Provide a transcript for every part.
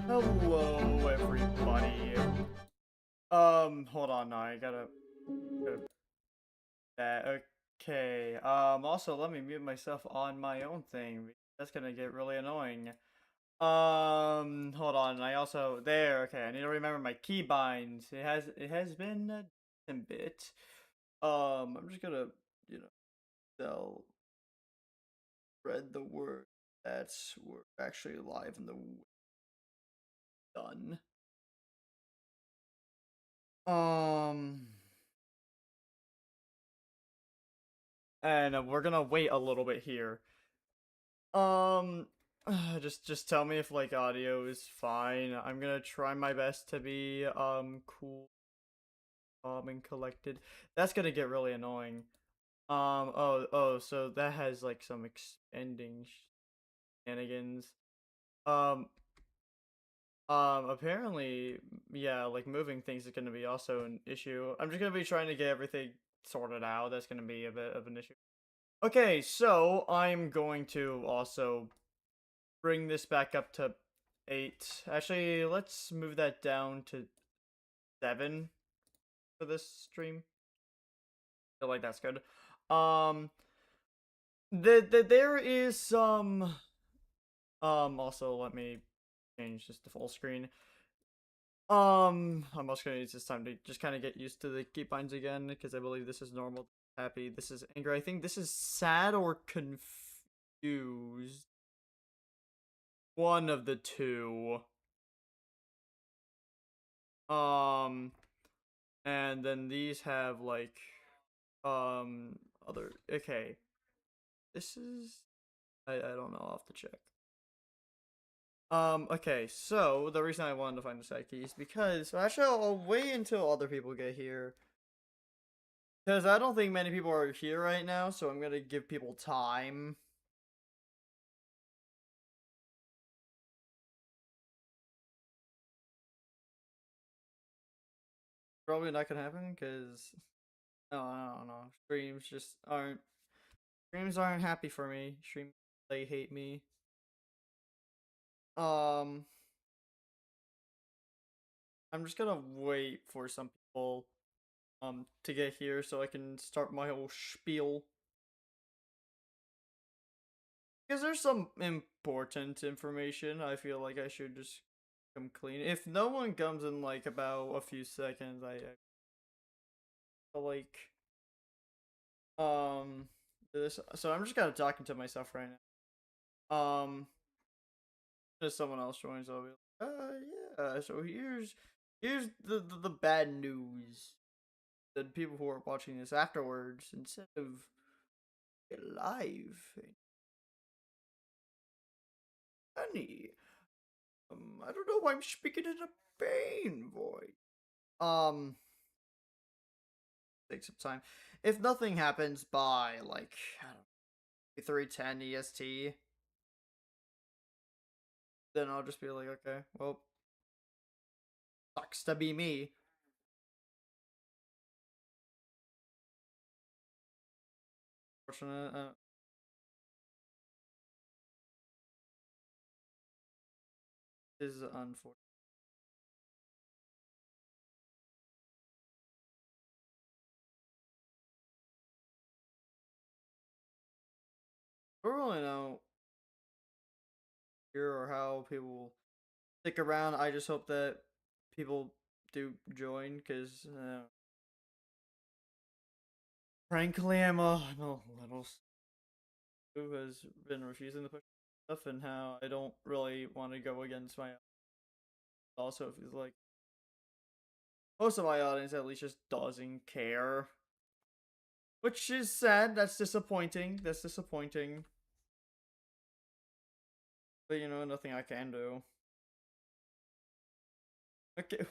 Hello, everybody. Hold on, now I gotta that. Okay. Also, let me mute myself on my own thing. That's gonna get really annoying. Hold on. I also there. Okay, I need to remember my keybinds. It has been a decent bit. I'm just gonna you know tell spread the word that's we're actually live in the done. Um. And we're gonna wait a little bit here. Um, just tell me if like audio is fine. I'm gonna try my best to be cool, and collected. That's gonna get really annoying. So that has like some expanding shenanigans. Um, apparently, yeah, like moving things is gonna be also an issue. I'm just gonna be trying to get everything sorted out. That's gonna be a bit of an issue. Okay, so I'm going to also bring this back up to 8. Actually, let's move that down to 7 for this stream. I feel like that's good. Um, there is some. Also, let me change this to full screen. I'm also gonna use this time to just kind of get used to the keybinds again because I believe this is normal. Happy. This is anger. I think this is sad or confused. One of the two. Um, and then these have like other okay. This is I don't know, I'll have to check. Okay, so the reason I wanted to find the side key is because actually I'll wait until other people get here. Because I don't think many people are here right now, so I'm gonna give people time. Probably not gonna happen because no, I don't know. Streams aren't happy for me. Streams they hate me. Um I'm just gonna wait for some people to get here so I can start my whole spiel. Because there's some important information I feel like I should just come clean. If no one comes in like about a few seconds, I feel like um this so I'm just kind of talking to myself right now. If someone else joins, I'll be like, yeah, so here's the bad news. The people who are watching this afterwards instead of live. Honey, I don't know why I'm speaking in a pain voice. Um, take some time. If nothing happens by like I don't know, 3:10 EST, then I'll just be like, okay, well, sucks to be me. Fortunate. Is unfortunate. I don't really know here or how people stick around. I just hope that people do join because frankly, I'm a little who has been refusing to push stuff and how I don't really want to go against my also feels like most of my audience at least just doesn't care. Which is sad, that's disappointing. That's disappointing. But you know, nothing I can do. Okay.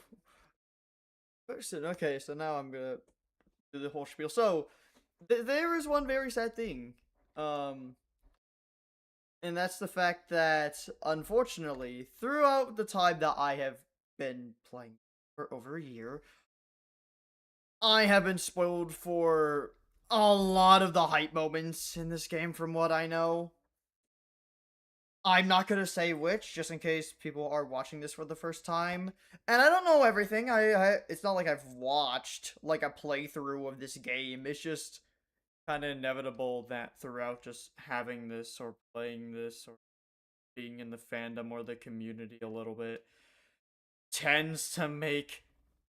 Person, okay, so now I'm gonna do the whole spiel. So there is one very sad thing. Um and that's the fact that unfortunately, throughout the time that I have been playing for over a year, I have been spoiled for a lot of the hype moments in this game from what I know. I'm not gonna say which, just in case people are watching this for the first time. And I don't know everything. It's not like I've watched like a playthrough of this game. It's just kind of inevitable that throughout just having this or playing this or being in the fandom or the community a little bit tends to make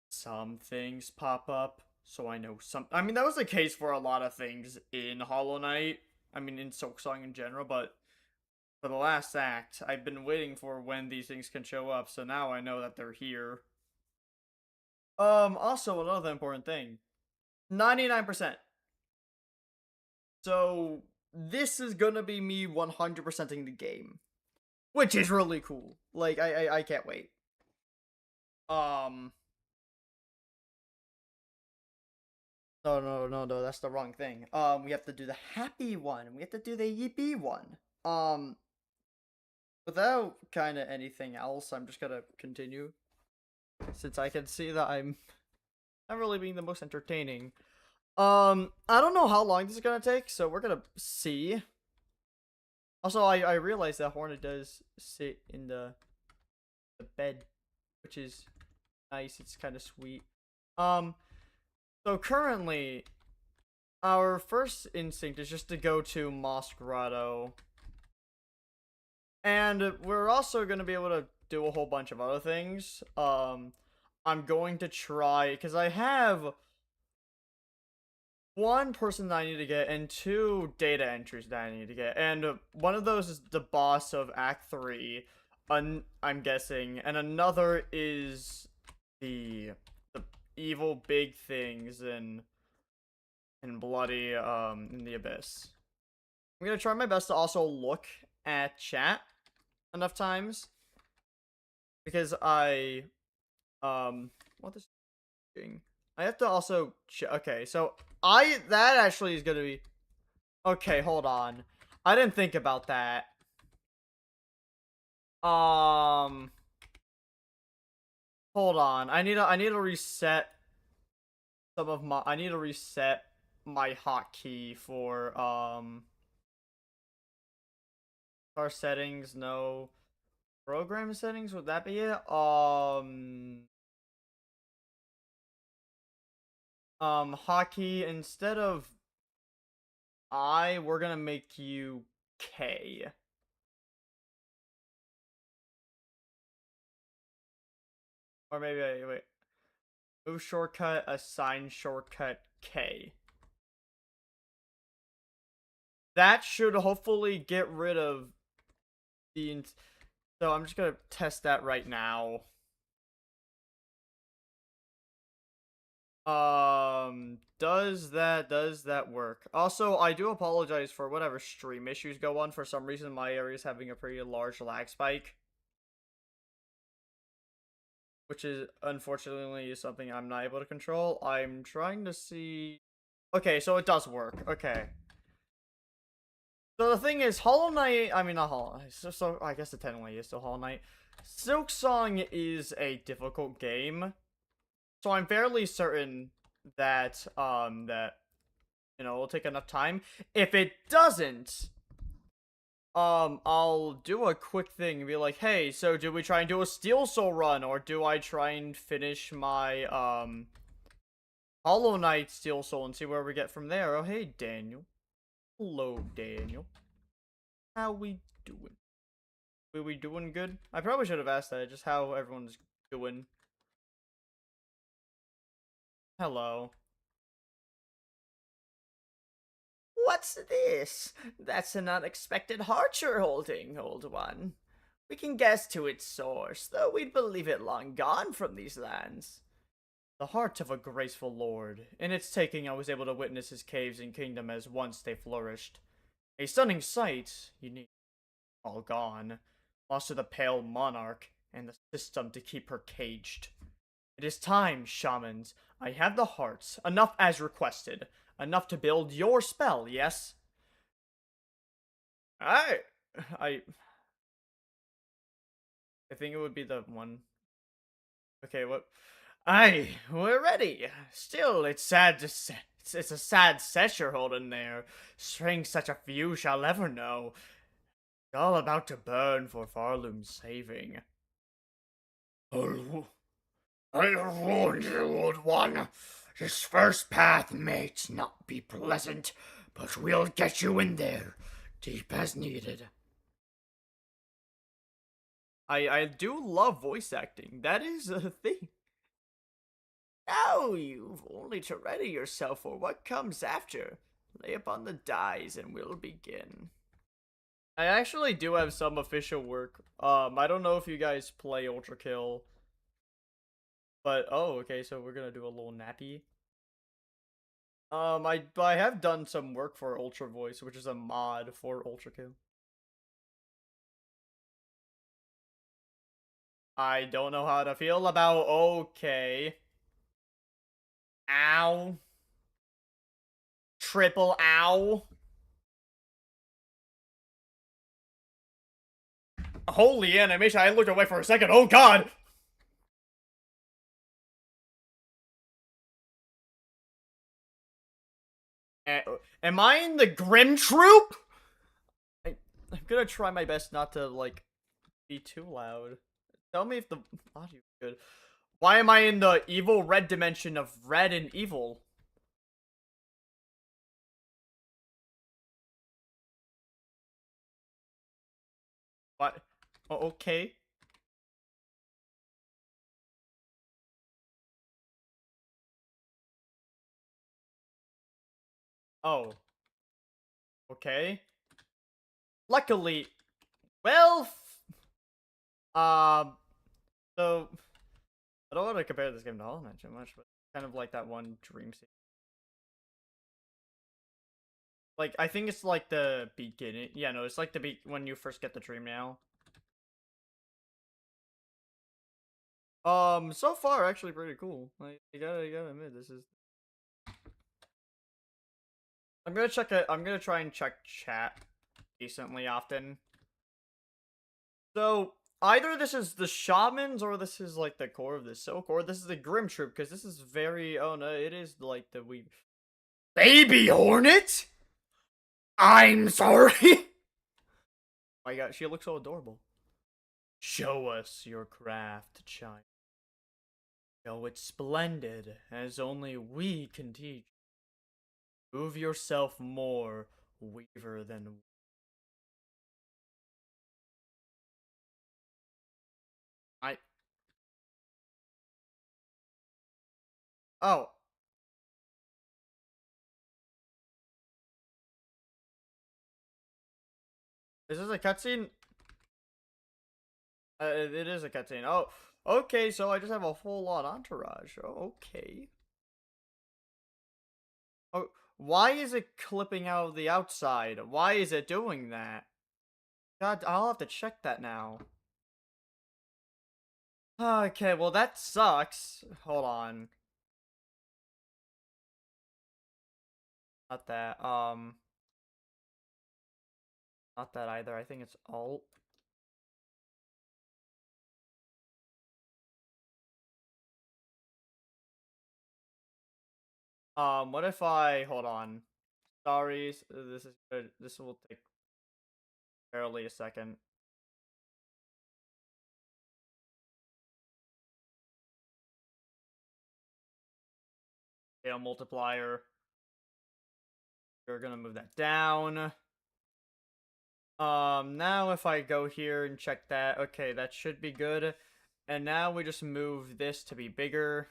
some things pop up. So I know some. I mean, that was the case for a lot of things in Hollow Knight. I mean, in Silksong in general, but for the last act, I've been waiting for when these things can show up, so now I know that they're here. Also another important thing. 99%. So this is gonna be me 100%ing the game. Which is really cool. Like, I can't wait. Um no, that's the wrong thing. We have to do the happy one. We have to do the yippee one. Um Without kinda anything else, I'm just gonna continue. Since I can see that I'm not really being the most entertaining. I don't know how long this is gonna take, so we're gonna see. Also, I realize that Hornet does sit in the bed, which is nice. It's kind of sweet. Um, so currently, our first instinct is just to go to Moss Grotto, and we're also gonna be able to do a whole bunch of other things. I'm going to try because I have one person that I need to get and two data entries that I need to get. And one of those is the boss of Act 3, I'm guessing, and another is the evil big things in bloody in the abyss. I'm gonna try my best to also look at chat enough times because what is doing? I have to also okay, so that actually is gonna be okay, hold on. I didn't think about that. Um Hold on. I need to reset some of my I need to reset my hotkey for car settings, no program settings, would that be it? Hotkey instead of we're gonna make you K. Or maybe wait. Move shortcut, assign shortcut K. That should hopefully get rid of the. So I'm just gonna test that right now. Does that work? Also, I do apologize for whatever stream issues go on. For some reason, my area is having a pretty large lag spike, which is unfortunately something I'm not able to control. I'm trying to see. Okay, so it does work. Okay. So the thing is, Hollow Knight. I mean, not Hollow Knight. So I guess it technically is still Hollow Knight. Silksong is a difficult game, so I'm fairly certain that it'll take enough time. If it doesn't, I'll do a quick thing and be like, hey, so do we try and do a Steel Soul run, or do I try and finish my Hollow Knight Steel Soul and see where we get from there? Oh, hey, Daniel. Hello, Daniel. How we doing? We doing good? I probably should have asked that, just how everyone's doing. Hello. What's this? That's an unexpected heart you're holding, old one. We can guess to its source, though we'd believe it long gone from these lands. The heart of a graceful lord. In its taking, I was able to witness his caves and kingdom as once they flourished. A stunning sight, unique, all gone, lost to the pale monarch and the system to keep her caged. It is time, shamans. I have the hearts, enough as requested, enough to build your spell, yes? I, I, I think it would be the one. Okay, what? Aye, we're ready. Still, it's sad to say. It's a sad set you're holding there. Strength such a few shall ever know. All about to burn for Farloom's saving. Oh, I have warned you, old one. This first path may not be pleasant, but we'll get you in there, deep as needed. I do love voice acting. That is a thing. Now you've only to ready yourself for what comes after. Lay upon the dice and we'll begin. I actually do have some official work. I don't know if you guys play Ultra Kill, but oh, okay, so we're gonna do a little nappy. I have done some work for Ultra Voice, which is a mod for Ultra Kill. I don't know how to feel about okay. Ow. Triple ow. Holy animation, I looked away for a second. Oh god! Am I in the Grim Troop? I'm gonna try my best not to, like, be too loud. Tell me if the audio is good. Why am I in the evil red dimension of red and evil? What? Oh, okay. Oh, okay. Luckily, well, so I don't want to compare this game to Hollow Knight too much, but kind of like that one dream scene. Like, I think it's like the beginning. Yeah, no, it's like when you first get the dream now. So far, actually pretty cool. Like, you gotta admit, this is. I'm gonna try and check chat decently often. So, either this is the shamans, or this is like the core of the silk, or this is the grim troop, because this is very, oh no, it is like the we baby hornet. I'm sorry. My god, she looks so adorable. Show us your craft, child. Show it splendid, as only we can teach. Prove yourself more weaver than. I. Oh, is this a cutscene? It is a cutscene. Oh, okay, so I just have a full on entourage. Oh, okay. Oh, why is it clipping out the outside? Why is it doing that? God, I'll have to check that now. Okay, well that sucks. Hold on. Not that. Not that either. I think it's alt. What if I hold on? Sorry, this is good. This will take barely a second. Scale multiplier. We're gonna move that down. Now if I go here and check that, okay, that should be good. And now we just move this to be bigger.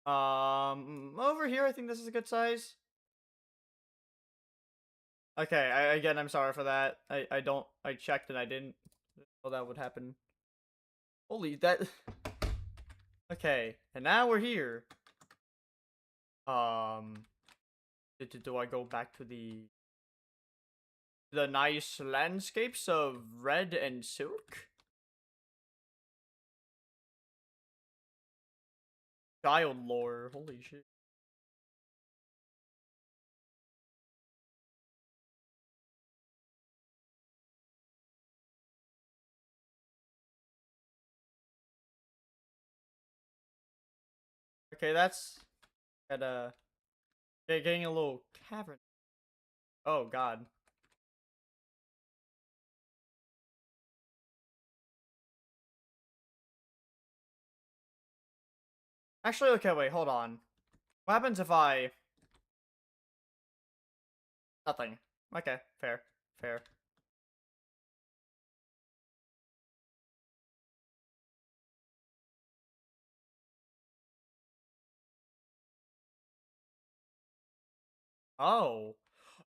Over here, I think this is a good size. Okay, again, I'm sorry for that. I checked and I didn't know that would happen. Holy, that. Okay, and now we're here. Um, do I go back to the nice landscapes of red and silk? Child lore, holy shit. Okay, that's at getting a little cavern. Oh god. Actually, okay, wait, hold on. What happens if I... Nothing. Okay, fair. Fair. Oh.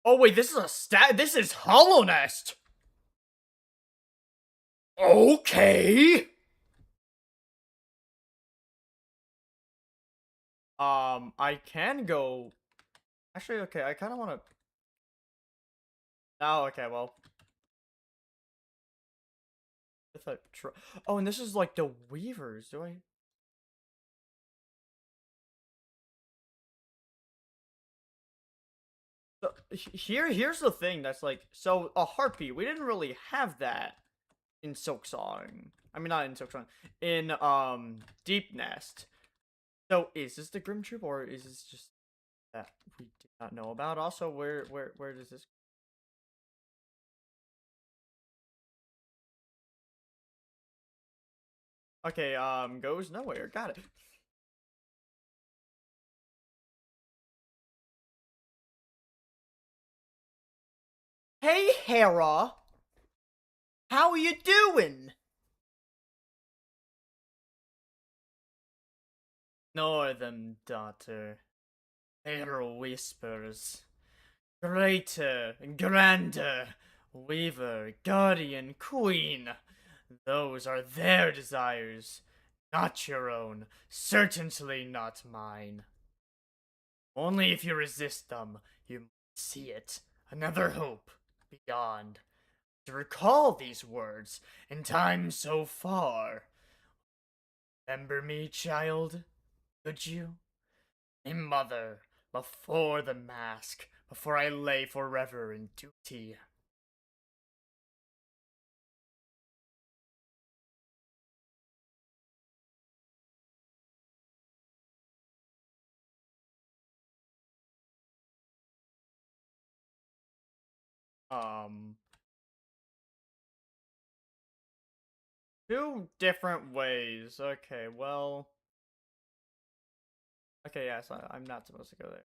Oh, wait, this is a stat. This is Hollow Nest! Okay! I can go... Actually, okay, I kind of want to... Oh, okay, well... If I try... Oh, and this is like the Weavers, do I... So, here's the thing that's like... So, a heartbeat, we didn't really have that in Silksong. I mean, not in Silksong. In, Deep Nest. So, is this the Grim Troop, or is this just that we did not know about? Also, where does this... Okay, goes nowhere. Got it. Hey, Hera! How are you doing? Northern daughter. Hera whispers. Greater, grander, weaver, guardian, queen. Those are their desires, not your own, certainly not mine. Only if you resist them, you might see it, another hope, beyond. To recall these words in time so far. Remember me, child? Could you? A mother, before the mask, before I lay forever in duty. Um, Two different ways. Okay, well. Okay, yes, I'm not supposed to go there.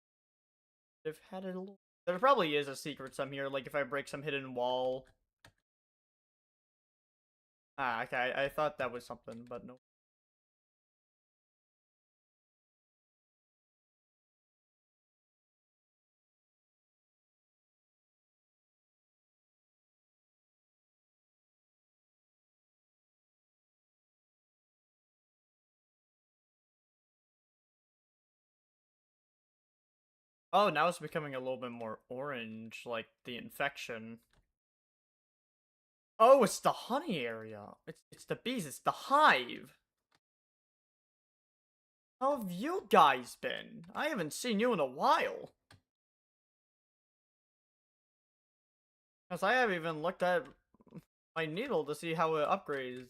They've had it a little. There probably is a secret some here, like if I break some hidden wall. Ah, okay, I thought that was something, but no. Oh, now it's becoming a little bit more orange, like the infection. Oh, it's the honey area. It's the bees, it's the hive. How have you guys been? I haven't seen you in a while. Because I haven't even looked at my needle to see how it upgrades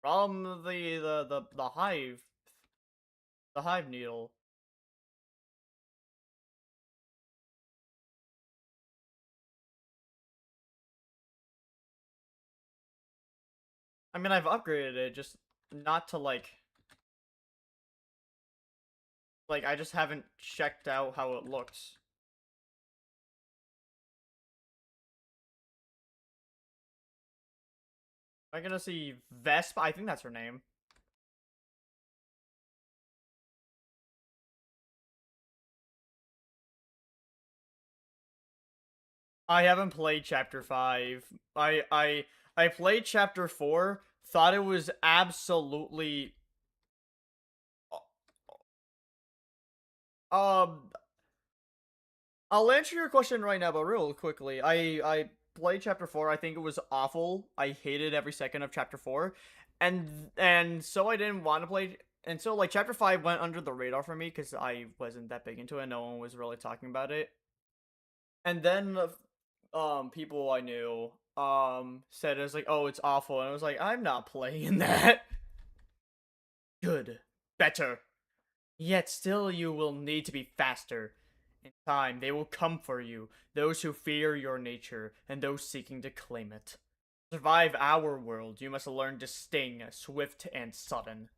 from the hive needle. I mean, I've upgraded it, just not to like I just haven't checked out how it looks. Am I gonna see Vespa? I think that's her name. I haven't played chapter 5. I played chapter 4, thought it was absolutely um I'll answer your question right now, but real quickly. I played chapter 4. I think it was awful. I hated every second of chapter 4. And so I didn't want to play, and so like chapter 5 went under the radar for me cuz I wasn't that big into it. No one was really talking about it. And then people I knew said it was like, "Oh, it's awful." And I was like, "I'm not playing that." Good. Better. Yet still you will need to be faster. In time, they will come for you, those who fear your nature, and those seeking to claim it. To survive our world, you must learn to sting, swift and sudden.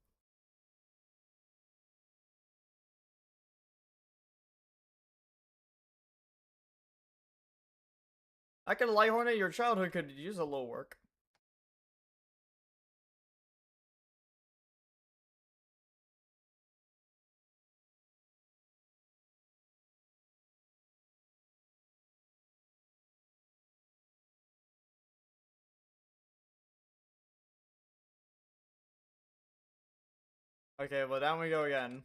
I could light hornet. Your childhood could use a little work. Okay, well down we go again.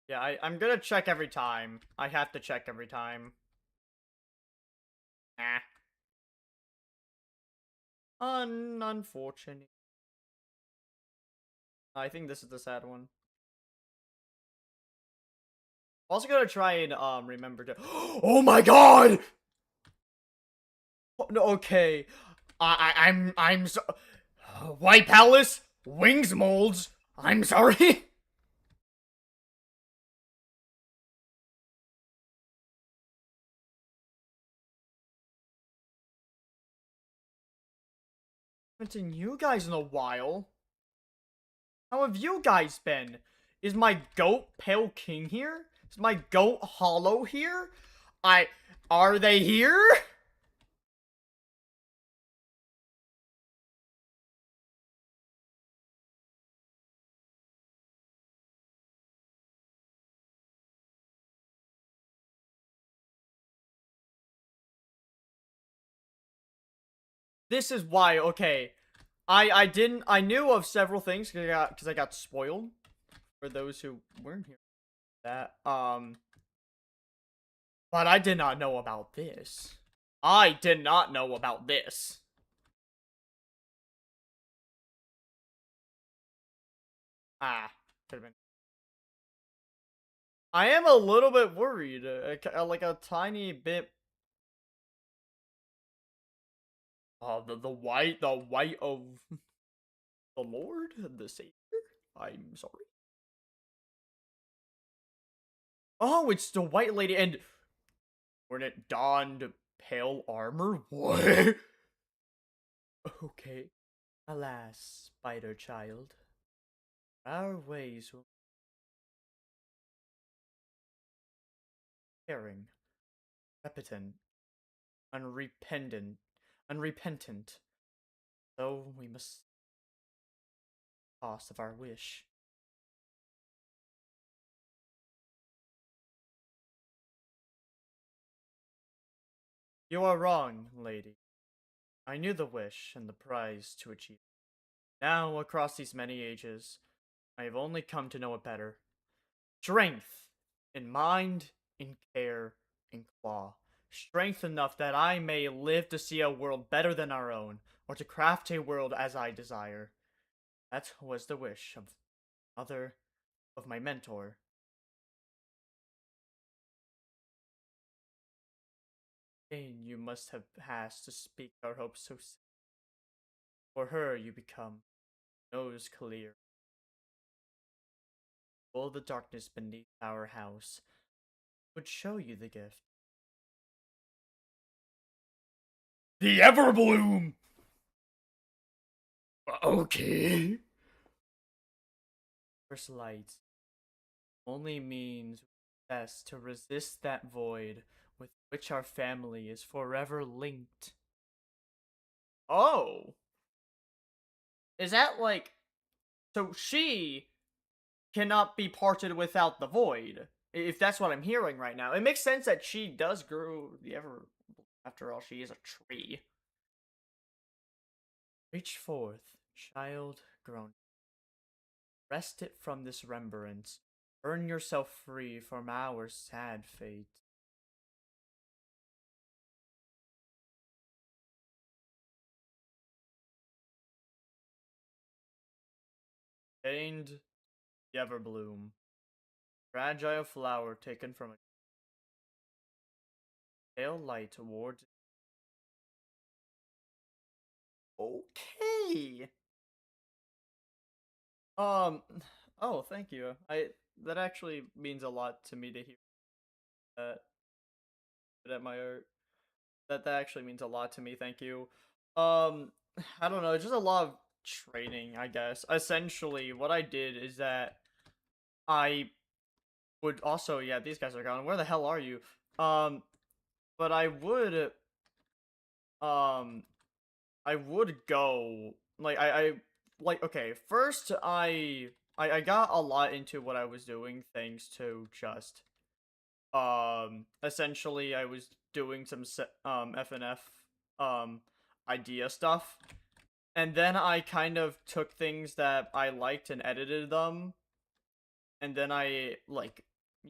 Yeah, I'm gonna check every time. I have to check every time. Ah. Unfortunate. I think this is the sad one. Also gonna try and remember to. Oh my god! Oh, no, okay, I'm so. White Palace, wings molds. I'm sorry. Haven't seen you guys in a while. How have you guys been? Is my goat Pale King here? Is my goat Hollow here? I. Are they here? This is why, okay. I knew of several things because I got spoiled for those who weren't here. That, but I did not know about this. I did not know about this. Ah, could have been. I am a little bit worried, like a tiny bit. The white of the Lord, the Savior. I'm sorry. Oh, it's the White Lady, and when it donned pale armor. What? Okay. Alas, spider child, our ways will be caring, repentant, unrepentant, unrepentant. So we must cost of our wish. You are wrong, lady. I knew the wish and the prize to achieve. Now, across these many ages, I have only come to know it better. Strength in mind, in care, in claw. Strength enough that I may live to see a world better than our own, or to craft a world as I desire. That was the wish of mother, of my mentor. Pain you must have passed to speak our hopes so soon. For her you become, nose clear. All the darkness beneath our house would show you the gift. The Everbloom! Okay. First light only means best to resist that void with which our family is forever linked. Oh! Is that like. So she cannot be parted without the void. If that's what I'm hearing right now. It makes sense that she does grow the ever. After all, she is a tree. Reach forth, child grown. Wrest it from this remembrance. Earn yourself free from our sad fate. Gained the Everbloom. Fragile flower taken from a pale light towards. Okay. Um. Oh, thank you. That actually means a lot to me to hear that. At my art. That actually means a lot to me. Thank you. Um. I don't know. Just a lot of training, I guess. Essentially, what I did is that I would also, yeah, these guys are gone. Where the hell are you? Um, but um, I would go, like, like, okay, first, I got a lot into what I was doing thanks to just, essentially, I was doing some, FNF, idea stuff. And then I kind of took things that I liked and edited them, and then I like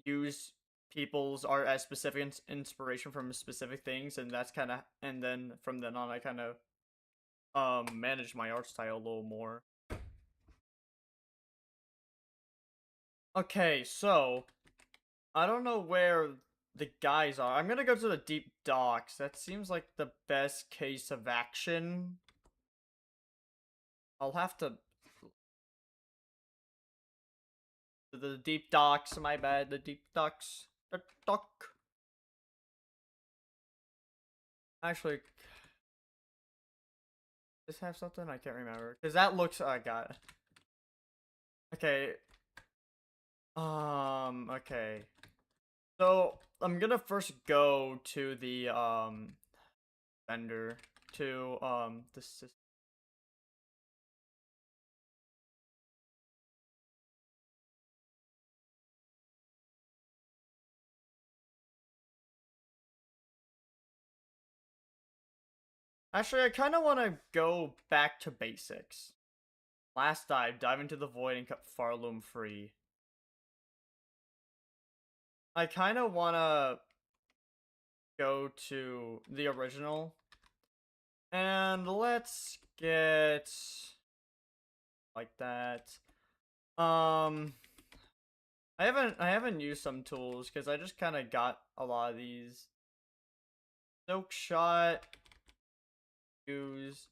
use people's art as specific inspiration from specific things, and that's kind of, and then from then on I kind of manage my art style a little more. Okay, so I don't know where the guys are. I'm gonna go to the deep docks. That seems like the best case of action. I'll have to the deep docks. My bad. The deep docks. The dock. Actually, does this have something? I can't remember. Because that looks... I got it. Okay. Okay. So, I'm gonna first go to the, vendor. To, the system. Actually, I kind of want to go back to basics. Last dive into the void and cut Farloom free. I kind of want to go to the original. And let's get like that. Um, I haven't used some tools because I just kind of got a lot of these. Soak shot. Use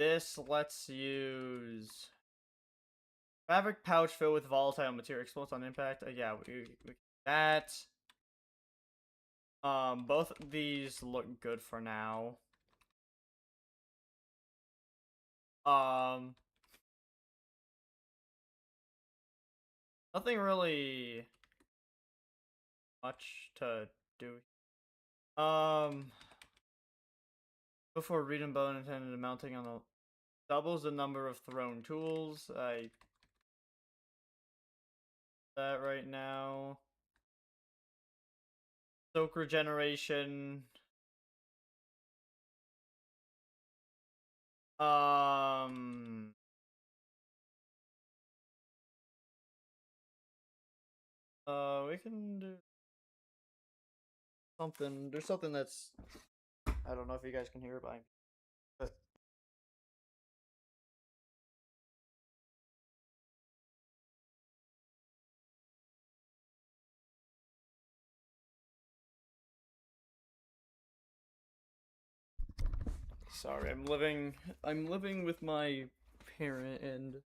this. Let's use fabric pouch filled with volatile material explodes on impact. Yeah, we that. Both of these look good for now. Um, Nothing really much to do. Before reading bone intended to mounting on the doubles the number of thrown tools. I that right now. Soak regeneration. Um, we can do something. There's something that's I don't know if you guys can hear it, but sorry, I'm living with my parent and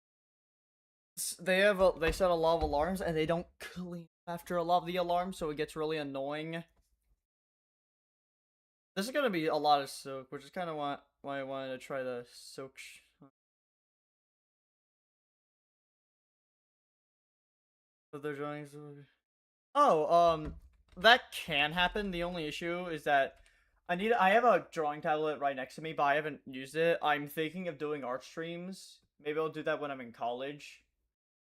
they set a lot of alarms and they don't clean after a lot of the alarms, so it gets really annoying. This is gonna be a lot of soak, which is kind of why I wanted to try the soak. But their drawings. Oh, that can happen. The only issue is that I have a drawing tablet right next to me, but I haven't used it. I'm thinking of doing art streams. Maybe I'll do that when I'm in college.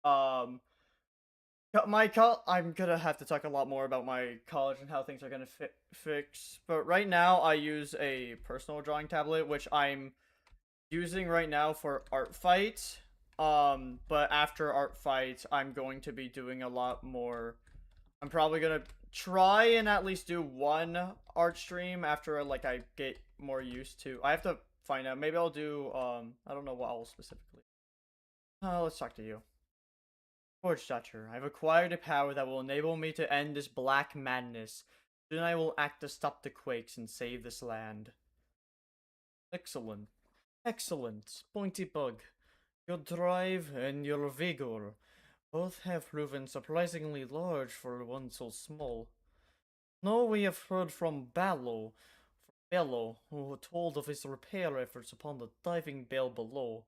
Um, I'm gonna have to talk a lot more about my college and how things are gonna fix. But right now, I use a personal drawing tablet, which I'm using right now for art fights. But after art fights, I'm going to be doing a lot more. I'm probably gonna try and at least do one art stream after like I get more used to. I have to find out. Maybe I'll do I don't know what else specifically. Let's talk to you. Forge Toucher, I've acquired a power that will enable me to end this black madness. Soon I will act to stop the quakes and save this land. Excellent. Excellent, Pointy Bug. Your drive and your vigor both have proven surprisingly large for one so small. Now we have heard from Ballo, Bello, who told of his repair efforts upon the diving bell below.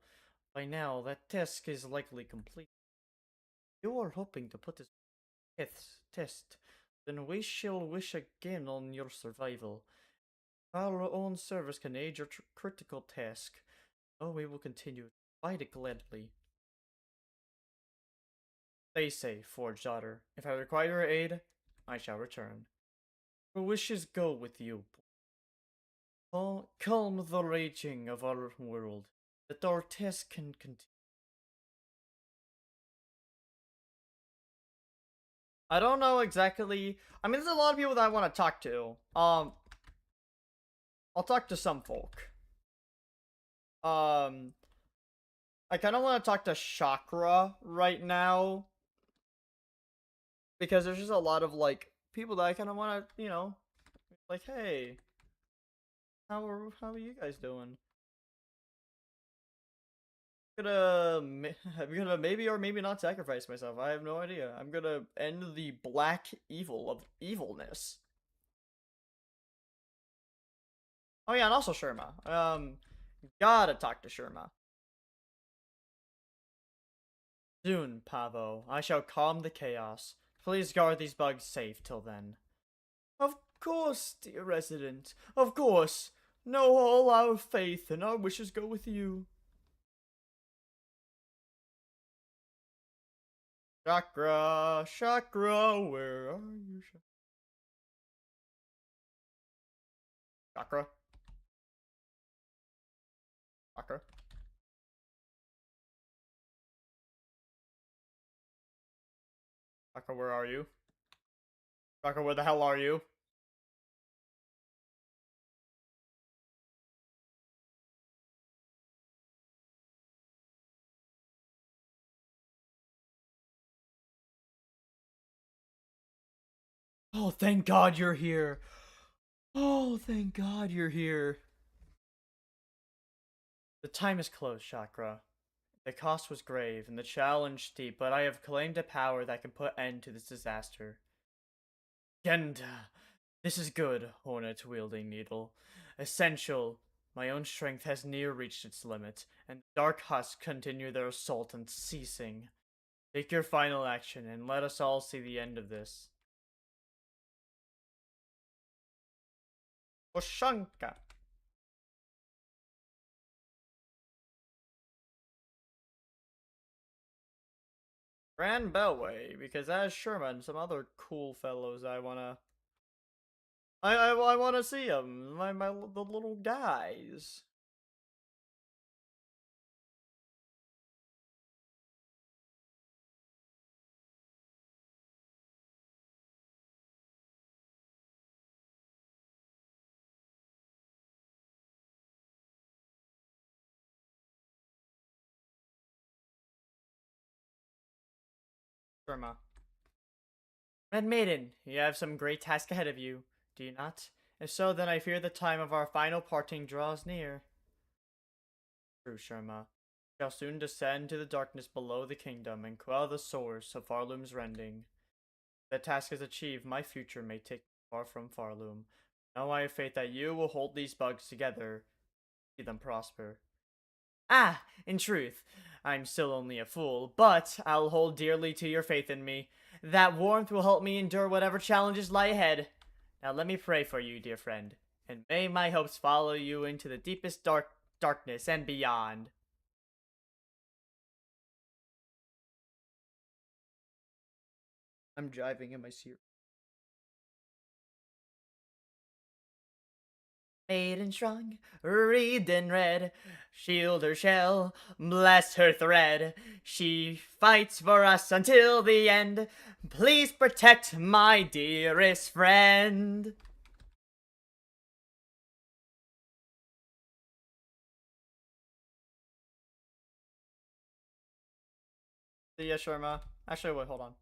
By now, that task is likely complete. You are hoping to put this test, then we shall wish again on your survival. Our own service can aid your critical task. Oh, we will continue to fight it gladly. Stay safe, Forge Daughter. If I require your aid, I shall return. Your wishes go with you. Calm the raging of our world, that our task can continue. I don't know exactly. I mean, there's a lot of people that I want to talk to. I'll talk to some folk. Um, I kind of want to talk to Chakra right now because there's just a lot of like people that I kind of want to, like, hey, how are you guys doing? I'm gonna maybe or maybe not sacrifice myself. I have no idea. I'm gonna end the black evil of evilness. Oh yeah, and also Sherma. Gotta talk to Sherma. Soon, Pavo. I shall calm the chaos. Please guard these bugs safe till then. Of course, dear resident. Of course. Know all our faith and our wishes go with you. Chakra, Chakra, where are you? Chakra, Chakra, Chakra, where are you? Chakra, where the hell are you? Oh, thank God you're here. Oh, thank God you're here. The time is close, Chakra. The cost was grave and the challenge steep, but I have claimed a power that can put end to this disaster. Genda. This is good, hornet-wielding needle. Essential. My own strength has near reached its limit, and the dark husks continue their assault unceasing. Take your final action, and let us all see the end of this. Oshanka. Grand Bellway, because as Sherman and some other cool fellows I wanna see them. The little guys. Sherma. Red Maiden, you have some great task ahead of you, do you not? If so, then I fear the time of our final parting draws near. True, Sharma. Shall soon descend to the darkness below the kingdom and quell the source of Farloom's rending. If that task is achieved, my future may take me far from Farloom. Now I have faith that you will hold these bugs together, see them prosper. Ah, in truth, I'm still only a fool, but I'll hold dearly to your faith in me. That warmth will help me endure whatever challenges lie ahead. Now let me pray for you, dear friend, and may my hopes follow you into the deepest darkness and beyond. I'm driving in my seat. Maiden strong, wreathed in red, shield her shell, bless her thread. She fights for us until the end. Please protect my dearest friend. See ya, Sharma. Actually, wait, hold on.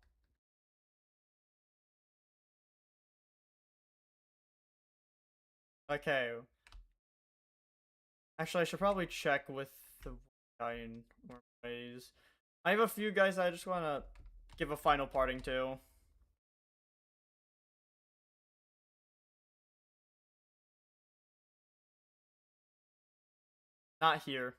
Okay. Actually, I should probably check with the guy in more ways. I have a few guys I just want to give a final parting to. Not here.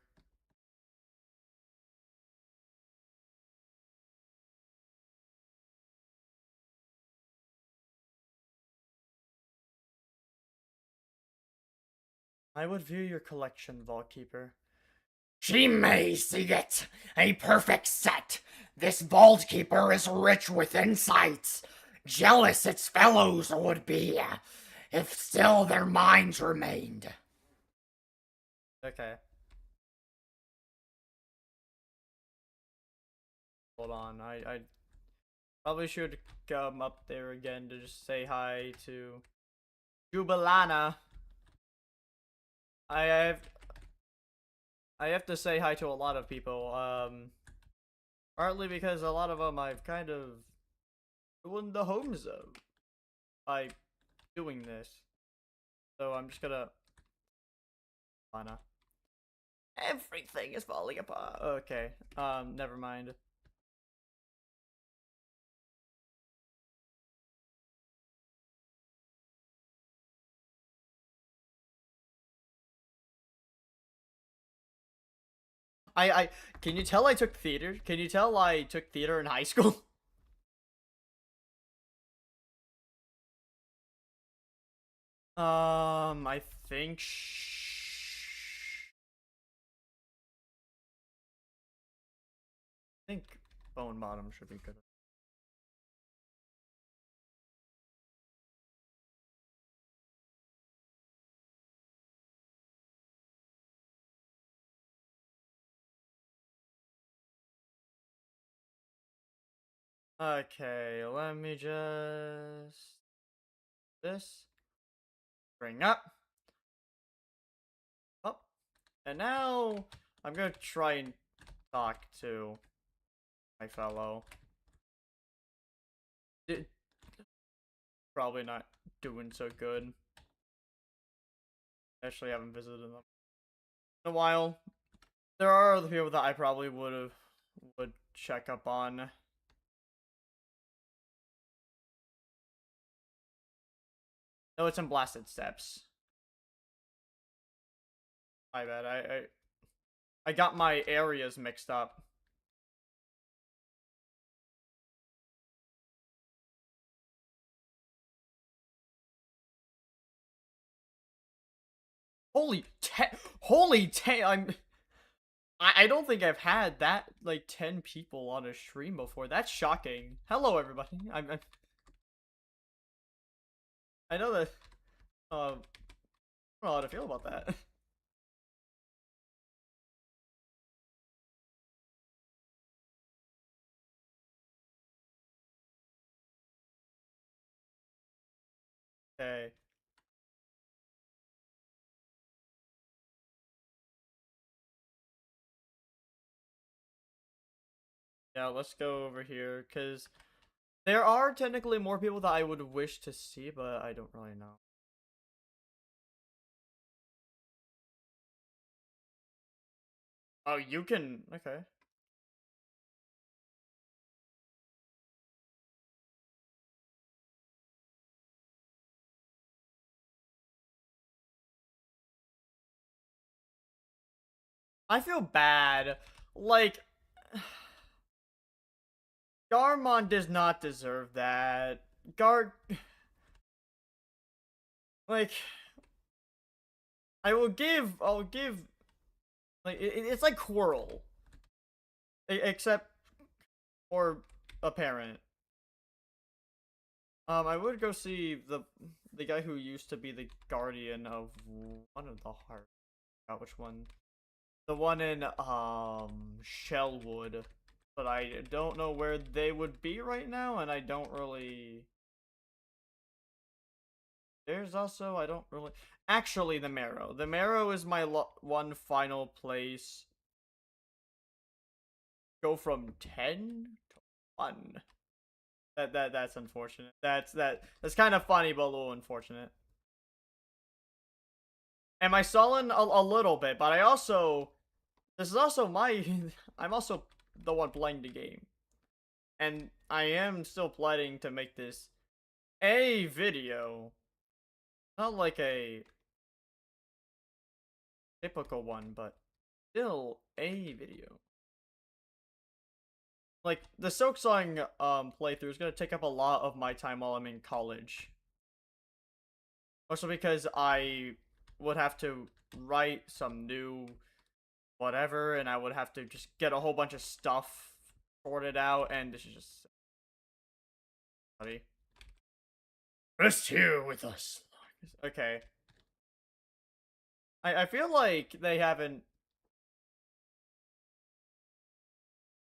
I would view your collection, Vault Keeper. She may see it, a perfect set. This vault keeper is rich with insights. Jealous its fellows would be, if still their minds remained. Okay. Hold on. I probably should come up there again to just say hi to Jubilana. I have I have to say hi to a lot of people. Partly because a lot of them I've kind of ruined the homes of by doing this. So I'm just gonna. Lana. Everything is falling apart. Okay. Never mind. I can you tell I took theater? Can you tell I took theater in high school? I think I think bone bottom should be good. Okay, let me just this bring up. Up. And now I'm gonna try and talk to my fellow. Probably not doing so good. Actually haven't visited them in a while. There are other people that I probably would check up on. No, it's in Blasted Steps. My bad. I got my areas mixed up. I don't think I've had that like 10 people on a stream before. That's shocking. Hello everybody. I know that I don't know how to feel about that. Okay. Yeah, let's go over here cuz there are technically more people that I would wish to see, but I don't really know. Oh, you can. Okay. I feel bad. Like, Garmon does not deserve that. Like, I'll give, like, it's like Choral. Except for a parent. I would go see the guy who used to be the guardian of one of the hearts. I forgot which one. The one in, Shellwood. But I don't know where they would be right now, and I don't really... There's also, I don't really... Actually, the Marrow. The Marrow is my one final place. Go from 10 to 1. That's unfortunate. That's kind of funny, but a little unfortunate. Am I sullen? A little bit, but I also... This is also my... I'm also the one playing the game. And I am still planning to make this a video. Not like a typical one, but still a video. Like, the Silksong playthrough is gonna take up a lot of my time while I'm in college. Also because I would have to write some new whatever, and I would have to just get a whole bunch of stuff sorted out, and this is just funny. Rest here with us. Okay. I feel like they haven't.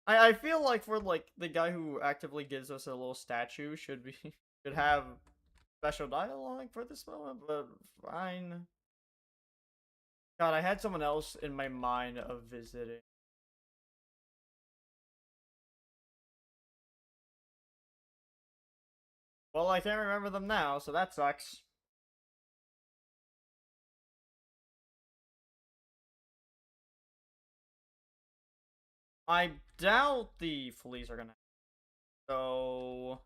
I feel like for like the guy who actively gives us a little statue should be should have special dialogue for this moment, but fine. God, I had someone else in my mind of visiting. Well, I can't remember them now, so that sucks. I doubt the fleas are gonna. So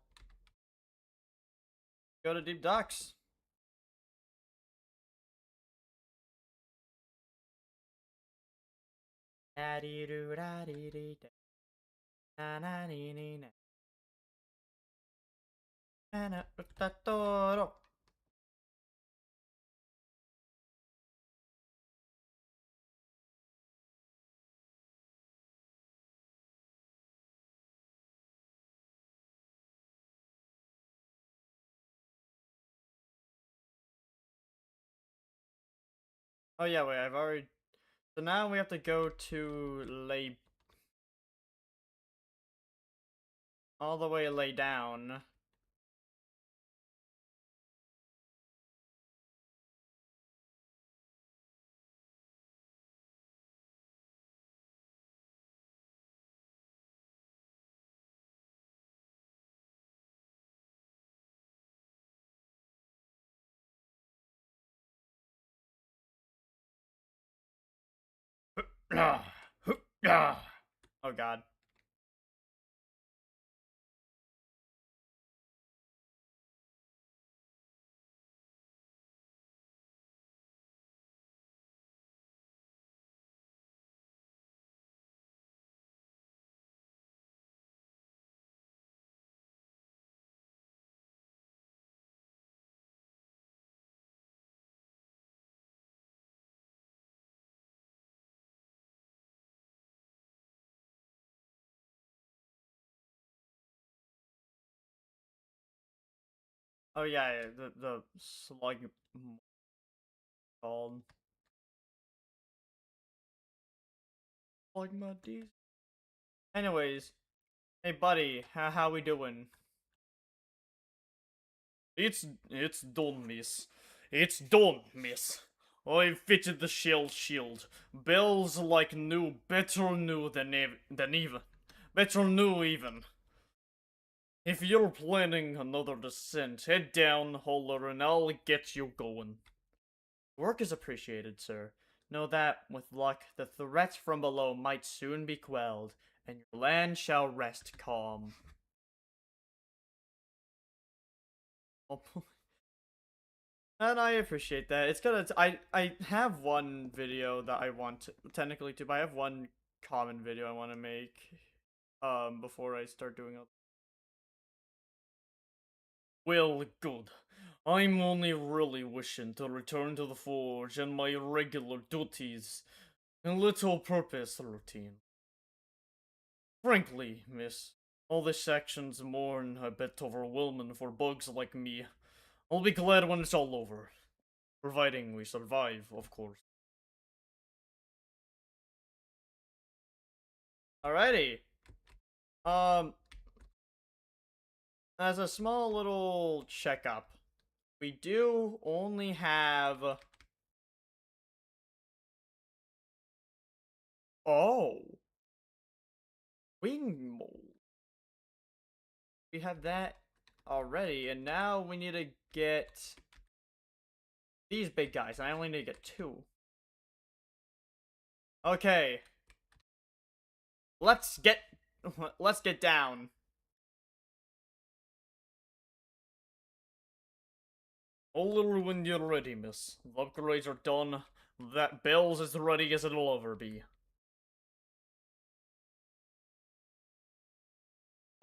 go to Deep Ducks. Oh yeah, wait, I've already. So now we have to go to lay all the way lay down. Oh god. Oh yeah, the slug called slug muddies. Anyways, hey buddy, how we doing? It's done, miss. It's done, miss. I've fitted the shell shield. Bells like new, better new than even. Better new even. If you're planning another descent, head down, holler, and I'll get you going. Work is appreciated, sir. Know that, with luck, the threats from below might soon be quelled, and your land shall rest calm. And I appreciate that. It's gonna. I have one video that I want technically to, but I have one common video I want to make. Before I start doing it. Well, good. I'm only really wishing to return to the forge and my regular duties and little purpose routine. Frankly, miss, all this section's more'n a bit overwhelming for bugs like me. I'll be glad when it's all over. Providing we survive, of course. Alrighty. Um, as a small little checkup, we do only have. Oh, wing mold. We have that already, and now we need to get these big guys, and I only need to get two. Okay, let's get let's get down. Only when you're ready, miss. The upgrades are done. That bell's as ready as it'll ever be.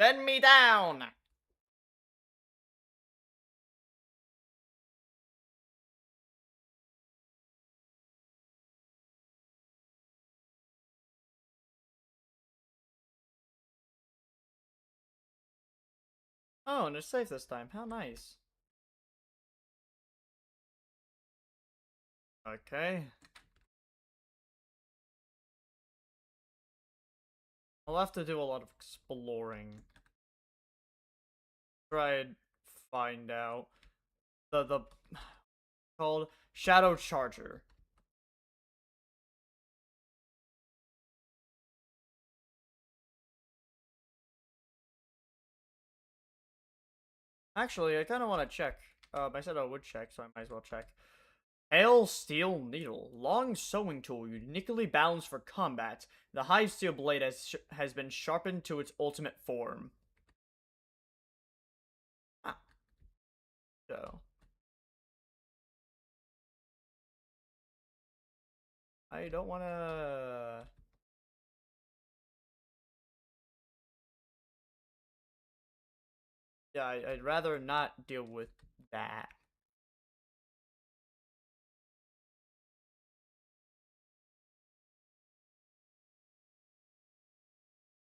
Send me down! Oh, and it's safe this time. How nice. Okay. I'll have to do a lot of exploring. Try and find out the called Shadow Charger. Actually, I kind of want to check. I said I would check, so I might as well check. Pale Steel Needle. Long sewing tool, uniquely balanced for combat. The Hive Steel Blade has been sharpened to its ultimate form. Ah, so. I don't want to... Yeah, I'd rather not deal with that.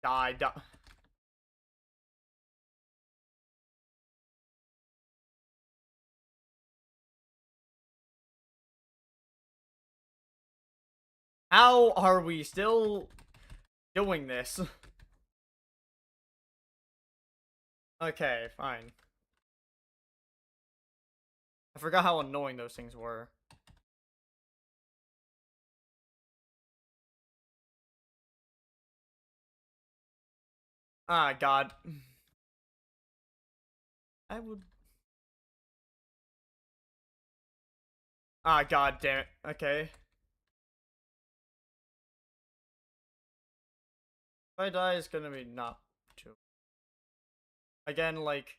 Die, die. How are we still doing this? Okay, fine. I forgot how annoying those things were. Ah, God. I would... Ah, God damn it. Okay. If I die, it's gonna be not too... Again, like,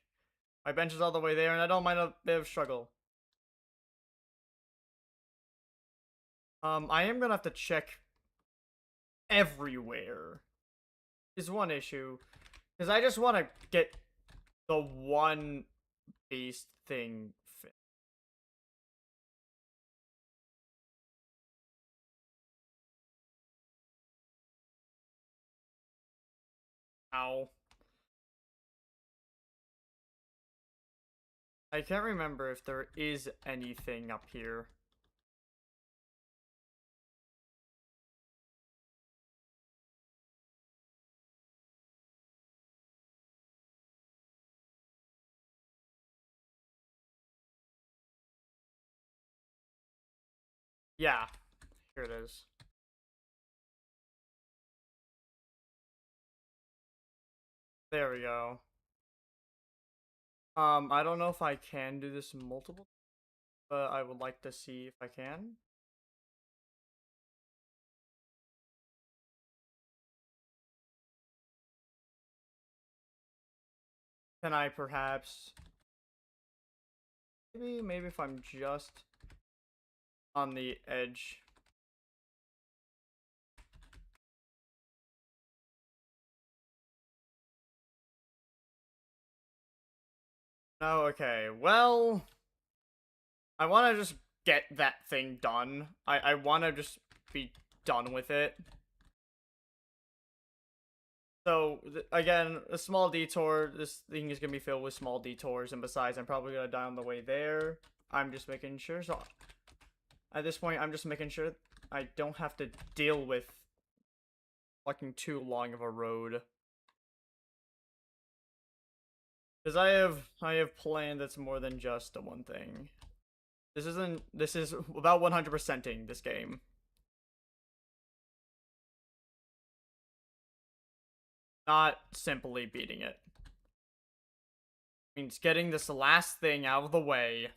my bench is all the way there, and I don't mind a bit of struggle. I am gonna have to check everywhere. Is one issue. Because I just want to get the one beast thing fit. Ow. I can't remember if there is anything up here. Yeah, here it is. There we go. I don't know if I can do this multiple, but I would like to see if I can. Can I perhaps... Maybe if I'm just on the edge. No, okay. Well, I want to just get that thing done. I want to just be done with it. So, again, a small detour. This thing is going to be filled with small detours. And besides, I'm probably going to die on the way there. I'm just making sure. So, at this point, I'm just making sure I don't have to deal with fucking too long of a road. Because I have planned that's more than just the one thing. This is about 100%ing this game. Not simply beating it. It means getting this last thing out of the way.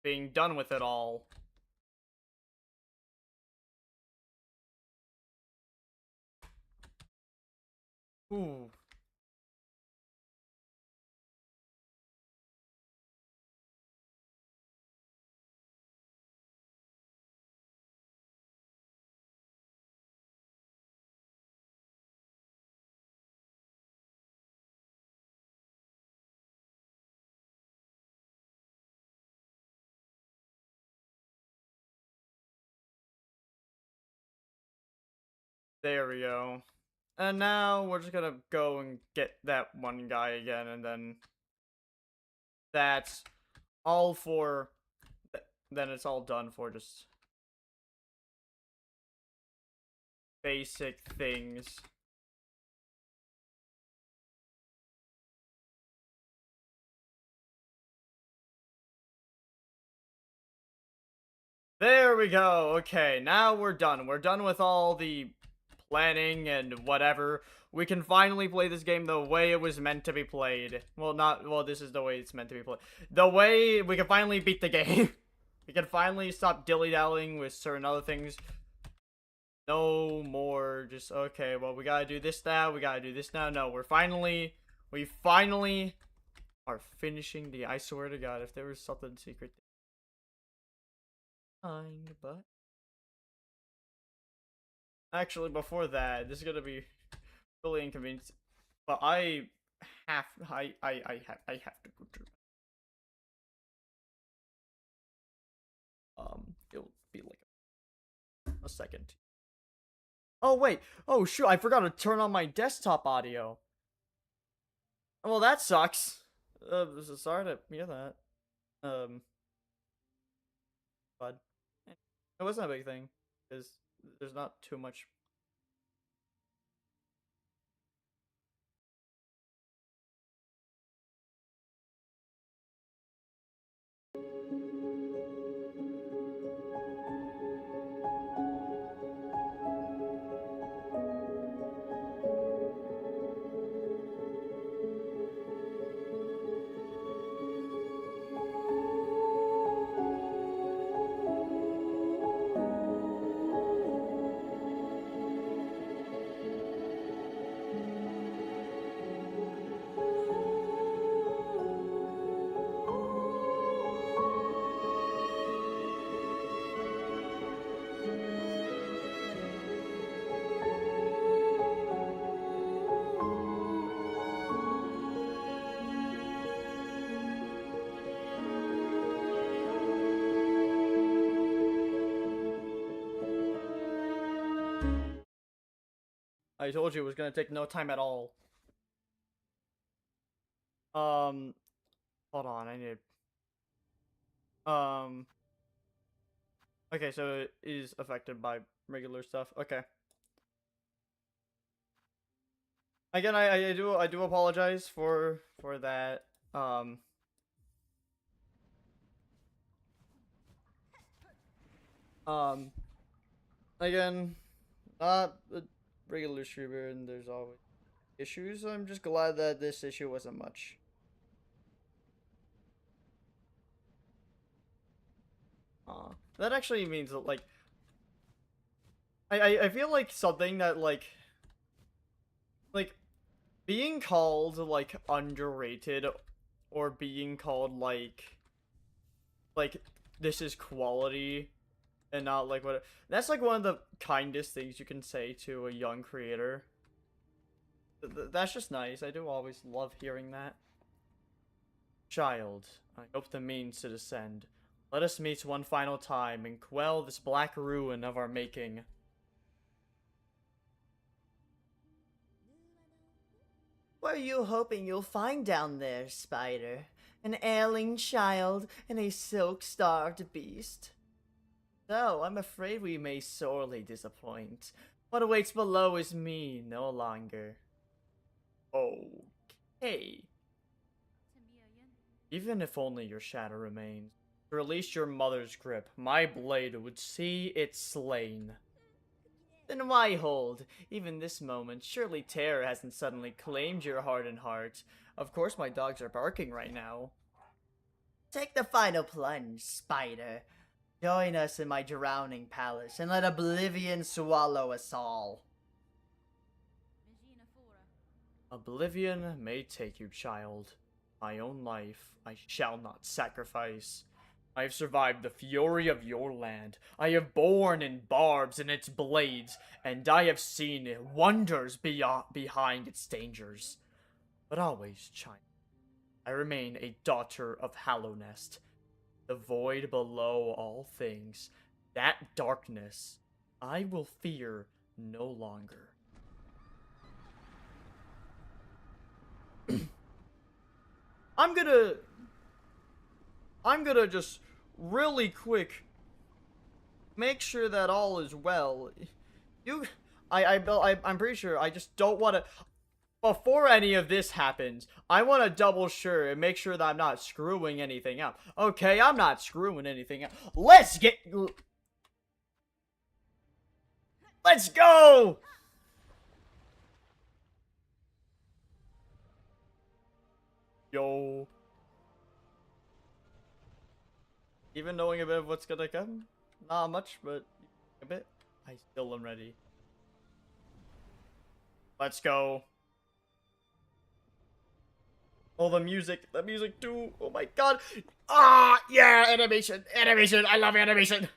Being done with it all. Ooh. There we go. And now we're just gonna go and get that one guy again, and then that's all for. Then it's all done for just basic things. There we go. Okay, now we're done. We're done with all the planning and whatever. We can finally play this game the way it was meant to be played. Well, not, well, this is the way it's meant to be played. The way we can finally beat the game. We can finally stop dilly-dallying with certain other things. No more just, okay, well, we gotta do this now, we gotta do this now. No, we finally are finishing the, I swear to God, if there was something secret. But actually, before that, this is gonna be really inconvenient. But I have to go to. It'll be like a second. Oh wait, oh shoot, I forgot to turn on my desktop audio. Well, that sucks. Sorry to hear that. Um, but it wasn't a big thing because there's not too much. I told you it was gonna take no time at all. Um, hold on, I need. Um, okay, so it is affected by regular stuff. Okay. Again, I do apologize for that. Um, um, again, not a regular streamer, and there's always issues. I'm just glad that this issue wasn't much. That actually means that, like, I feel like something that, like, being called, like, underrated, or being called, like, this is quality, and not, like, what, that's, like, one of the kindest things you can say to a young creator. That's just nice. I do always love hearing that. Child, I hope the means to descend. Let us meet one final time and quell this black ruin of our making. What are you hoping you'll find down there, Spider? An ailing child and a silk-starved beast? No, I'm afraid we may sorely disappoint. What awaits below is me no longer. Okay. Even if only your shadow remains, to release your mother's grip, my blade would see it slain. Then why hold? Even this moment, surely terror hasn't suddenly claimed your heart and heart. Of course my dogs are barking right now. Take the final plunge, Spider. Join us in my drowning palace, and let oblivion swallow us all. Oblivion may take you, child. My own life I shall not sacrifice. I have survived the fury of your land. I have borne in barbs and its blades, and I have seen wonders behind its dangers. But always, child, I remain a daughter of Hallownest. The void below all things, that darkness, I will fear no longer. I'm gonna just really quick make sure that all is well. You, I'm pretty sure I just don't want to. Before any of this happens, I want to double sure and make sure that I'm not screwing anything up. Okay, I'm not screwing anything up. Let's go! Yo. Even knowing a bit of what's gonna come, not much, but a bit, I still am ready. Let's go. Oh, the music too. Oh my god. Ah, yeah, animation, animation. I love animation.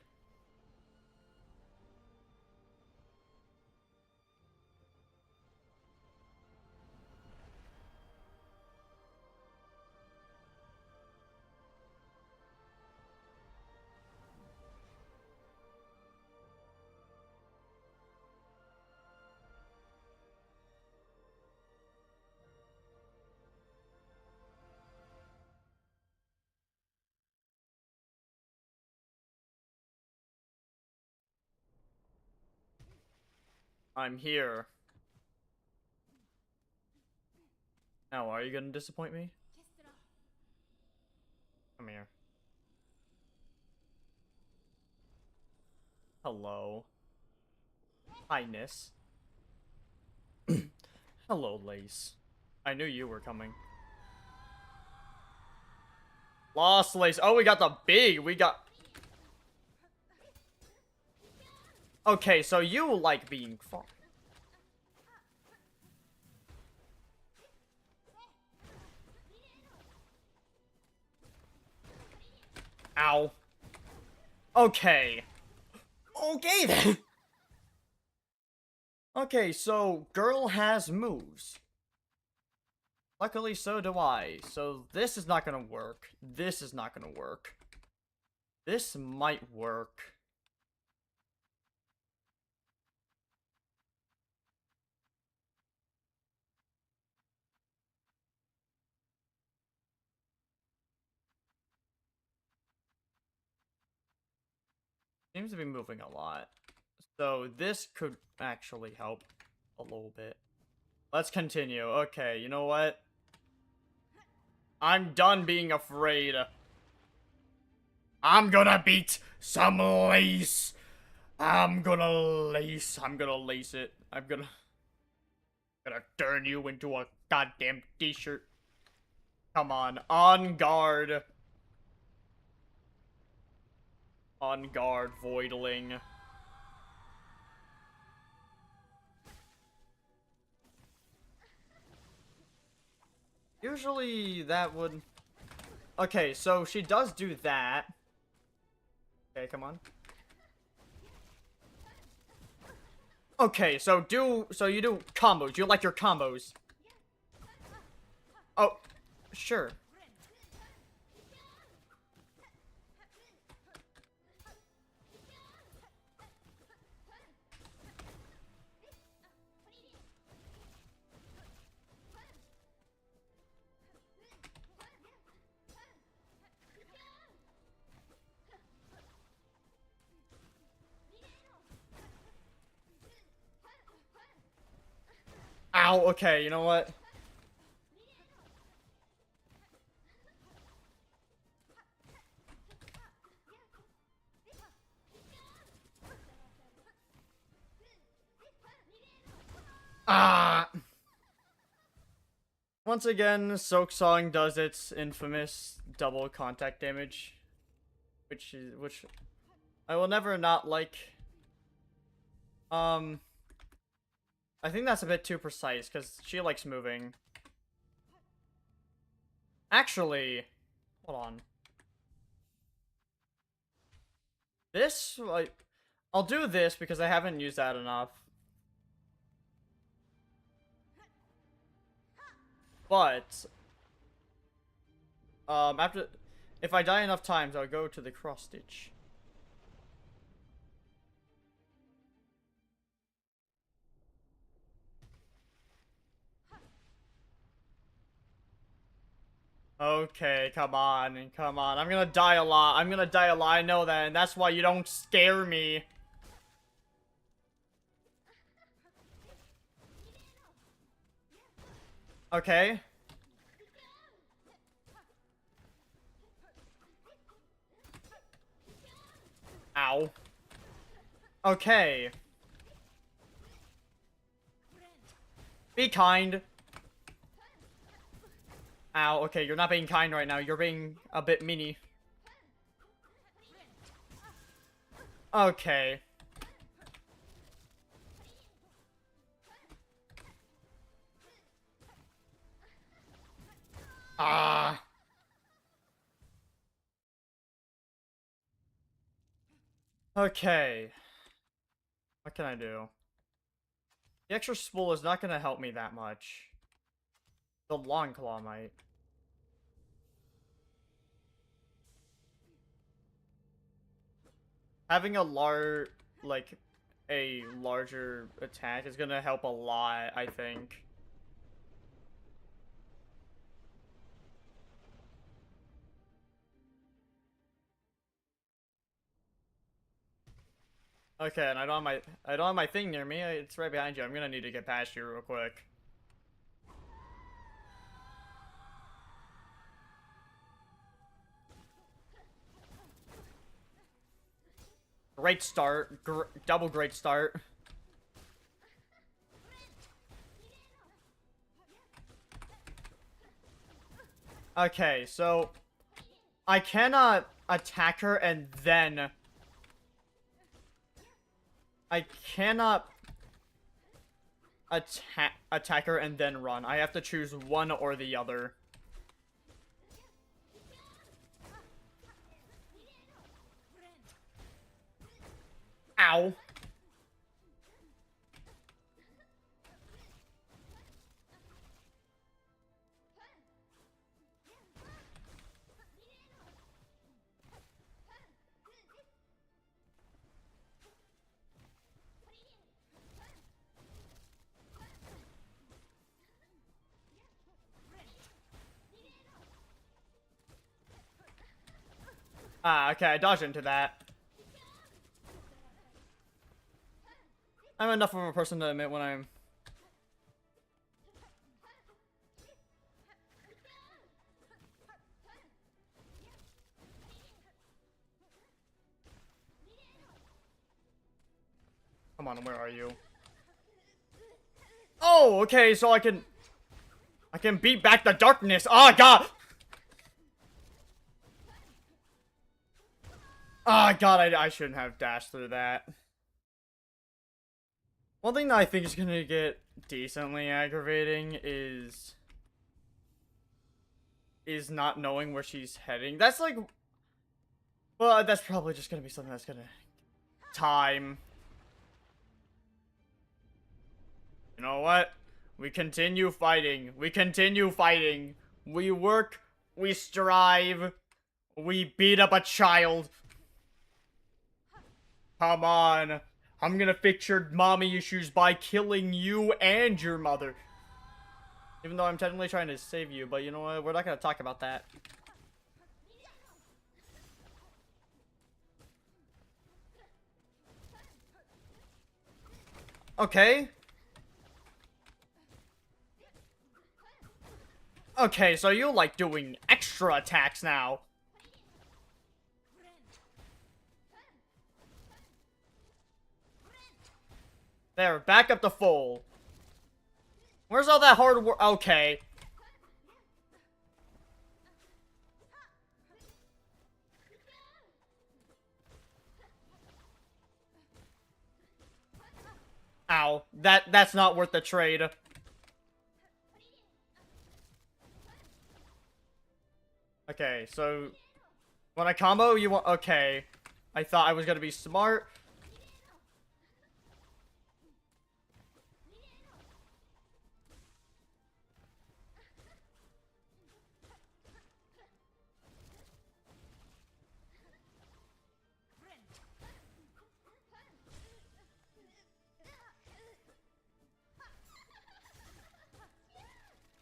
I'm here. Now, are you gonna disappoint me? Come here. Hello. Highness. Hello, Lace. I knew you were coming. Lost Lace. Oh, we got the big. We got... Okay, so you like being far. Ow. Okay. Okay, then. Okay, so girl has moves. Luckily, so do I. So this is not gonna work. This is not gonna work. This might work. Seems to be moving a lot. So this could actually help a little bit. Let's continue. Okay, you know what? I'm done being afraid. I'm gonna beat some lace. I'm gonna lace it. I'm gonna turn you into a goddamn t-shirt. Come on guard. On guard, voidling. Usually that would... Okay, so she does do that. Okay, come on. Okay, so you do combos. You like your combos. Oh, sure. Ow, okay, you know what? Ah! Once again, Silksong does its infamous double contact damage. Which I will never not like. I think that's a bit too precise, because she likes moving. Actually, hold on. This, I'll do this because I haven't used that enough. But, if I die enough times, I'll go to the cross stitch. Okay, come on, come on. I'm gonna die a lot. I'm gonna die a lot. I know that, and that's why you don't scare me. Okay. Ow. Okay. Be kind. Ow, okay, you're not being kind right now. You're being a bit meany. Okay. Ah. Okay. What can I do? The extra spool is not gonna help me that much. The long claw might. Having a larger attack is gonna help a lot, I think. Okay, and I don't have my thing near me. It's right behind you. I'm gonna need to get past you real quick. Great start. Double great start. Okay, so I cannot attack her and then I cannot attack her and then run. I have to choose one or the other. Ow. Ah, okay, I dodged into that. I'm enough of a person to admit when I'm... Come on, where are you? Oh, okay, so I can beat back the darkness. Oh, God! Oh, God, I shouldn't have dashed through that. One thing that I think is gonna get decently aggravating is not knowing where she's heading. That's like... Well, that's probably just gonna be something that's gonna... Time. You know what? We continue fighting. We continue fighting. We work. We strive. We beat up a child. Come on. I'm gonna fix your mommy issues by killing you and your mother. Even though I'm technically trying to save you, but you know what? We're not gonna talk about that. Okay. Okay, so you like doing extra attacks now. There, back up to full. Where's all that hard work? Okay. Ow. That's not worth the trade. Okay, so when I combo, you want... Okay. I thought I was gonna be smart.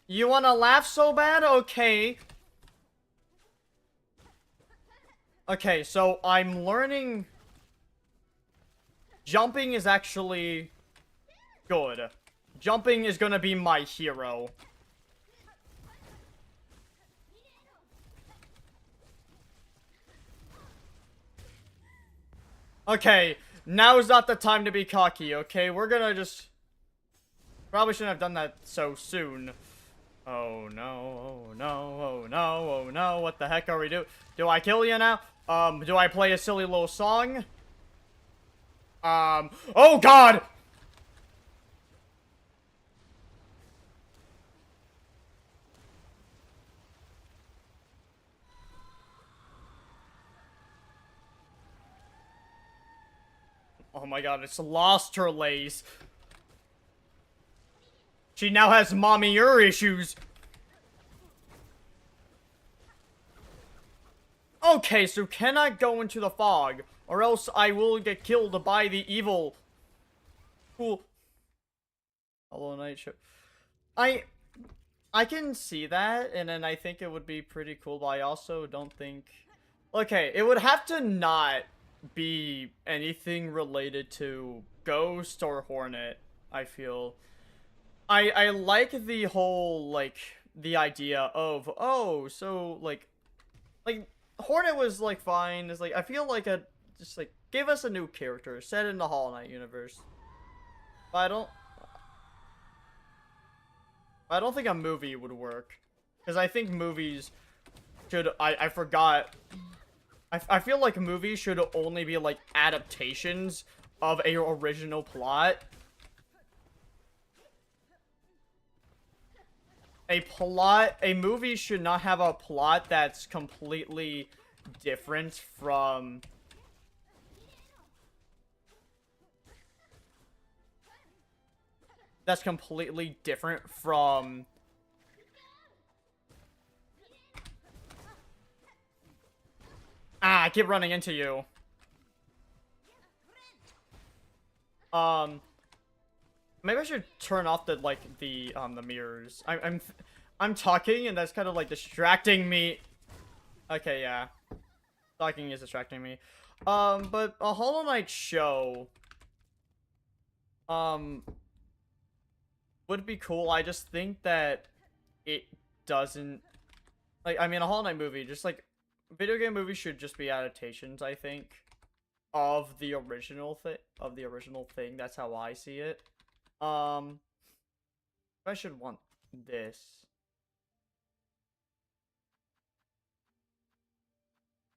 You wanna laugh so bad? Okay. Okay, so I'm learning... Jumping is actually good. Jumping is gonna be my hero. Okay, now is not the time to be cocky, okay? We're gonna just... Probably shouldn't have done that so soon. Oh no, oh no, oh no, oh no, what the heck are we doing? Do I kill you now? Do I play a silly little song? Oh god! Oh my god, it's lost her lace. She now has mommy ear issues. Okay, so cannot go into the fog, or else I will get killed by the evil. Cool. Hollow Knight show. I can see that, and then I think it would be pretty cool, but I also don't think... Okay, it would have to not be anything related to Ghost or Hornet, I feel. I like the whole, like, the idea of, oh, so, like, Hornet was, like, fine. It's like, I feel like just, like, give us a new character set in the Hollow Knight universe. But I don't think a movie would work. Because I think movies should, I forgot. I feel like movies should only be, like, adaptations of a original plot. A movie should not have a plot that's completely different from... That's completely different from... Ah, I keep running into you. Maybe I should turn off the, like, the mirrors. I'm talking, and that's kind of, like, distracting me. Okay, yeah. Talking is distracting me. But a Hollow Knight show, would be cool. I just think that it doesn't... Like, I mean, a Hollow Knight movie, just, like, video game movies should just be adaptations, I think, of the original thing. That's how I see it. I should want this.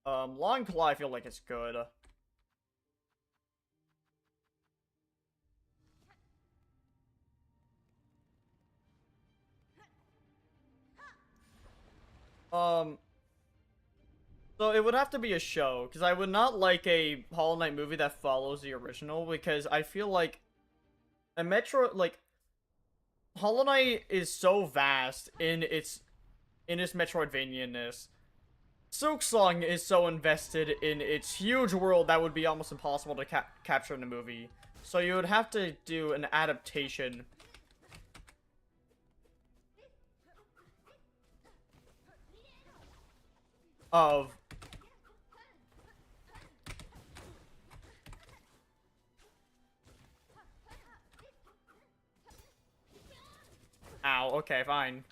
Long Claw, I feel like it's good. So it would have to be a show, because I would not like a Hollow Knight movie that follows the original, because I feel like a Hollow Knight is so vast in its Metroidvania-ness. Silksong is so invested in its huge world that would be almost impossible to capture in a movie. So you would have to do an adaptation of... Ow, okay, fine.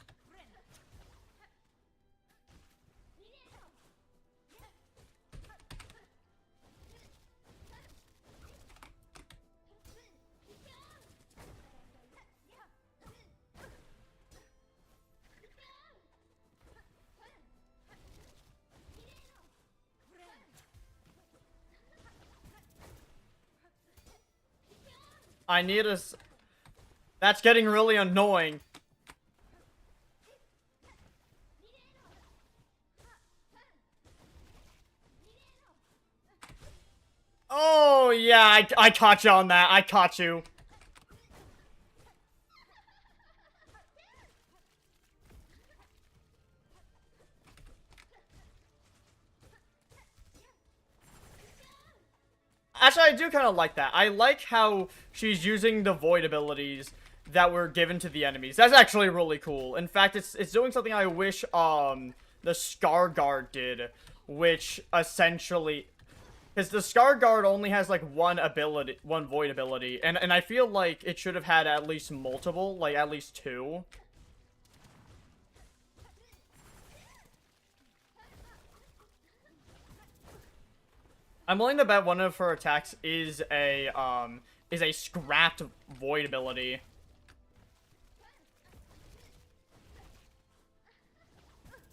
I need a... That's getting really annoying. Oh, yeah, I caught you on that. I caught you. Actually, I do kind of like that. I like how she's using the void abilities that were given to the enemies. That's actually really cool. In fact, it's doing something I wish, the Scar Guard did. which essentially, because the Scar Guard only has like one ability, one void ability, and I feel like it should have had at least multiple, like at least two. I'm willing to bet one of her attacks is a scrapped void ability.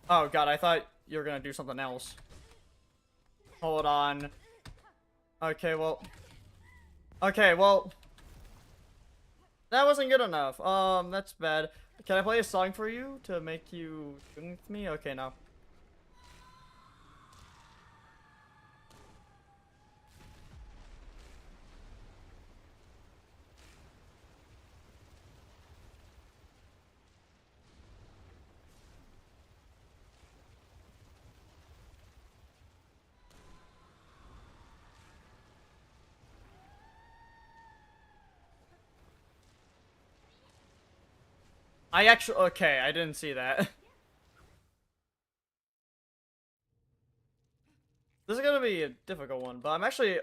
Oh god, I thought you were gonna do something else. Hold on. Okay, well. Okay, well. That wasn't good enough. That's bad. Can I play a song for you to make you sing with me? Okay, no. I actually, okay, I didn't see that. This is gonna be a difficult one, but I'm actually,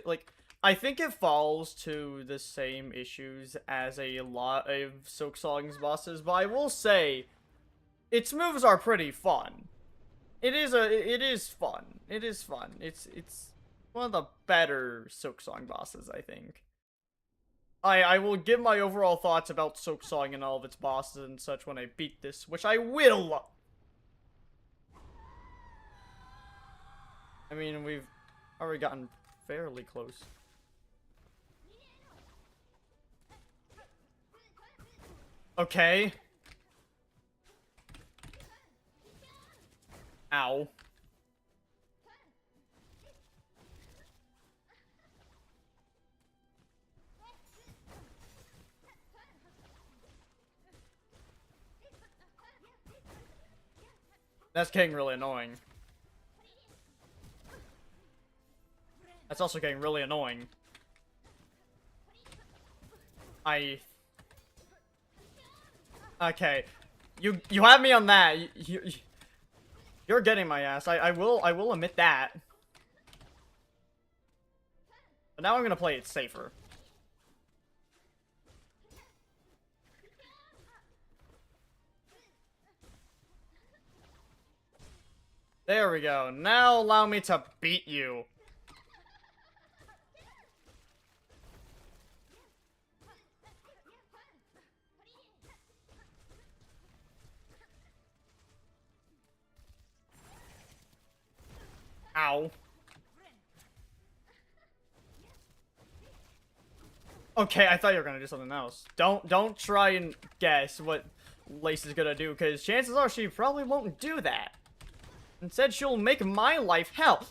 like, I think it falls to the same issues as a lot of Silksong's bosses, but I will say, its moves are pretty fun. It is fun. It is fun. It's one of the better Silksong bosses, I think. I will give my overall thoughts about Silksong and all of its bosses and such when I beat this, which I will! I mean, we've already gotten fairly close. Okay. Ow. That's getting really annoying. That's also getting really annoying. Okay. You have me on that. You're getting my ass. I will admit that. But now I'm gonna play it safer. There we go. Now allow me to beat you. Ow. Okay, I thought you were gonna do something else. Don't try and guess what Lace is gonna do, because chances are she probably won't do that. Instead, she'll make my life hell.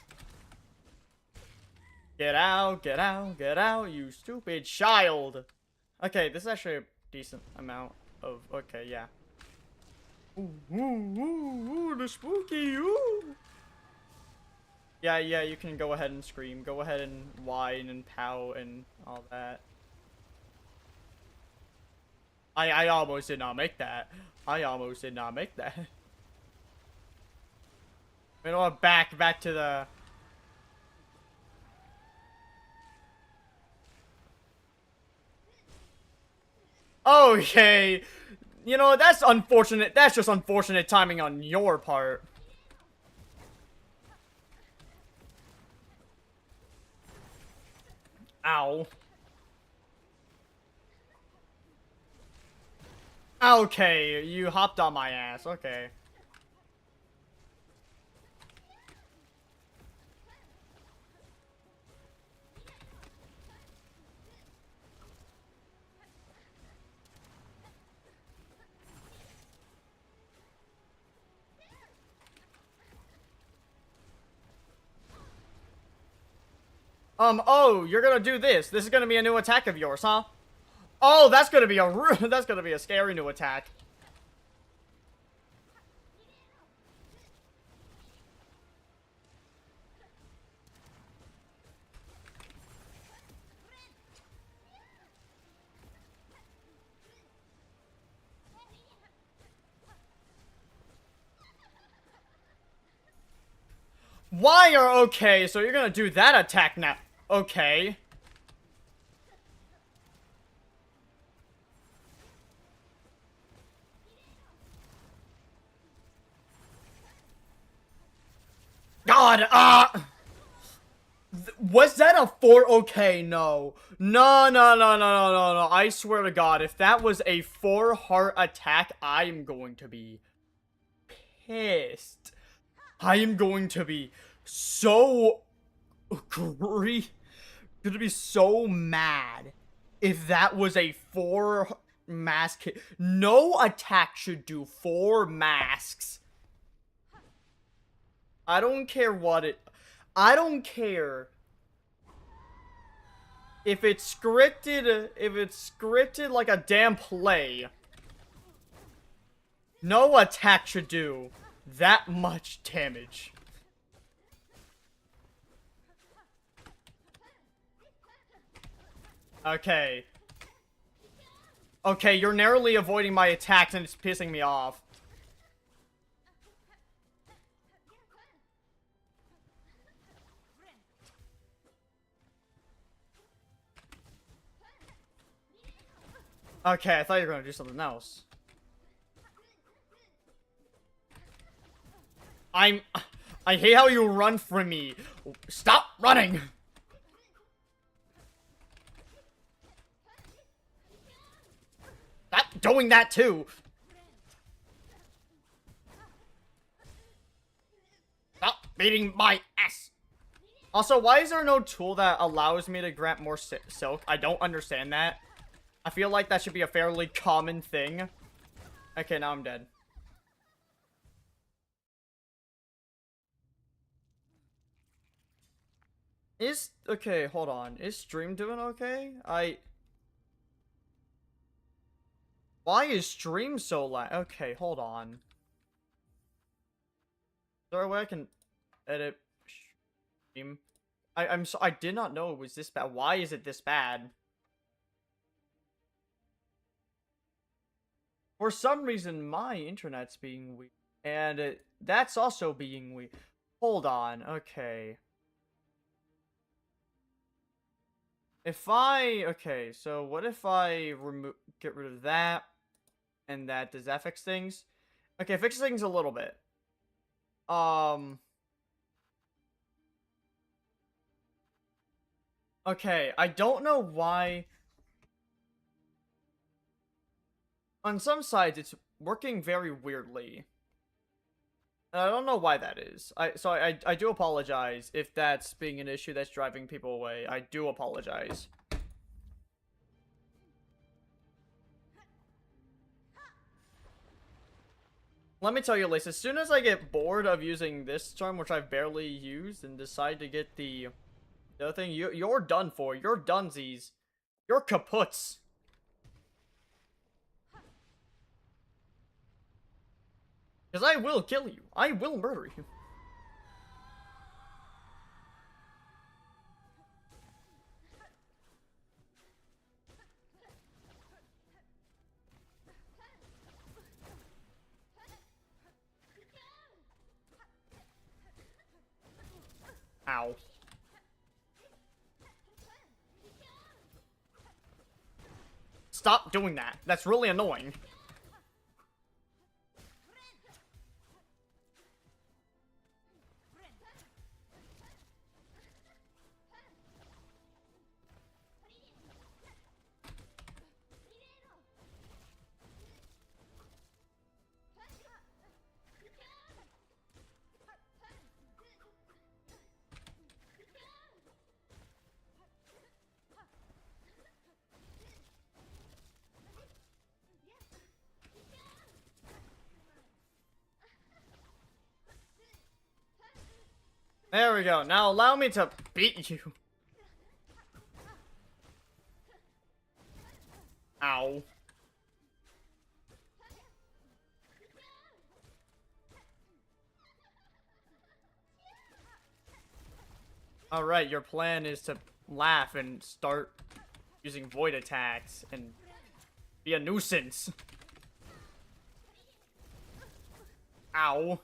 Get out, get out, get out, you stupid child. Okay, this is actually a decent amount of... Okay, yeah. Ooh, ooh, ooh, ooh, the spooky, ooh. Yeah, you can go ahead and scream. Go ahead and whine and pout and all that. I almost did not make that. I almost did not make that. You know what? Back to the... Okay. You know, that's unfortunate. That's just unfortunate timing on your part. Ow. Okay, you hopped on my ass. Okay. Oh, you're gonna do this. This is gonna be a new attack of yours, huh? Oh, that's gonna be a that's gonna be a scary new attack. Why are... Okay, so you're gonna do that attack now. Okay. God, was that a 4? Okay, no. No, no, no, no, no, no, no. I swear to God, if that was a 4 heart attack, I'm going to be pissed. I am going to be so gonna be so mad if that was a 4 mask hit. No attack should do 4 masks. I don't care what it... I don't care if it's scripted like a damn play. No attack should do that much damage. Okay. Okay, you're narrowly avoiding my attacks and it's pissing me off. Okay, I thought you were gonna do something else. I hate how you run from me. Stop running! Stop doing that too! Stop beating my ass! Also, why is there no tool that allows me to grant more silk? I don't understand that. I feel like that should be a fairly common thing. Okay, now I'm dead. Okay, hold on. Is stream doing okay? Why is stream so lag? Okay, hold on. Is there a way I can edit stream? I did not know it was this bad. Why is it this bad? For some reason, my internet's being weak. And that's also being weak. Hold on, okay. Okay, so what if I get rid of that and that? Does that fix things? Okay, fix things a little bit. Okay, I don't know why. On some sides, it's working very weirdly. And I don't know why that is. I do apologize if that's being an issue that's driving people away. I do apologize. Let me tell you, Lace, as soon as I get bored of using this charm, which I've barely used, and decide to get the other thing, you're done for. You're dunsies. You're kaputs. Because I will kill you. I will murder you. Ow. Stop doing that. That's really annoying. There we go. Now allow me to beat you. Ow. Alright, your plan is to laugh and start using void attacks and be a nuisance. Ow.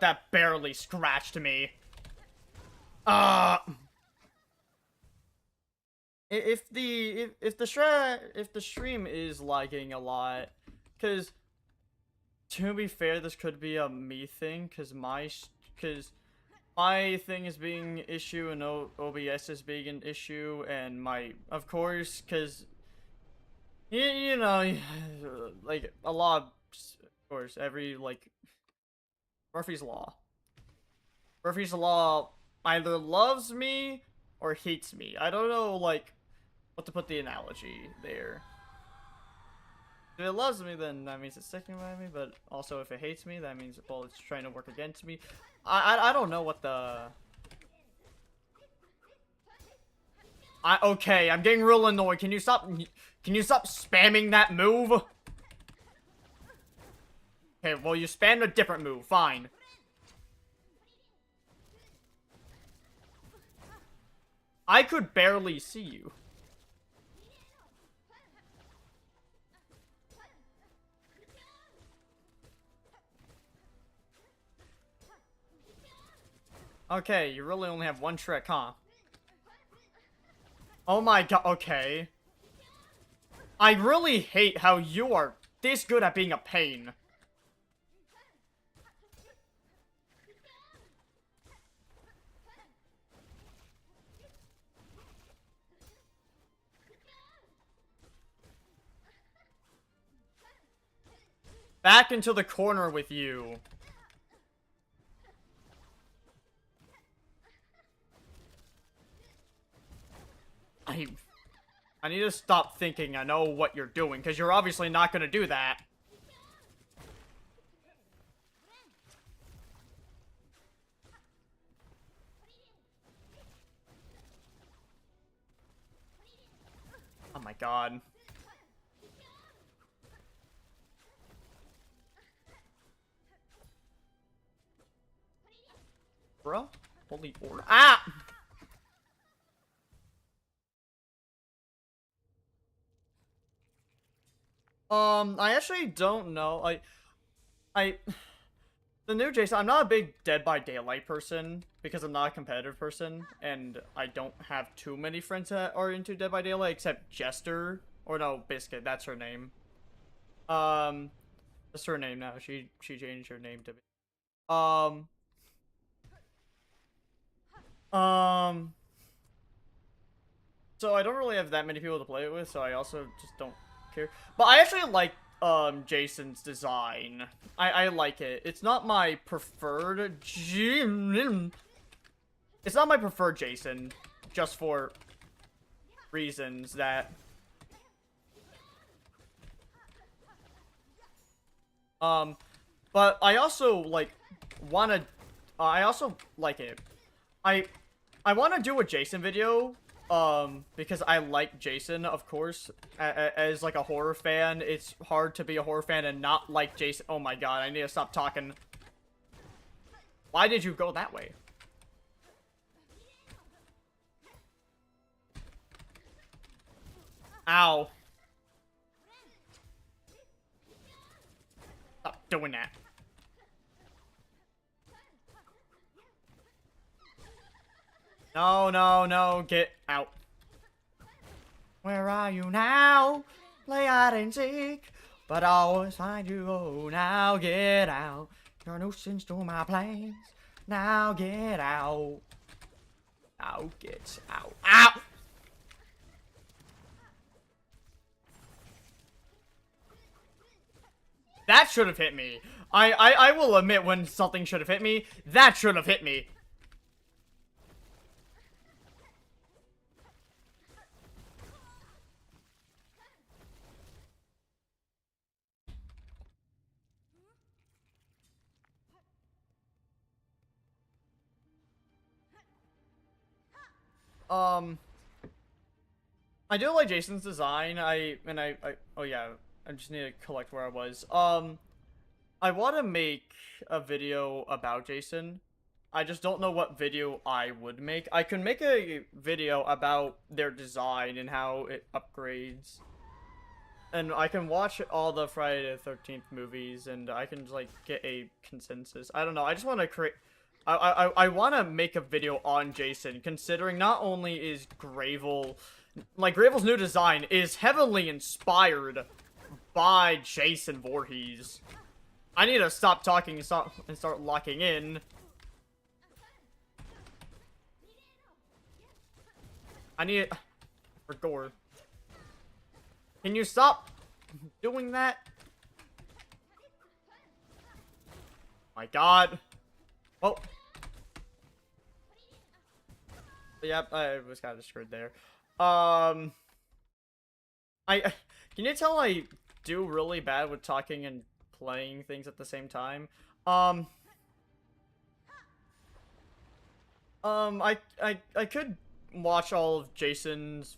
That barely scratched me. Uh... If the stream is lagging a lot, because to be fair, this could be a me thing, because my thing is being an issue and OBS is being an issue, and of course, because you know, like a lot of course, every like Murphy's Law. Murphy's Law either loves me or hates me. I don't know like what to put the analogy there. If it loves me, then that means it's sticking by me, but also if it hates me, that means, well, it's trying to work against me. I don't know what the... Okay, I'm getting real annoyed. Can you stop spamming that move? Okay, well, you spammed a different move. Fine. I could barely see you. Okay, you really only have one trick, huh? Oh my god, okay. I really hate how you are this good at being a pain. Back into the corner with you. I need to stop thinking I know what you're doing, because you're obviously not gonna do that. Oh my god. Bro? Holy order. Ah! I actually don't know. I, the new Jason, I'm not a big Dead by Daylight person, because I'm not a competitive person, and I don't have too many friends that are into Dead by Daylight, except Jester, or no, Biscuit, that's her name. That's her name now, she changed her name to um, um, so I don't really have that many people to play it with, so I also just don't care. But I actually like Jason's design. I like it. It's not my preferred It's not my preferred Jason, just for reasons that but I also like wanna I also like it. I want to do a Jason video, because I like Jason, of course. As like a horror fan, it's hard to be a horror fan and not like Jason. Oh my god, I need to stop talking. Why did you go that way? Ow. Stop doing that. No, no, no, get out. Where are you now? Play hide and seek, but I always find you. Oh, now get out. You're a nuisance to my plans. Now get out. Now get out. Ow! That should have hit me. I will admit when something should have hit me. That should have hit me. I do like Jason's design. Oh yeah, I just need to collect where I was. I want to make a video about Jason. I just don't know what video I would make. I can make a video about their design and how it upgrades. and I can watch all the Friday the 13th movies, and I can like get a consensus. I don't know. I just want to create. I want to make a video on Jason, considering not only is Gravel, like Gravel's new design is heavily inspired by Jason Voorhees. I need to stop talking and start locking in. I need it for gore. Can you stop doing that? My God. Well. Yep, I was kind of screwed there. Can you tell I do really bad with talking and playing things at the same time? I could watch all of Jason's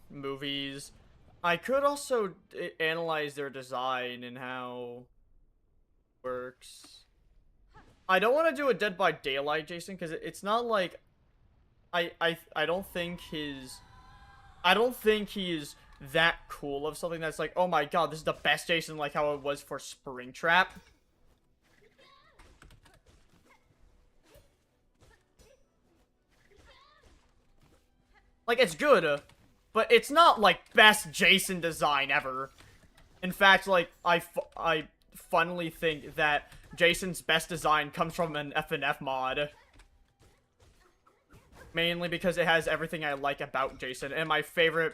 movies. I could also analyze their design and how it works. I don't want to do a Dead by Daylight Jason because it's not like I don't think he's that cool of something that's like, oh my God, this is the best Jason, like how it was for Springtrap. Like, it's good, but it's not, like, best Jason design ever. In fact, like, I funnily think that Jason's best design comes from an FNF mod. Mainly because it has everything I like about Jason, and my favorite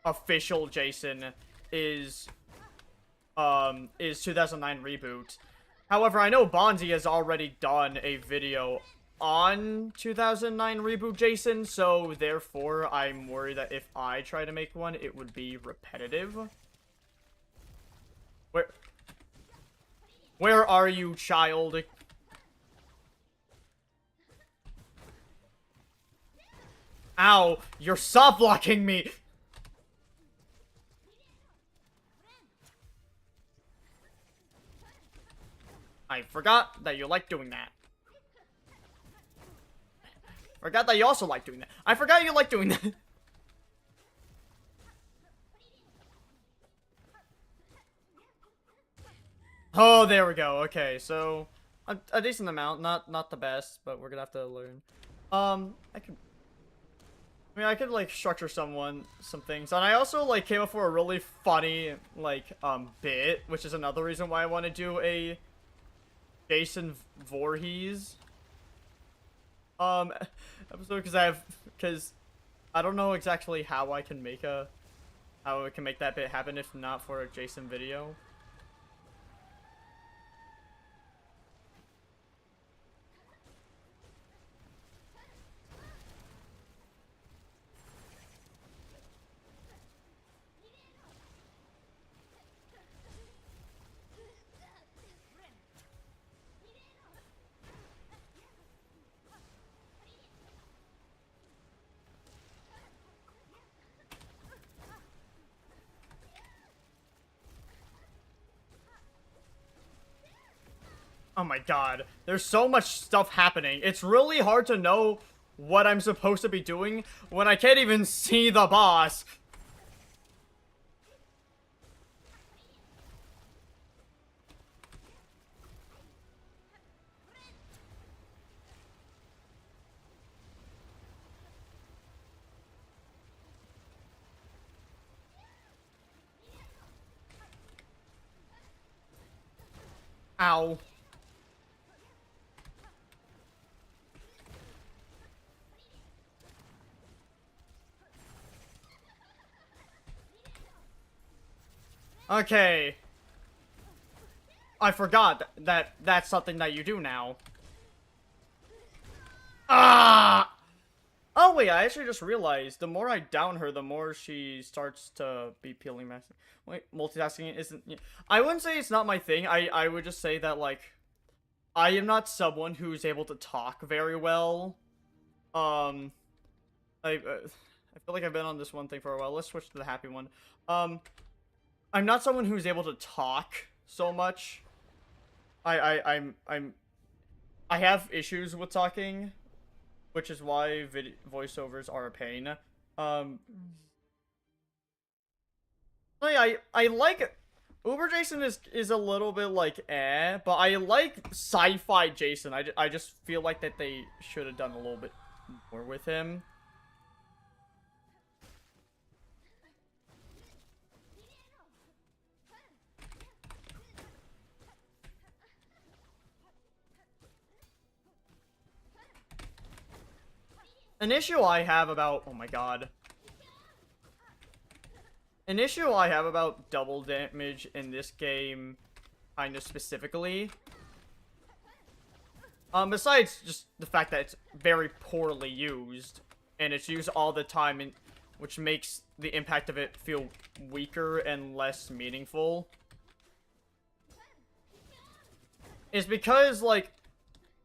official Jason is 2009 Reboot. However, I know Bonzi has already done a video on 2009 Reboot Jason, so therefore I'm worried that if I try to make one, it would be repetitive. Where are you, child? Ow, you're soft blocking me. I forgot that you like doing that. Forgot that you also like doing that. I forgot you like doing that. Oh, there we go. Okay, so a decent amount, not the best, but we're gonna have to learn. I could like structure some things, and I also like came up for a really funny like bit, which is another reason why I want to do a Jason Voorhees episode, because I don't know exactly how I can make that bit happen if not for a Jason video. Oh my God, there's so much stuff happening. It's really hard to know what I'm supposed to be doing when I can't even see the boss. Ow. Okay. I forgot that that's something that you do now. Ah! Oh wait, I actually just realized the more I down her, the more she starts to be peeling my... Wait, multitasking isn't... I wouldn't say it's not my thing. I would just say that, like, I am not someone who's able to talk very well. I feel like I've been on this one thing for a while. Let's switch to the happy one. I'm not someone who's able to talk so much. I have issues with talking, which is why voiceovers are a pain. I like Uber Jason is a little bit like but I like sci-fi Jason. I just feel like that they should have done a little bit more with him. An issue I have about, oh my god. An issue I have about double damage in this game, kind of specifically, besides just the fact that it's very poorly used, and it's used all the time, and which makes the impact of it feel weaker and less meaningful, is because, like,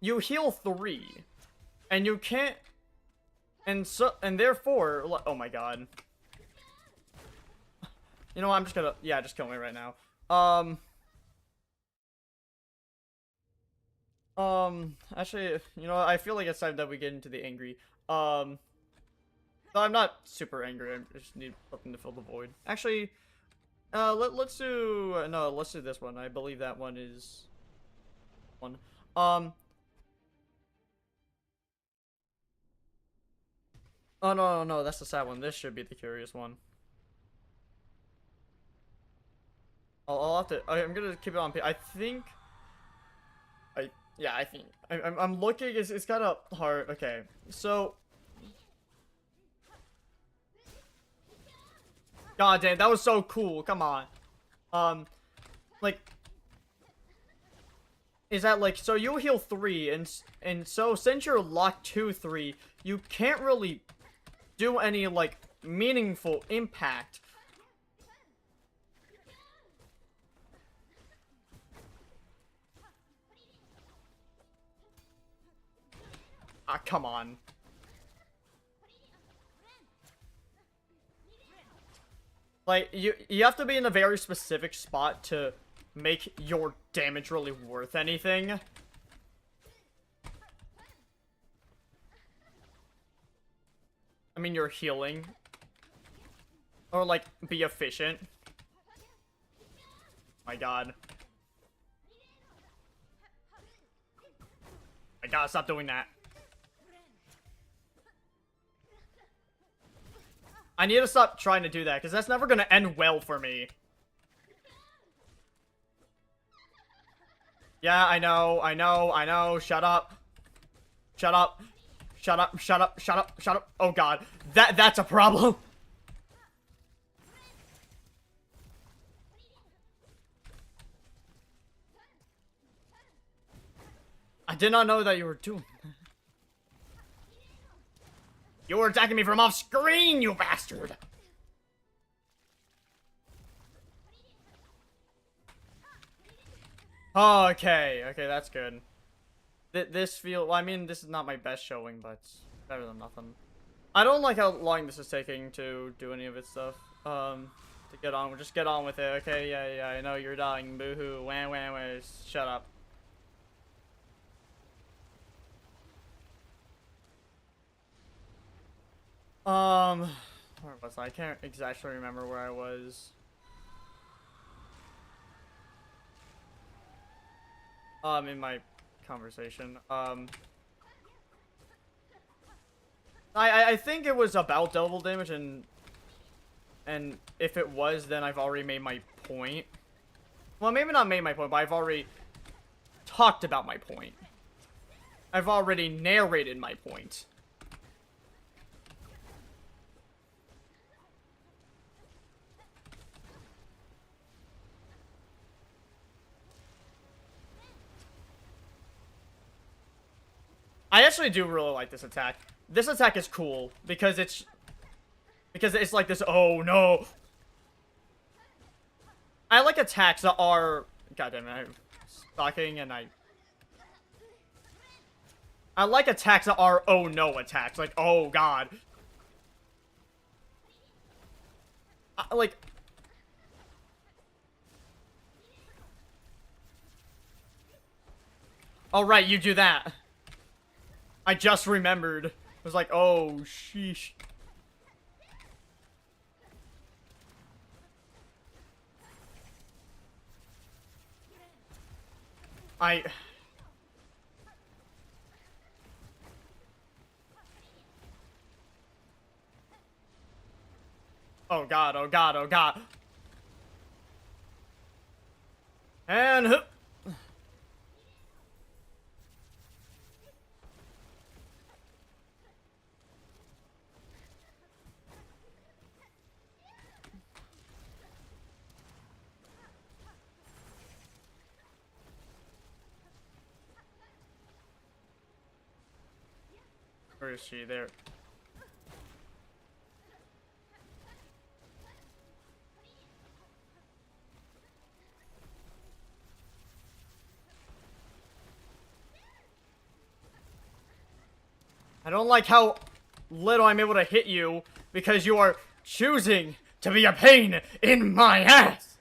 you heal 3, and you can't, and therefore, oh my god. You know what, I'm just gonna, yeah, just kill me right now. Actually, you know what, I feel like it's time that we get into the angry. No, I'm not super angry, I just need something to fill the void. Actually, let's do, no, let's do this one. I believe that one is one. Oh, no, that's the sad one. This should be the curious one. I'll have to. I'm gonna keep it on. I think. Yeah, I think. I'm looking. It's kind of hard. Okay, so. God damn, that was so cool. Come on. Like. Is that like so? You heal 3, and so since you're locked to 3, you can't really do any like meaningful impact. Ah, come on. Like, you have to be in a very specific spot to make your damage really worth anything. I mean, you're healing. Or, like, be efficient. My god. I gotta stop doing that. I need to stop trying to do that, because that's never gonna end well for me. Yeah, I know. Shut up. Shut up. Shut up, shut up, shut up, shut up. Oh god. That's a problem. I did not know that you were doing that. You were attacking me from off screen, you bastard! Oh, okay, that's good. Well, I mean, this is not my best showing, but it's better than nothing. I don't like how long this is taking to do any of its stuff. To get on, just get on with it, okay? Yeah, I know you're dying, boo-hoo, wah, shut up. Where was I? I can't exactly remember where I was. In my conversation. I think it was about double damage, and if it was, then I've already made my point. Well, maybe not made my point, but I've already talked about my point. I've already narrated my point. I actually do really like this attack. This attack is cool because it's like this. Oh no! I like attacks that are. God damn it! I'm stalking and I like attacks that are oh no attacks. Like oh god. Like. Oh right, you do that. I just remembered. It was like, oh, sheesh. I... Oh god, oh god, oh god. And... Where is she? There. I don't like how little I'm able to hit you because you are choosing to be a pain in my ass.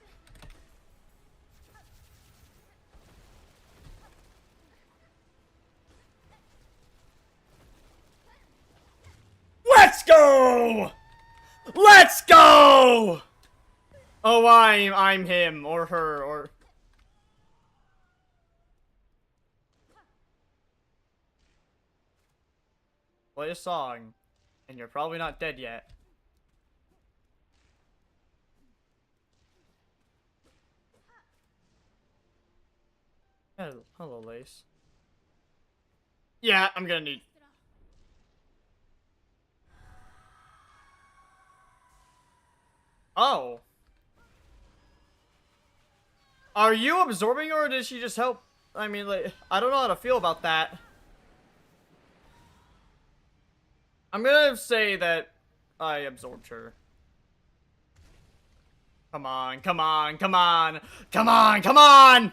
Let's go! Let's go! Oh, I'm him or her or... Play a song, and you're probably not dead yet. Hello, Lace. Yeah, I'm gonna need... Oh. Are you absorbing her, or did she just help? I mean, like, I don't know how to feel about that. I'm gonna say that I absorbed her. Come on, come on, come on! Come on, come on!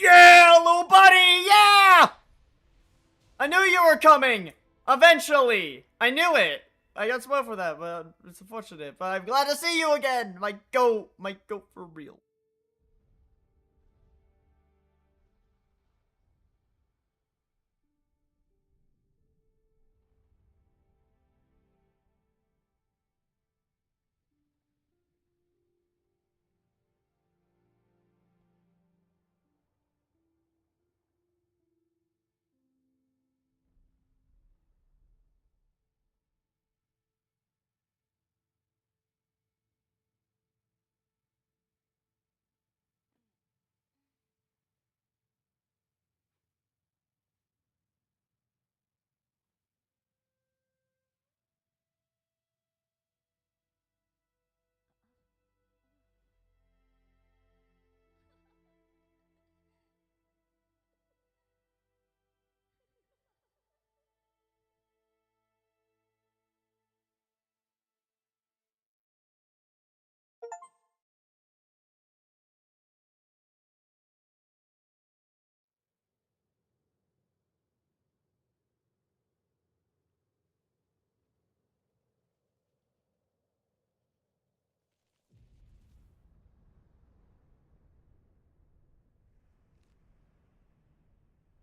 Yeah, little buddy, yeah! I knew you were coming! Eventually! I knew it! I got spoiled for that, but it's unfortunate. But I'm glad to see you again! My goat for real.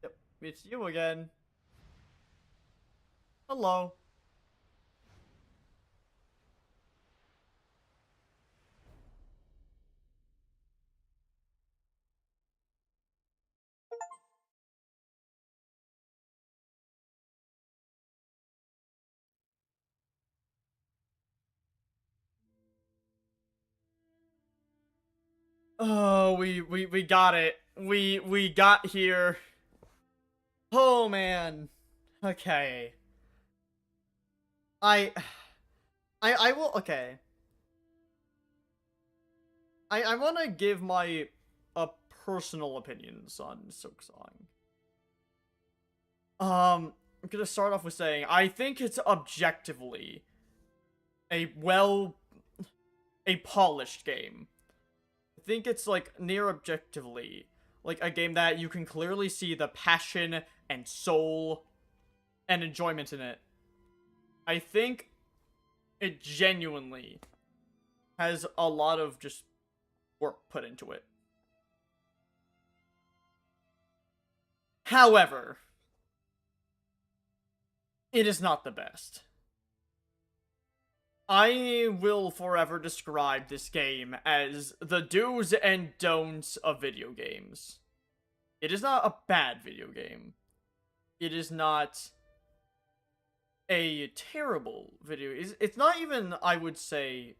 Yep, it's you again. Hello. Oh, we got it. We got here. Oh man. Okay. I I will okay. I want to give my personal opinions on Silksong. I'm gonna start off with saying I think it's objectively a a polished game. I think it's like near objectively like a game that you can clearly see the passion and soul and enjoyment in it. I think it genuinely has a lot of just work put into it. However, it is not the best. I will forever describe this game as the do's and don'ts of video games. It is not a bad video game. It is not a terrible video. It's not even, I would say,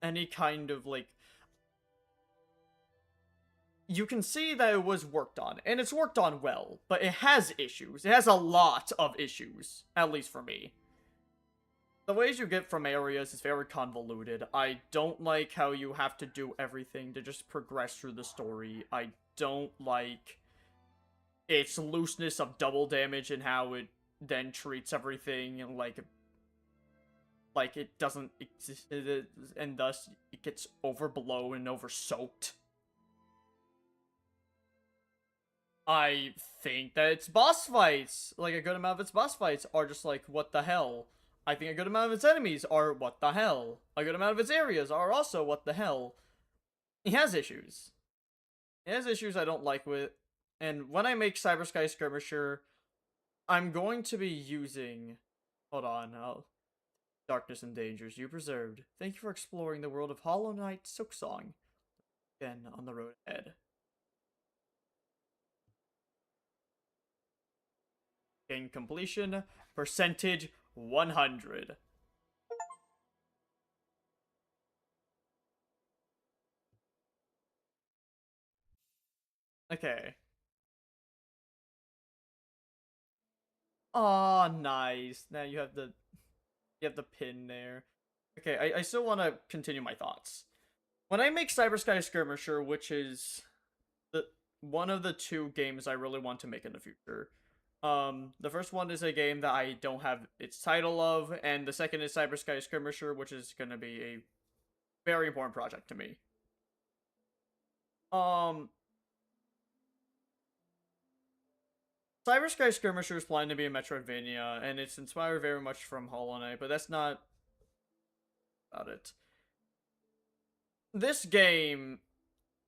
any kind of like. You can see that it was worked on, and it's worked on well, but it has issues. It has a lot of issues, at least for me. The ways you get from areas is very convoluted. I don't like how you have to do everything to just progress through the story. I don't like its looseness of double damage and how it then treats everything like it doesn't exist, and thus it gets overblown and oversoaked. I think that its boss fights, like a good amount of its boss fights, are just like, what the hell? I think a good amount of its enemies are, what the hell? A good amount of its areas are also, what the hell? It has issues. It has issues I don't like with it. And when I make Cyber Sky Skirmisher, I'm going to be using... Hold on, Darkness and Dangers, you preserved. Thank you for exploring the world of Hollow Knight Silksong. Again, on the road ahead. Game completion, percentage 100. Okay. Oh, nice. Now you have the pin there. Okay, I still want to continue my thoughts. When I make Cyber Sky Skirmisher, which is the one of the two games I really want to make in the future. The first one is a game that I don't have its title of, and the second is Cyber Sky Skirmisher, which is gonna be a very important project to me. Um, Cyber Sky Skirmisher is planned to be a Metroidvania, and it's inspired very much from Hollow Knight, but that's not about it. This game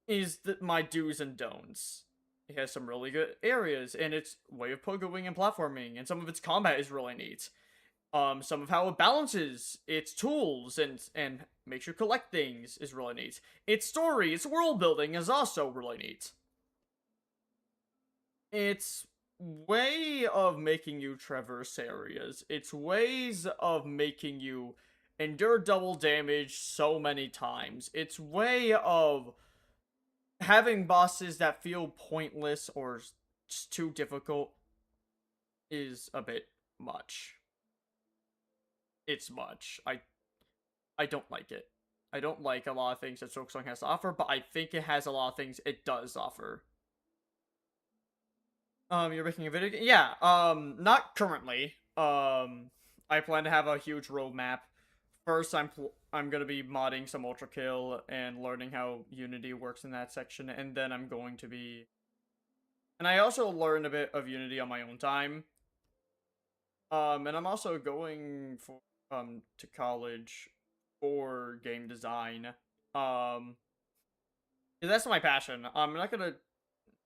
is my do's and don'ts. It has some really good areas, and its way of pogoing and platforming, and some of its combat is really neat. Some of how it balances its tools and makes you collect things is really neat. Its story, its world building is also really neat. Its way of making you traverse areas, its ways of making you endure double damage so many times, its way of having bosses that feel pointless or just too difficult is a bit much. It's much. I don't like it. I don't like a lot of things that Silksong has to offer, but I think it has a lot of things it does offer. You're making a video game? Yeah, not currently. I plan to have a huge roadmap. First, I'm gonna be modding some Ultra Kill and learning how Unity works in that section, and then I'm going to be... And I also learned a bit of Unity on my own time. And I'm also going for to college for game design. That's my passion. I'm not gonna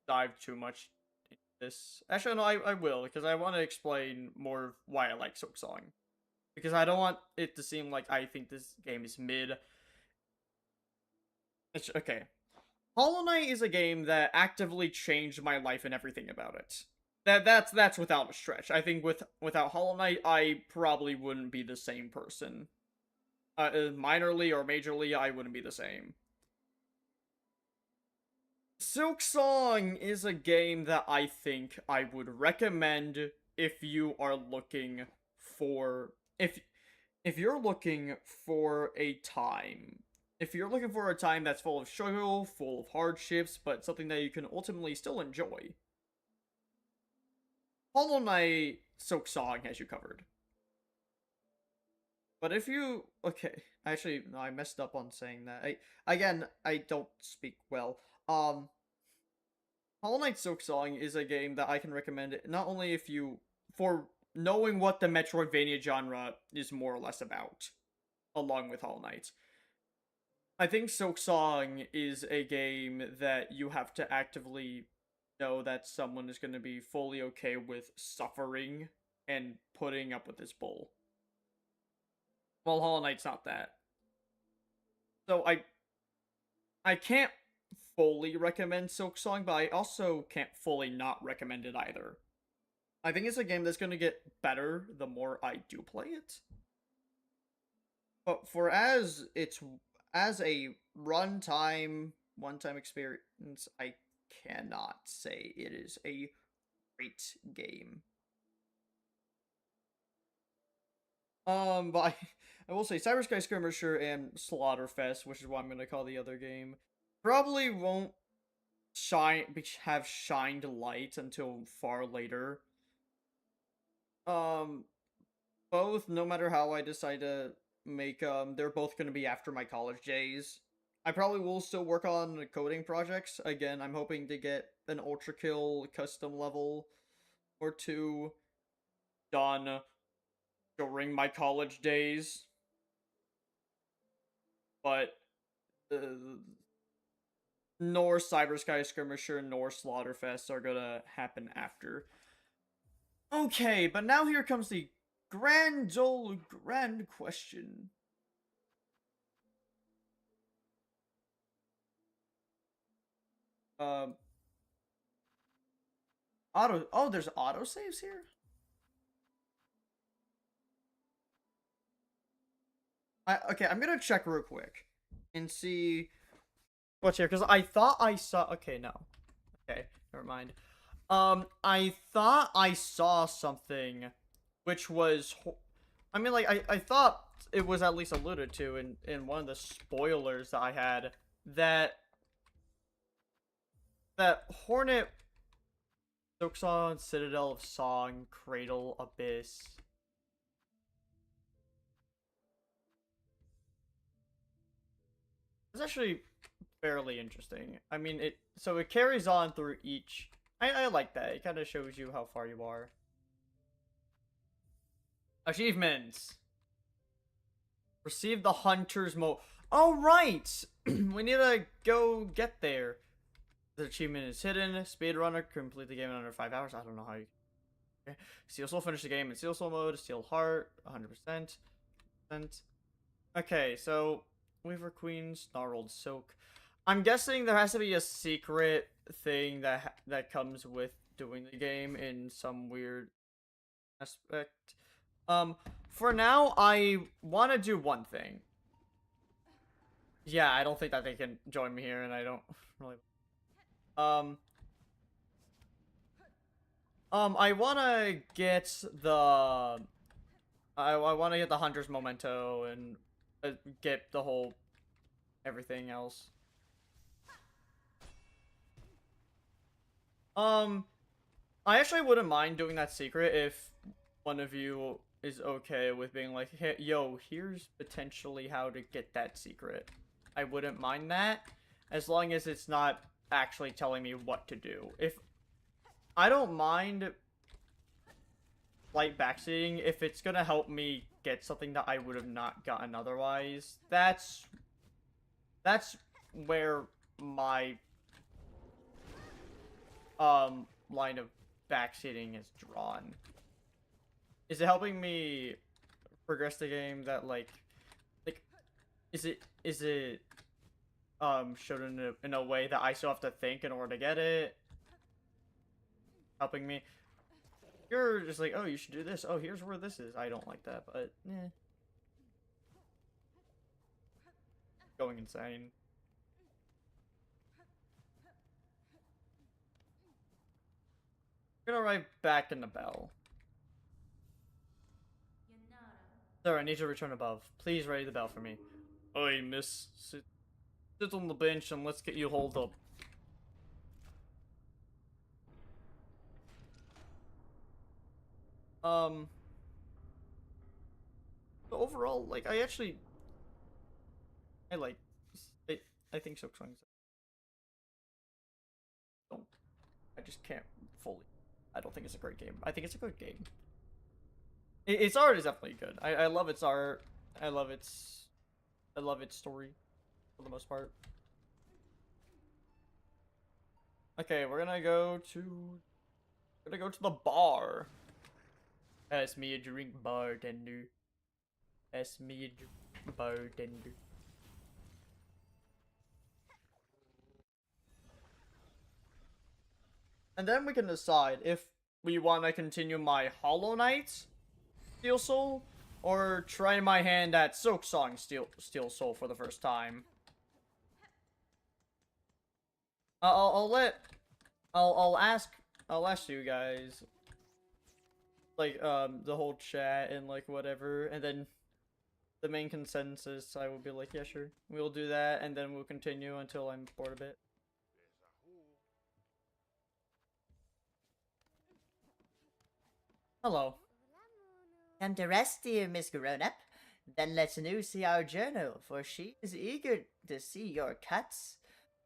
dive too much into this. Actually, no, I will, because I want to explain more why I like Silksong. Because I don't want it to seem like I think this game is mid. Okay. Hollow Knight is a game that actively changed my life and everything about it. That's without a stretch. I think without Hollow Knight, I probably wouldn't be the same person. Minorly or majorly, I wouldn't be the same. Silksong is a game that I think I would recommend if you are looking for if you're looking for a time. If you're looking for a time that's full of struggle, full of hardships, but something that you can ultimately still enjoy, Hollow Knight Silksong has you covered. But if you okay, actually no, I messed up on saying that. I don't speak well. Hollow Knight Silksong is a game that I can recommend not only if you for knowing what the Metroidvania genre is more or less about, along with Hollow Knight. I think Silksong is a game that you have to actively know that someone is going to be fully okay with suffering and putting up with this bull. Well, Hollow Knight's not that. So I can't fully recommend Silksong, but I also can't fully not recommend it either. I think it's a game that's going to get better the more I do play it. But for as a runtime one-time experience, I cannot say it is a great game. But I will say Cyber Sky Skirmisher and Slaughterfest, which is what I'm gonna call the other game, probably won't have shined light until far later. Um, both, no matter how I decide to make they're both gonna be after my college days. I probably will still work on coding projects. Again, I'm hoping to get an Ultra Kill custom level or two done during my college days. But nor Cyber Sky Skirmisher nor Slaughterfest are gonna happen after. Okay, but now here comes the grand question. Um, there's auto saves here? Okay, I'm gonna check real quick and see what's here, because I thought I saw, okay, no. Okay, never mind. I thought I saw something which was, I mean, like, I thought it was at least alluded to in one of the spoilers that I had, that Hornet, Silksong, Citadel of Song, Cradle, Abyss. It's actually fairly interesting. I mean, it carries on through each. I like that. It kind of shows you how far you are. Achievements. Receive the Hunter's Mo. Oh, right! We need to go get there. The achievement is hidden. Speedrunner, complete the game in under 5 hours. I don't know how you... Okay. Steel Soul, finish the game in Steel Soul mode. Steel Heart, 100%. Okay, so... Weaver Queen, Snarled Silk. I'm guessing there has to be a secret thing that comes with doing the game in some weird aspect. For now, I want to do one thing. Yeah, I don't think that they can join me here, and I don't really... I want to get the... I want to get the Hunter's Memento and get the whole... everything else. I actually wouldn't mind doing that secret if one of you is okay with being like, hey, yo, here's potentially how to get that secret. I wouldn't mind that, as long as it's not actually telling me what to do. If I don't mind light backseating, if it's gonna help me get something that I would have not gotten otherwise, that's where my line of backseating is drawn. Is it helping me progress the game that like is it shown in a way that I still have to think in order to get it? Helping me? You're just like, oh, you should do this. Oh, here's where this is. I don't like that, but eh. Going insane. I'm gonna write back in the bell. Sir, I need to return above. Please ready the bell for me. Oi, miss. Sit on the bench and let's get you holed up. overall, like, I like, I, I think Silksong. Don't, I just can't fully. I don't think it's a great game. I think it's a good game. Its art is definitely good. I love its art. I love its story, for the most part. Okay, we're gonna go to the bar. Pass me a drink, bartender. Pass me a drink, bartender. And then we can decide if we want to continue my Hollow Knight Steel Soul, or try my hand at Silksong Steel Soul for the first time. I'll let I'll ask you guys, like, the whole chat and like whatever, and then the main consensus I will be like, yeah, sure, we'll do that, and then we'll continue until I'm bored a bit. Hello. Come to rest, dear Miss Grown-up. Then let's new see our journal, for she is eager to see your cuts.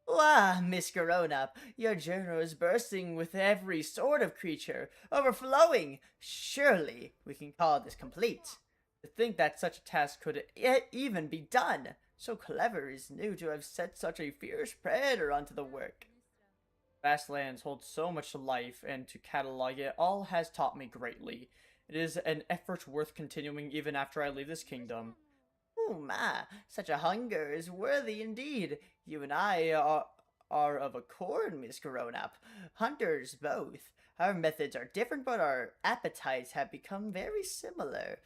Wah, Miss Grown-up, your journal is bursting with every sort of creature, overflowing. Surely we can call this complete. To think that such a task could even be done. So clever is new to have set such a fierce predator onto the work. Vast lands hold so much life, and to catalog it all has taught me greatly. It is an effort worth continuing even after I leave this kingdom. Oh my, such a hunger is worthy indeed. You and I are of accord, Miss Grown-up. Hunters both. Our methods are different, but our appetites have become very similar.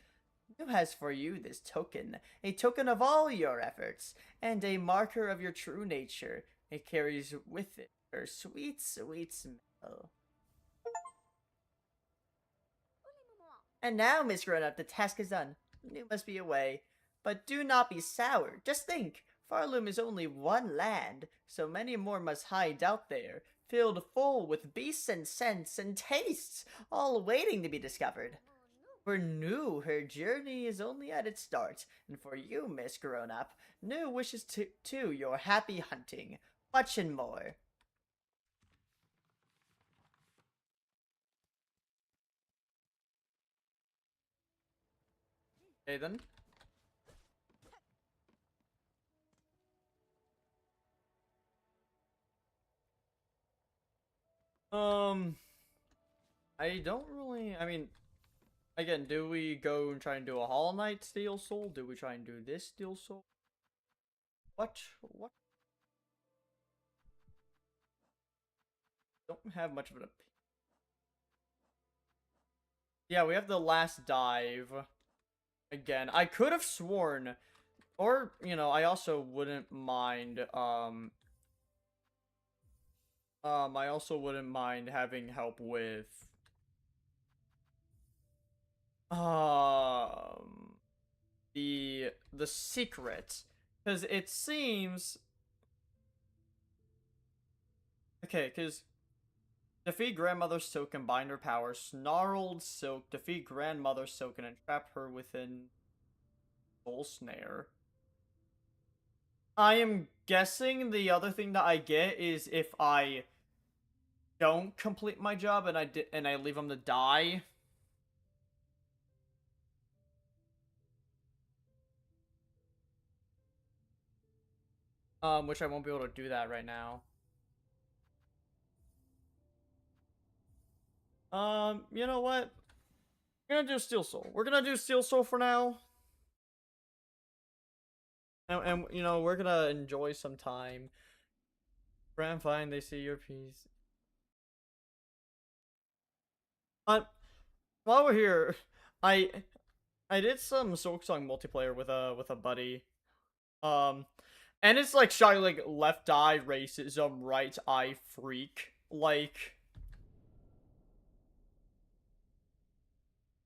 Who has for you this token, a token of all your efforts, and a marker of your true nature. It carries with it her sweet, sweet smell. And now, Miss Grown-up, the task is done. You must be away. But do not be sour. Just think, Farloom is only one land, so many more must hide out there, filled full with beasts and scents and tastes, all waiting to be discovered. For New, her journey is only at its start, and for you, Miss Grown-up, New wishes to your happy hunting, much and more. Okay then. I don't really. I mean, again, do we go and try and do a Hollow Knight Steel Soul? Do we try and do this Steel Soul? What? What? Don't have much of an opinion. Yeah, we have the last dive. Again, I could have sworn, or, you know, I also wouldn't mind, I also wouldn't mind having help with, the secret, because it seems, okay, because defeat Grandmother Silk and bind her power, Snarled Silk, defeat Grandmother Silk and entrap her within Soul Snare. I am guessing the other thing that I get is if I don't complete my job and I leave them to die. Which I won't be able to do that right now. You know what? We're gonna do Steel Soul. We're gonna do Steel Soul for now. And you know, we're gonna enjoy some time. Grand fine, they see your piece. While we're here, I I did some Silksong multiplayer with a buddy. Um, and it's like shot like left eye racism, right eye freak. Like,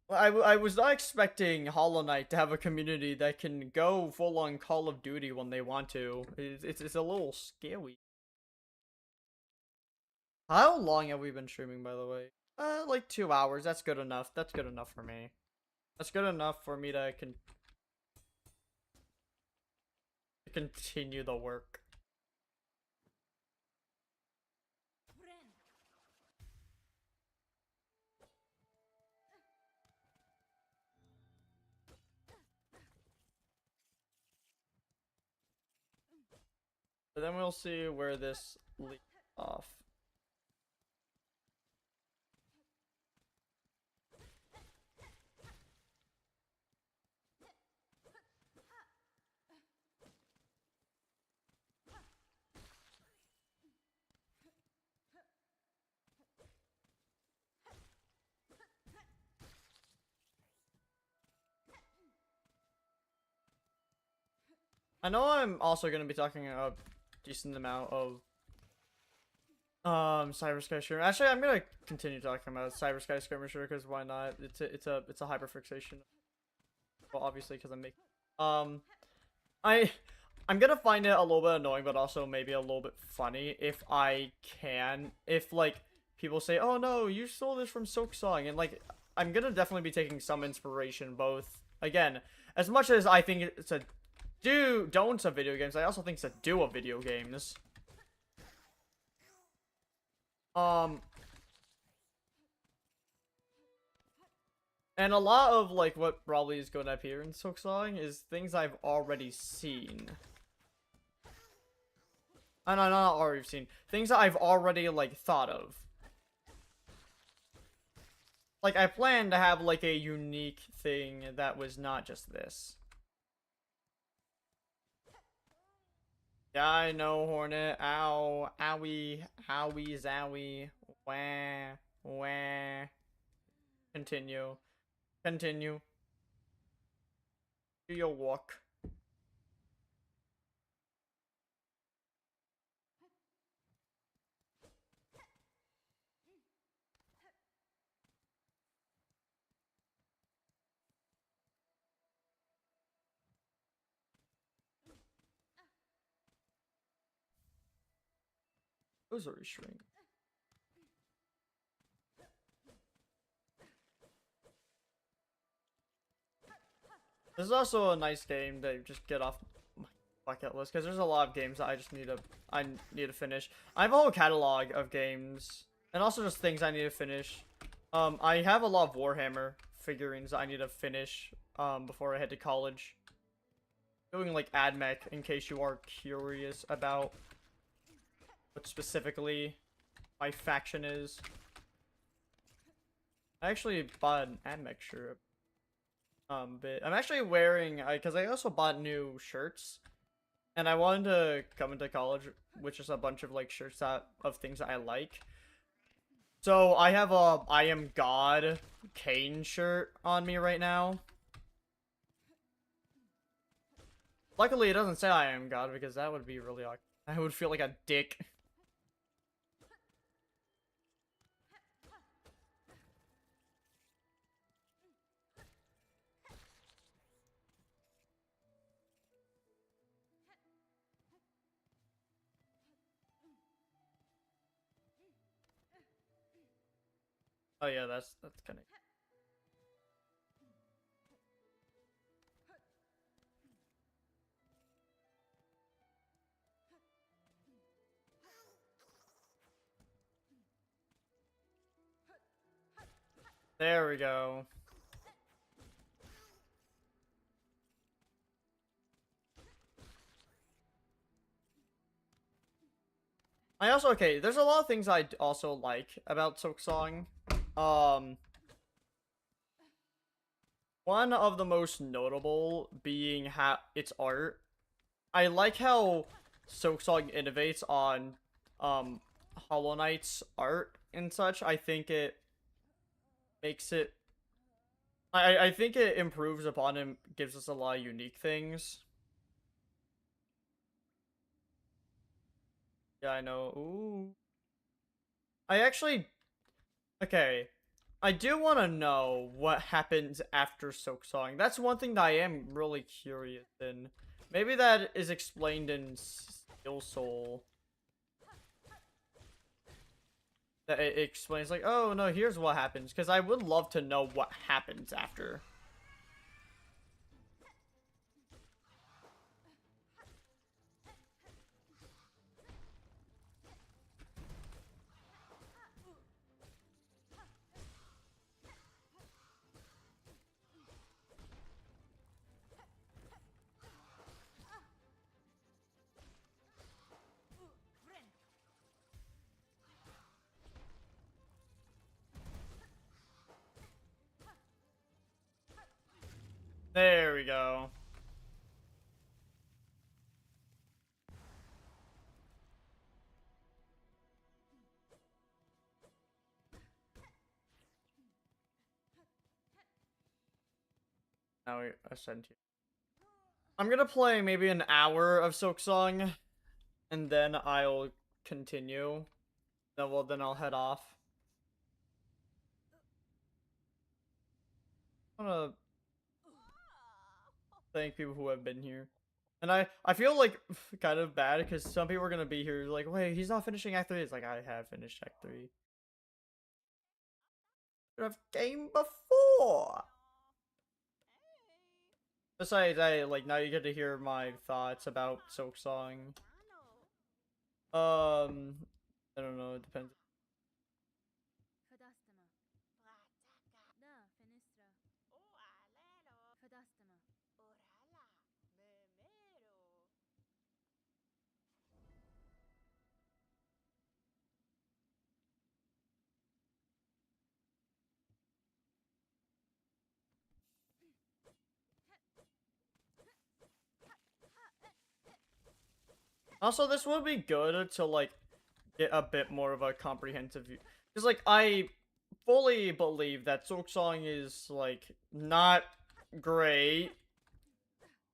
I was not expecting Hollow Knight to have a community that can go full on Call of Duty when they want to. It's a little scary. How long have we been streaming, by the way? Like 2 hours. That's good enough. That's good enough for me. That's good enough for me to continue the work. But then we'll see where this leads off. I know I'm also going to be talking a decent amount of Cyber Sky Skirmisher. Actually, I'm gonna continue talking about Cyber Sky Skirmisher because why not? It's a hyperfixation. Well, obviously because I'm making I I'm gonna find it a little bit annoying, but also maybe a little bit funny if I can. If like people say, "Oh no, you stole this from Silksong," and like I'm gonna definitely be taking some inspiration. Both again, as much as I think it's a don't of video games, I also think it's a do of video games. And a lot of, like, what probably is going to appear in Silksong is things I've already seen. No, not already seen. Things that I've already, like, thought of. Like, I plan to have, like, a unique thing that was not just this. Yeah, I know, Hornet. Ow. Owie. Owie, zowie. Wah. Wah. Continue. Continue. Do your walk. Rosary string. This is also a nice game to just get off my bucket list because there's a lot of games that I need to finish. I have a whole catalog of games and also just things I need to finish. I have a lot of Warhammer figurines I need to finish before I head to college. Doing like AdMech in case you are curious about what specifically my faction is. I actually bought an AdMech shirt. But I'm actually wearing, because I also bought new shirts, and I wanted to come into college, which is a bunch of like shirts of things that I like. So I have a I Am God Kane shirt on me right now. Luckily, it doesn't say I am God because that would be really awkward. I would feel like a dick. Oh yeah, that's kind of. There we go. I also, okay, there's a lot of things I also like about Silksong. One of the most notable being its art. I like how Silksong innovates on Hollow Knight's art and such. I think it makes it I think it improves upon and gives us a lot of unique things. Yeah, I know. Ooh. I actually okay. I do want to know what happens after Silksong. That's one thing that I am really curious in. Maybe that is explained in Silksong. That it explains like, oh no, here's what happens. Because I would love to know what happens after. There we go. Now we ascend here. I'm gonna play maybe an hour of Silksong, and then I'll continue. Then I'll head off. I wanna thank people who have been here. And I feel like kind of bad because some people are gonna be here like, wait, he's not finishing Act 3. It's like, I have finished Act 3. Should have came before. Besides, now you get to hear my thoughts about Silksong. I don't know, it depends. Also, this would be good to, like, get a bit more of a comprehensive view. Because, like, I fully believe that Silksong is, like, not great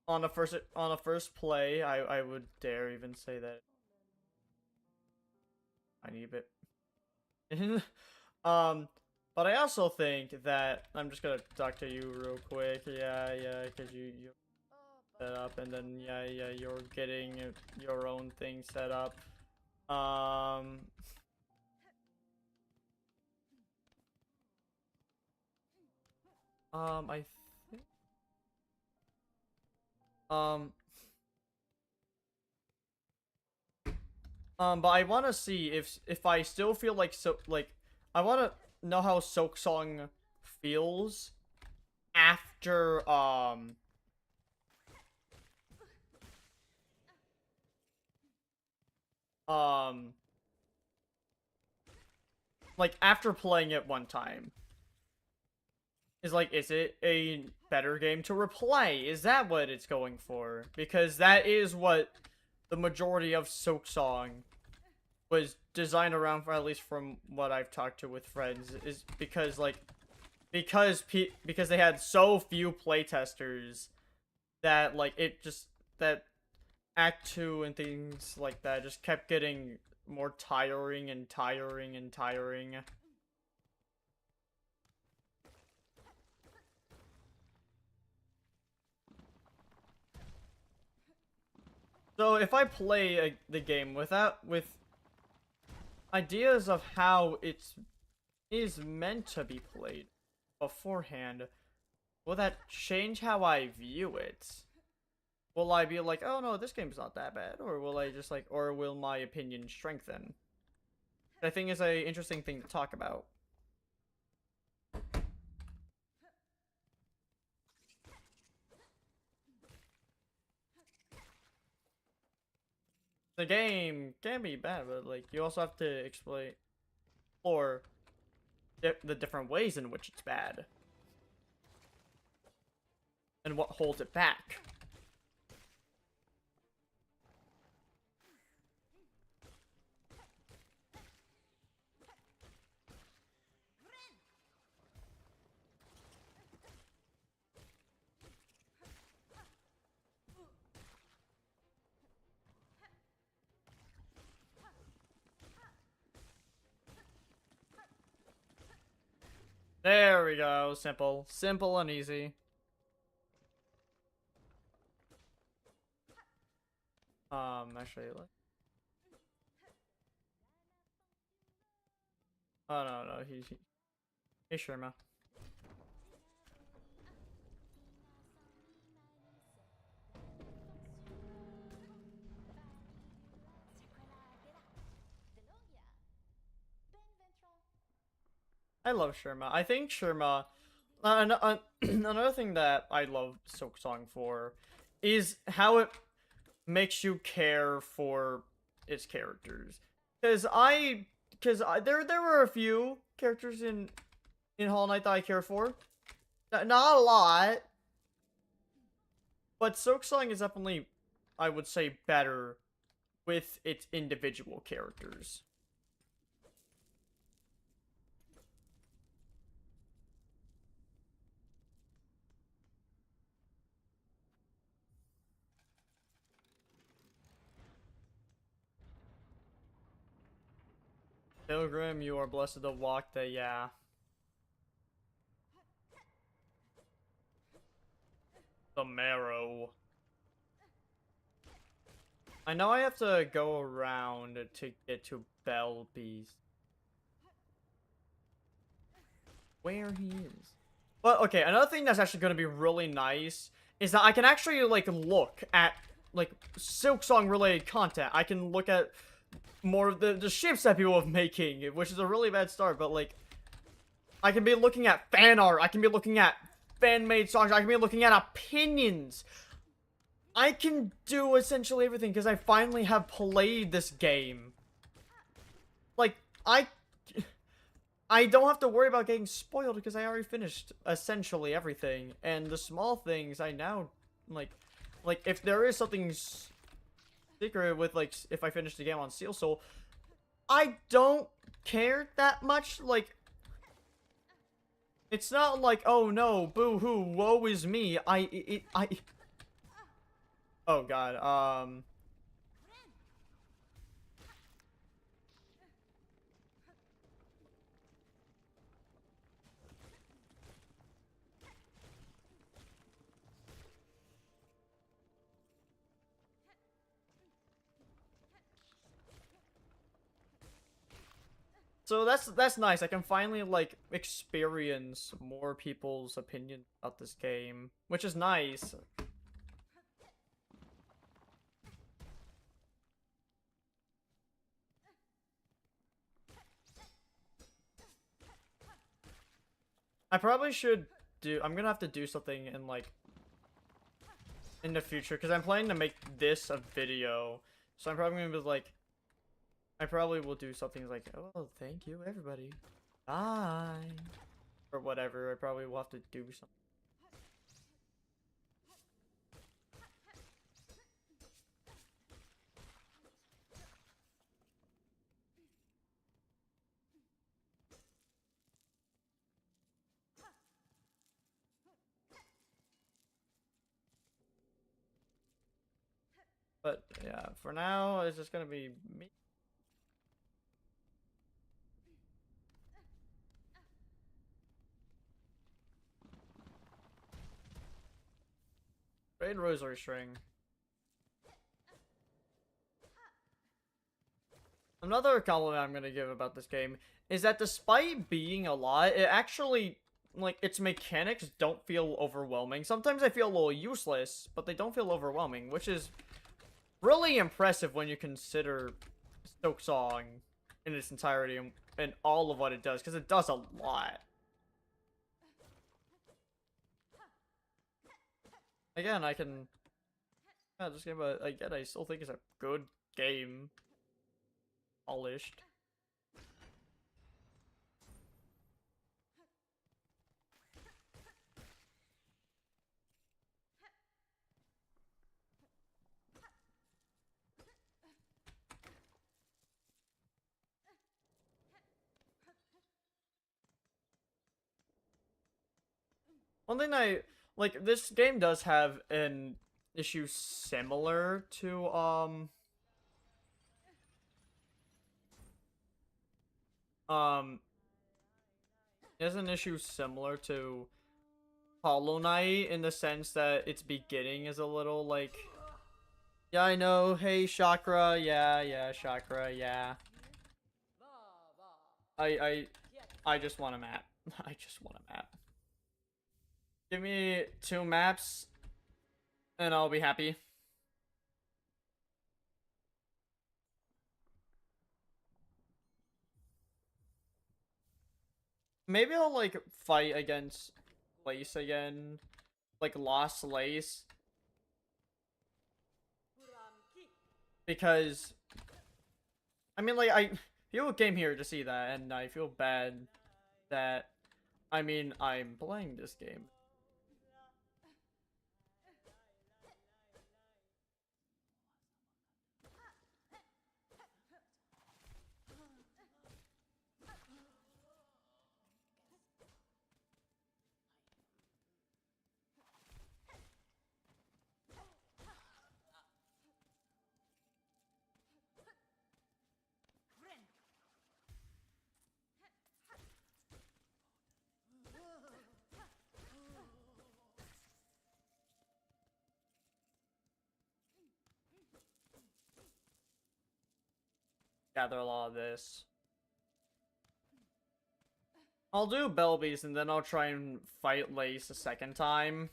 on a first play. I would dare even say that. I need a bit. But I also think that I'm just gonna talk to you real quick. Yeah, because you set up, and then yeah, you're getting your own thing set up. I think, but I want to see if I still feel like I want to know how Silksong feels after um like after playing it one time. Is it a better game to replay? Is that what it's going for? Because that is what the majority of Silksong was designed around, for, at least from what I've talked to with friends, is because because they had so few playtesters that that Act 2 and things like that just kept getting more tiring and tiring and tiring. So if I play the game with ideas of how it is meant to be played beforehand, will that change how I view it? Will I be like, oh no, this game's not that bad, or will I just or will my opinion strengthen? I think is a interesting thing to talk about. The game can be bad, but like you also have to explore the different ways in which it's bad and what holds it back. There we go. Simple. Simple and easy. Actually, oh, no, hey, Sherma. I love Sherma. I think Sherma, another thing that I love Silksong for is how it makes you care for its characters. There were a few characters in Hollow Knight that I care for. Not a lot. But Silksong is definitely, I would say, better with its individual characters. Pilgrim, you are blessed to walk the, yeah. The marrow. I know I have to go around to get to Bell Beast. Where he is. But, okay, another thing that's actually going to be really nice is that I can actually, like, look at, like, Silksong related content. I can look at more of the ships that people are making, which is a really bad start, but, like, I can be looking at fan art, I can be looking at fan-made songs, I can be looking at opinions. I can do essentially everything because I finally have played this game. Like, I don't have to worry about getting spoiled because I already finished essentially everything. And the small things I now, like if there is something secret with, like, if I finish the game on Seal Soul, I don't care that much. Like, it's not like, oh no, boo-hoo, woe is me. Oh god, so that's nice. I can finally, like, experience more people's opinion about this game, which is nice. I probably should I'm gonna have to do something in, like, in the future, because I'm planning to make this a video. So I'm probably gonna be like, I probably will do something like, oh, thank you, everybody. Bye. Or whatever. I probably will have to do something. But, yeah, for now, it's just gonna be me. Red Rosary String. Another compliment I'm gonna give about this game is that despite being a lot, it actually, like, its mechanics don't feel overwhelming. Sometimes they feel a little useless, but they don't feel overwhelming, which is really impressive when you consider Silksong in its entirety and all of what it does, because it does a lot. Again, I can... Yeah, this game, again, I still think it's a good game. Polished. One thing like, this game does have an issue similar to, it has an issue similar to Hollow Knight in the sense that its beginning is a little, like, yeah, I know, hey, Chakra, yeah, Chakra, yeah. I just want a map. I just want a map. Give me 2 maps, and I'll be happy. Maybe I'll, like, fight against Lace again. Like, Lost Lace. Because, I mean, like, people came here to see that, and I feel bad that, I mean, I'm playing this game. gather a lot of this. I'll do Belby's and then I'll try and fight Lace a second time.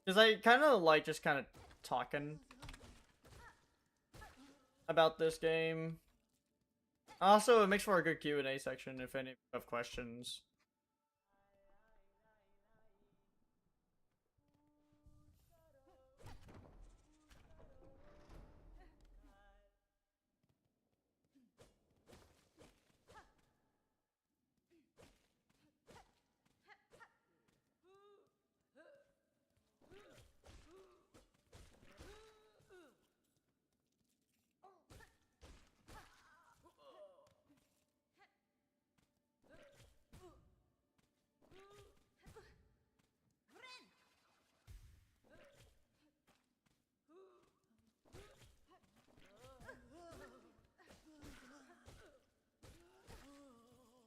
Because I kind of like just kind of talking about this game. Also, it makes for a good Q&A section if any have questions.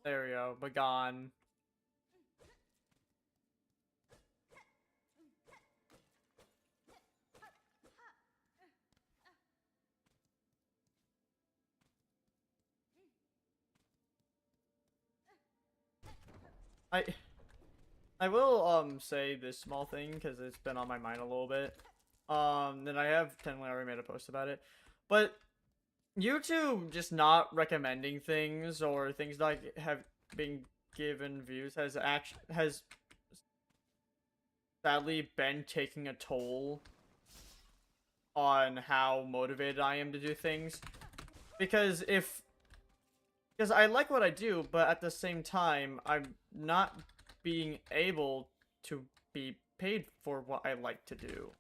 There we go, begone. I will say this small thing because it's been on my mind a little bit. Then I have technically already made a post about it, but YouTube just not recommending things or things that have been given views has sadly been taking a toll on how motivated I am to do things. Because I like what I do, but at the same time, I'm not being able to be paid for what I like to do.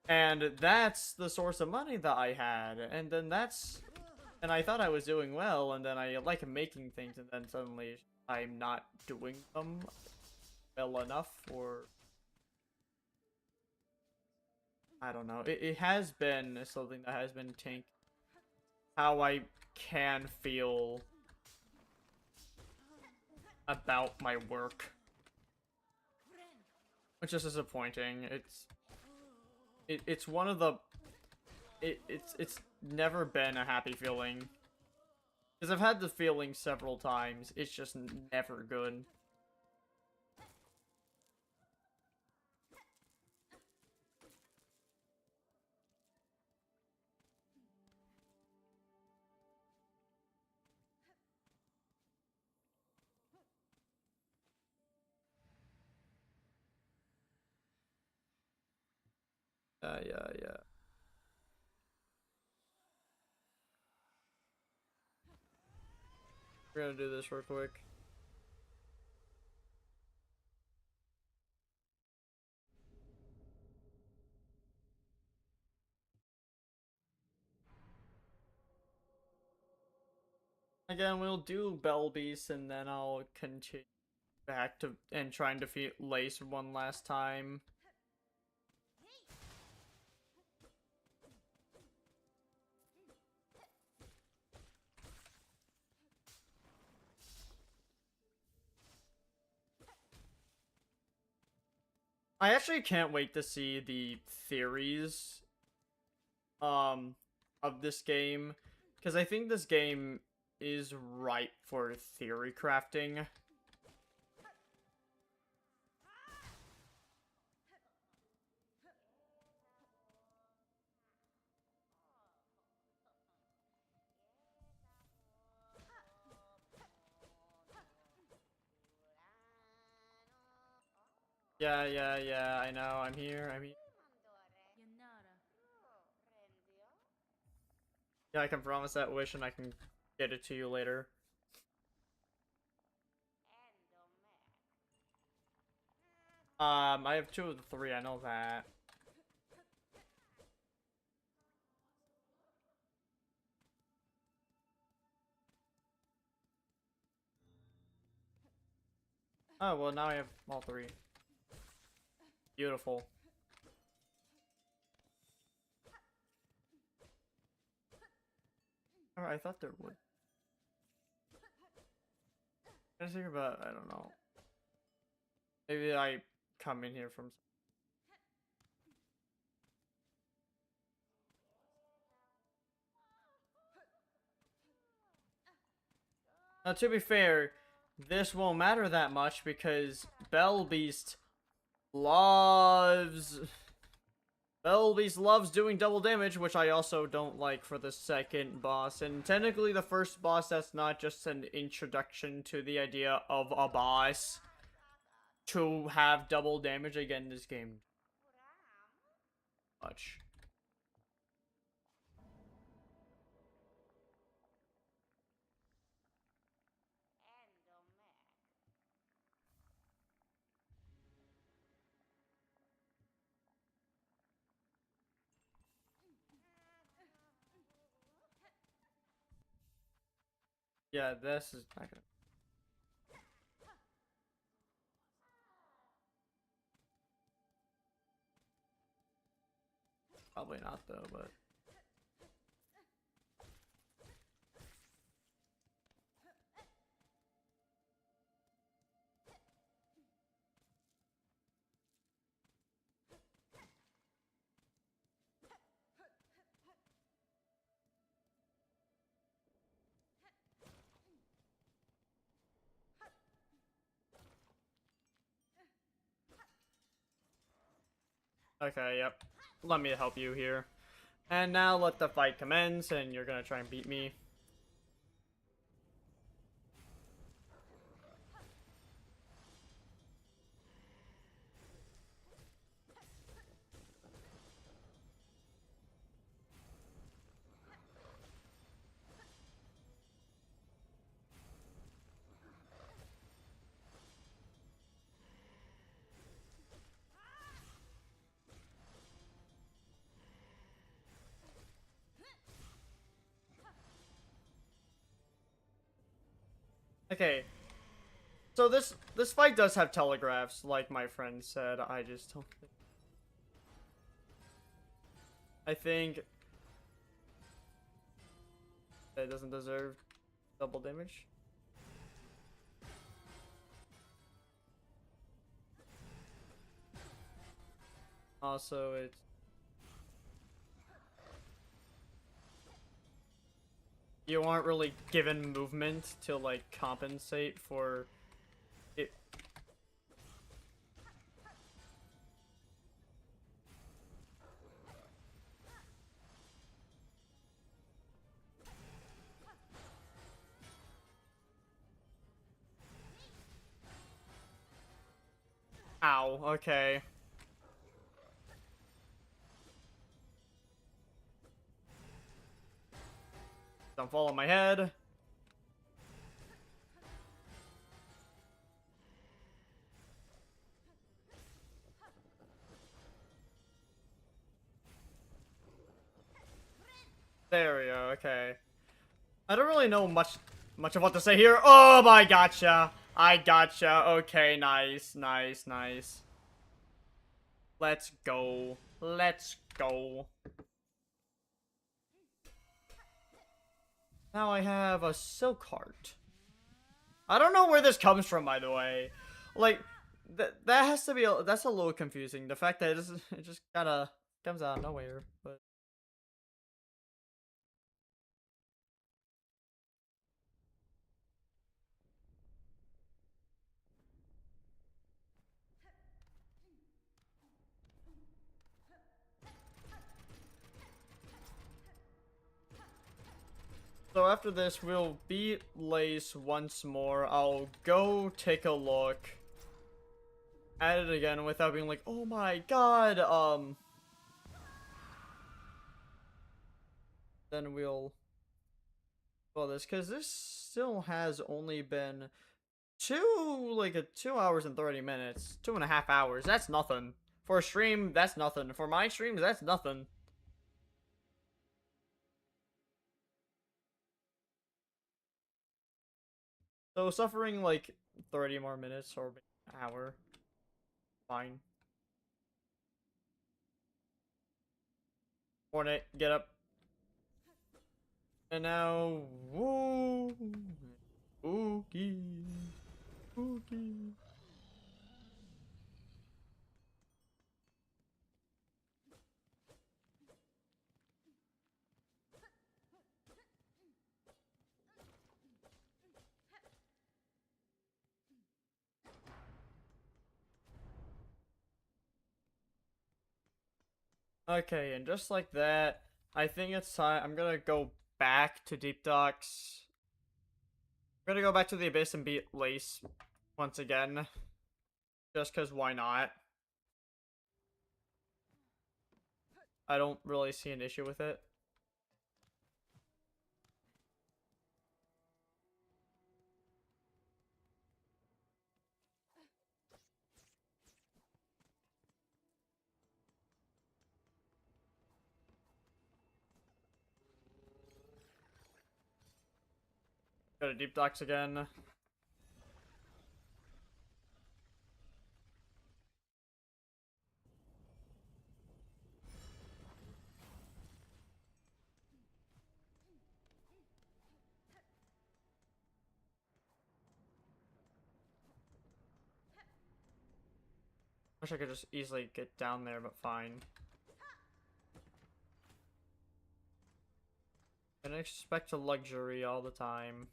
And that's the source of money that I had, and then and I thought I was doing well, and then I like making things, and then suddenly I'm not doing them well enough, or I don't know. It has been something that has been taking how I can feel about my work, which is disappointing. It's one of the it's never been a happy feeling, because I've had the feeling several times. It's just never good. Yeah. We're gonna do this real quick. Again, we'll do Belbeast, and then I'll continue back to and try and defeat Lace one last time. I actually can't wait to see the theories of this game, because I think this game is ripe for theory crafting. Yeah, I know. I'm here. Yeah, I can promise that wish, and I can get it to you later. I have 2 of the 3, I know that. Oh, well, now I have all 3. Beautiful. Alright, I thought there would. I was thinking about, I don't know. Maybe I come in here from... Now, to be fair, this won't matter that much because loves... Beast loves doing double damage, which I also don't like for the second boss. And technically the first boss, that's not just an introduction to the idea of a boss to have double damage. Again, this game much. Yeah, this is not gonna... Probably not though, but... Okay, yep. Let me help you here. And now let the fight commence, and you're gonna try and beat me. Okay. So this fight does have telegraphs, like my friend said. I just don't think... I think it doesn't deserve double damage. Also, it's... You aren't really given movement to, like, compensate for it. Ow, okay. Don't fall on my head. There we go, okay. I don't really know much of what to say here. Oh, I gotcha. I gotcha. Okay, nice, nice, nice. Let's go. Let's go. Now I have a silk heart. I don't know where this comes from, by the way. Like, that has to be that's a little confusing. The fact that it just kinda comes out of nowhere, but... So after this, we'll beat Lace once more. I'll go take a look at it again without being like, oh my god, then we'll this, because this still has only been 2 hours and 30 minutes, 2.5 hours. That's nothing. For a stream, that's nothing. For my streams, that's nothing. So suffering like 30 more minutes or an hour, fine. Hornet, get up. And now, woo, spooky, spooky. Okay, and just like that, I think it's time. I'm gonna go back to Deep Docks. I'm gonna go back to the Abyss and beat Lace once again. Just because why not? I don't really see an issue with it. Go to Deep Docks again. Wish I could just easily get down there, but fine. Gonna expect a luxury all the time.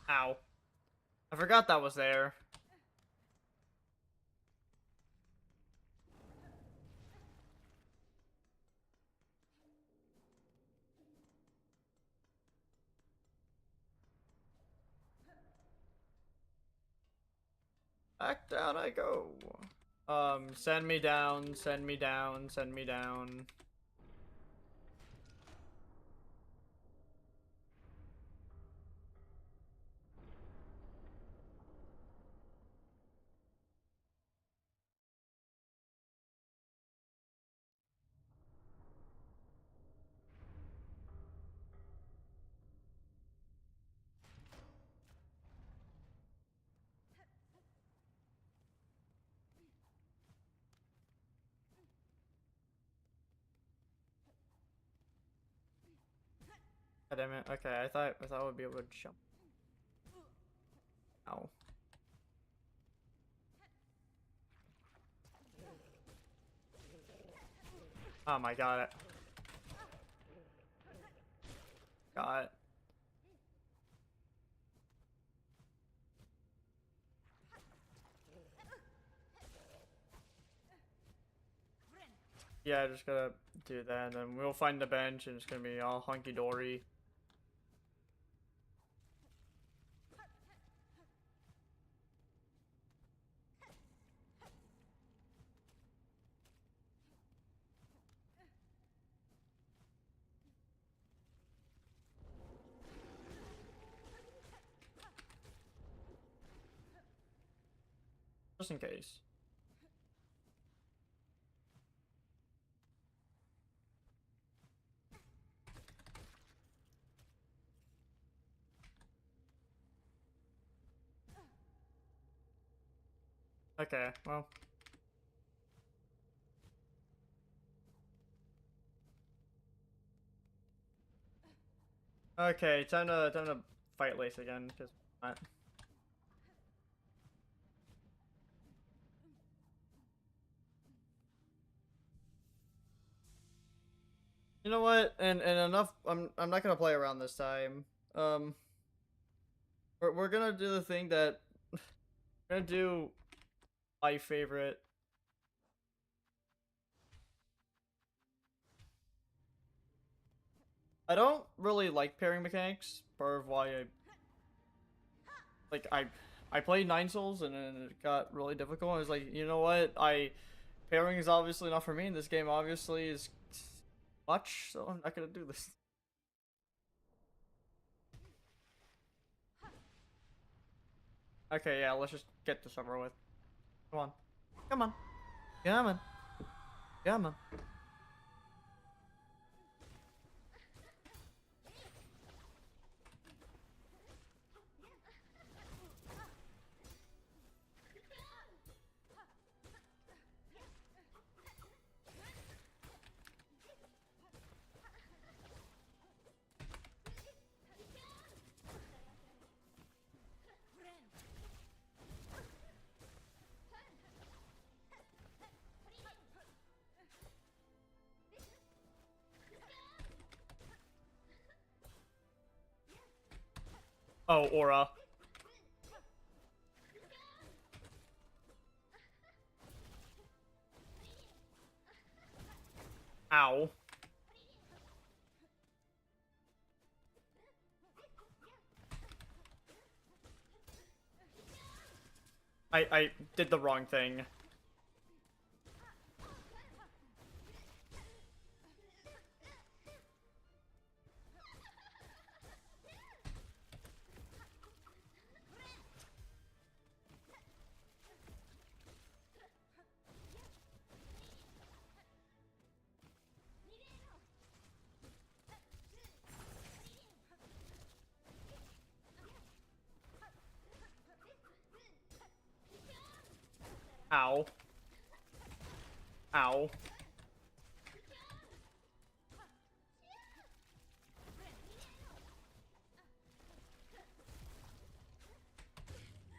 Ow. I forgot that was there. Back down I go. Send me down, send me down, send me down. God damn it. Okay, I thought I would be able to jump. Ow. Oh my god. Got it. Yeah, just gotta do that, and then we'll find the bench, and it's gonna be all hunky-dory. Just in case. Okay, well. Okay, time to fight Lace again, because you know what? And enough. I'm not gonna play around this time. Um, we're gonna do the thing that we're gonna do my favorite. I don't really like pairing mechanics. Part of why I played Nine Souls and then it got really difficult. I was like, you know what? Pairing is obviously not for me. And this game obviously is much, so I'm not gonna do this. Okay, yeah, let's just get this over with. Come on. Come on. Come on. Come on. Oh, aura. Ow. I did the wrong thing. Ow. Ow.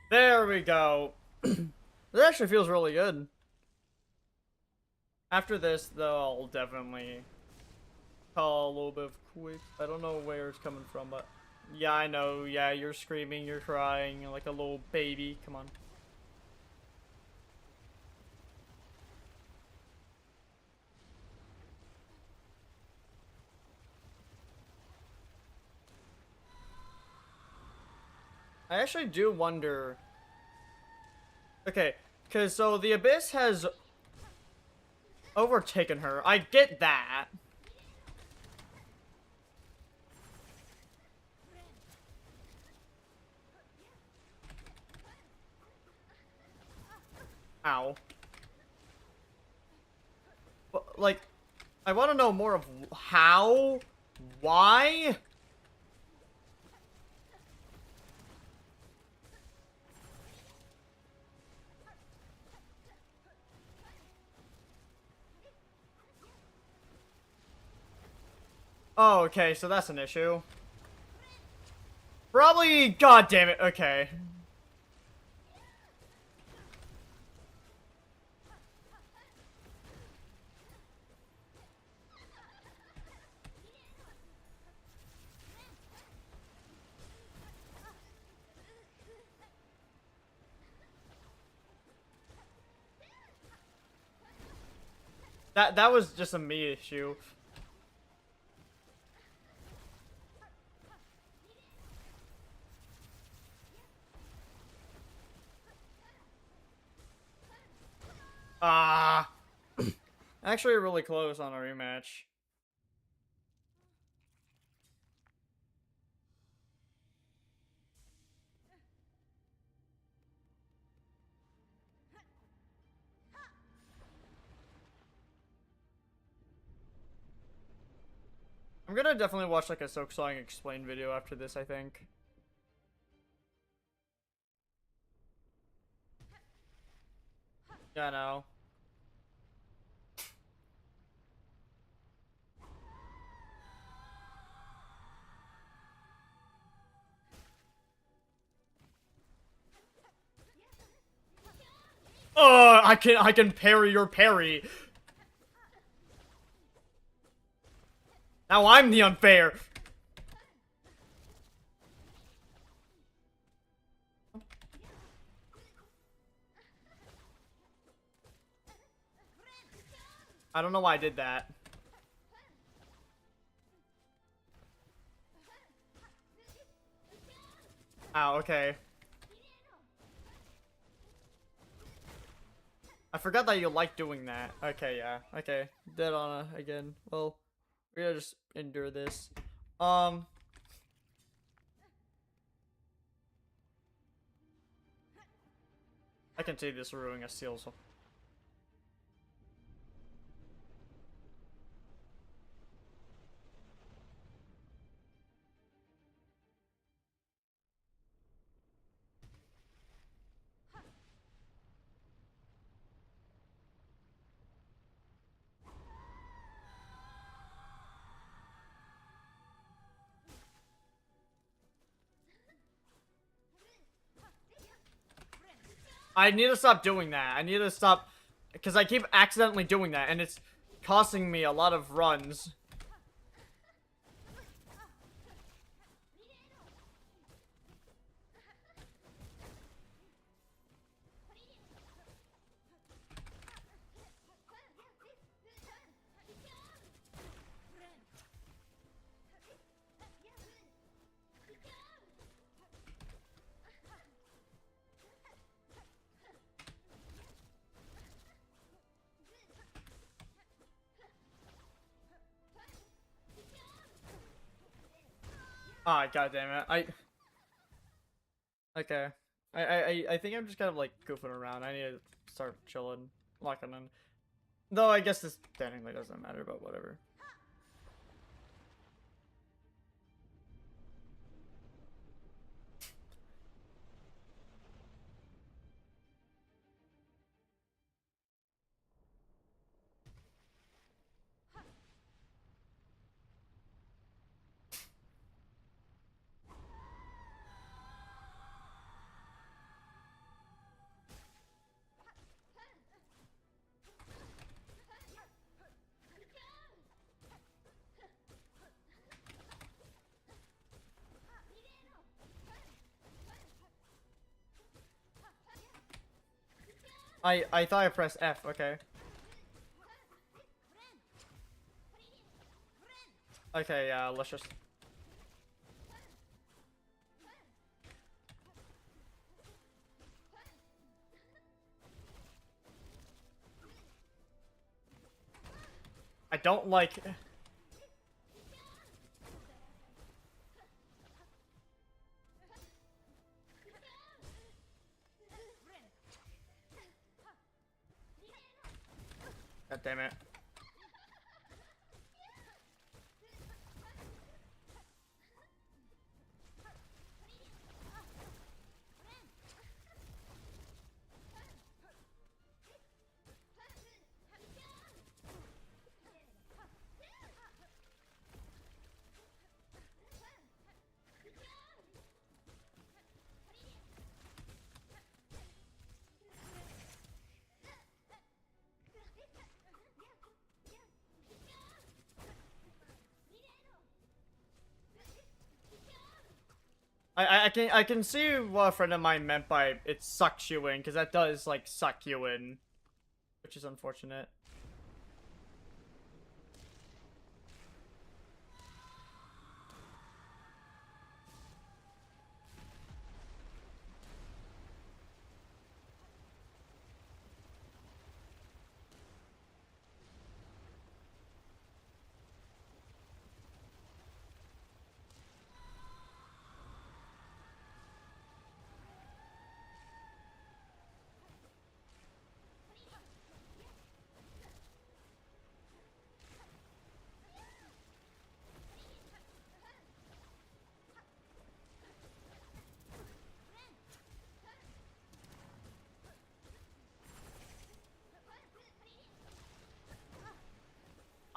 There we go. It actually feels really good. After this, though, I'll definitely call a little bit of quits. I don't know where it's coming from, but yeah, I know. Yeah, you're screaming, you're crying like a little baby. Come on. I actually do wonder. Okay, because so the Abyss has overtaken her. I get that. Ow. But, like, I want to know more of how? Why? Oh, okay, so that's an issue. Probably, god damn it, okay. That was just a me issue. Ah. Actually, really close on a rematch. I'm gonna definitely watch like a Silksong explain video after this, I think. Yeah, no. Oh, I can parry your parry. Now I'm the unfair. I don't know why I did that. Ow, okay. I forgot that you like doing that. Okay, yeah. Okay. Dead on again. Well, we're gonna just endure this. Um. I can see this ruining a seal, so. I need to stop doing that. I need to stop, because I keep accidentally doing that, and it's costing me a lot of runs. Ah, god damn it. Okay. I think I'm just kind of like goofing around. I need to start chilling, locking in. Though I guess this technically doesn't matter, but whatever. I thought I pressed F, okay. Okay, yeah, let's just... I don't like... God damn it. I can see what a friend of mine meant by it sucks you in, because that does, like, suck you in. Which is unfortunate.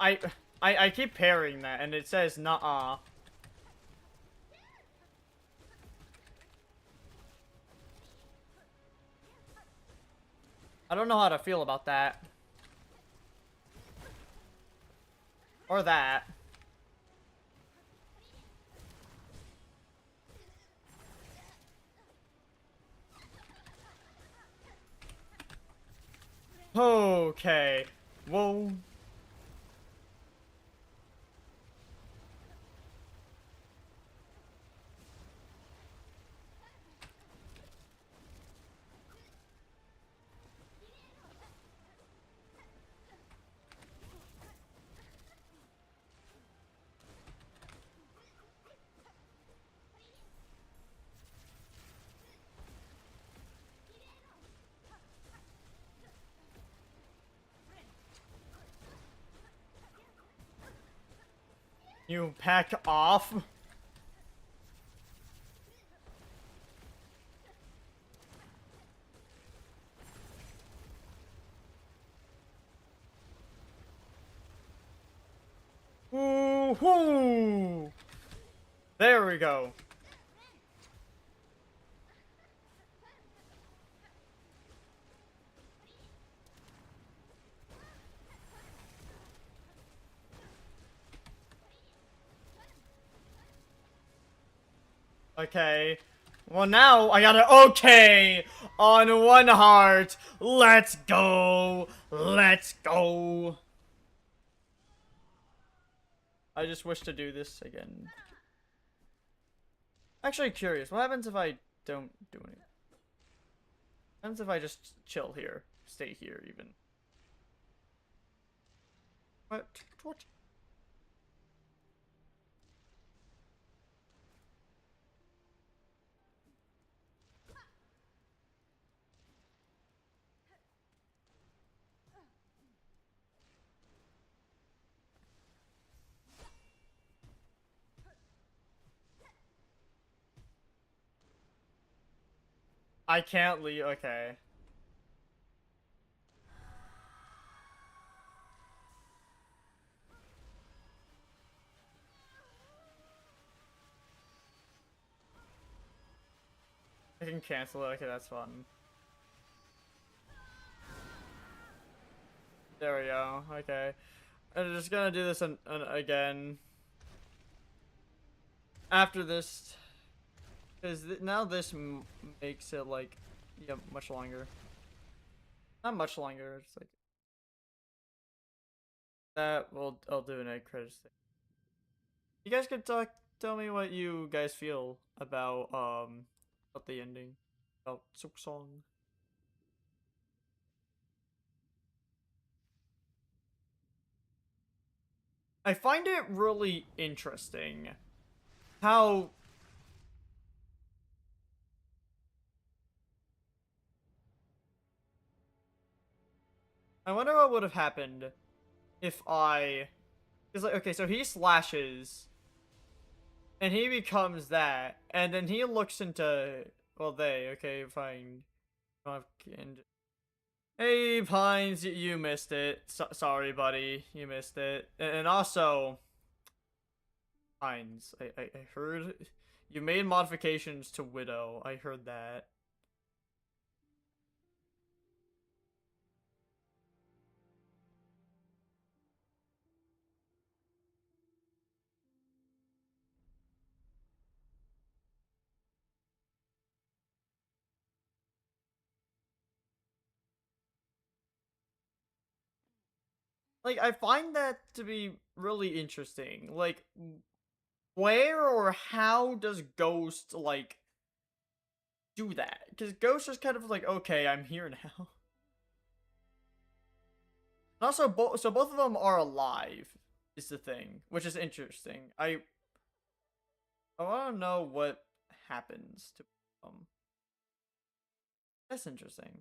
I I keep parrying that, and it says nah. I don't know how to feel about that. Or that. Okay. Whoa. You back off. Woohoo! There we go. Okay. Well, now I gotta. Okay! On one heart. Let's go! Let's go! I just wish to do this again. Actually, curious. What happens if I don't do anything? What happens if I just chill here? Stay here, even. What? What? I can't leave. Okay. I can cancel it. Okay, that's fun. There we go. Okay. I'm just gonna do this again. After this. Because now this makes it, like, yeah, much longer. Not much longer. It's like. That, well, I'll do an egg credits thing. You guys could tell me what you guys feel about the ending. About Silksong. I find it really interesting how I wonder what would have happened if I because like okay, so he slashes and he becomes that and then he looks into well they okay fine and hey Pines you missed it sorry buddy you missed it and also Pines I heard you made modifications to Widow I heard that. Like, I find that to be really interesting. Like, where or how does Ghost, like, do that? Because Ghost is kind of like, okay, I'm here now. And also, so both of them are alive, is the thing, which is interesting. I want to know what happens to them. That's interesting.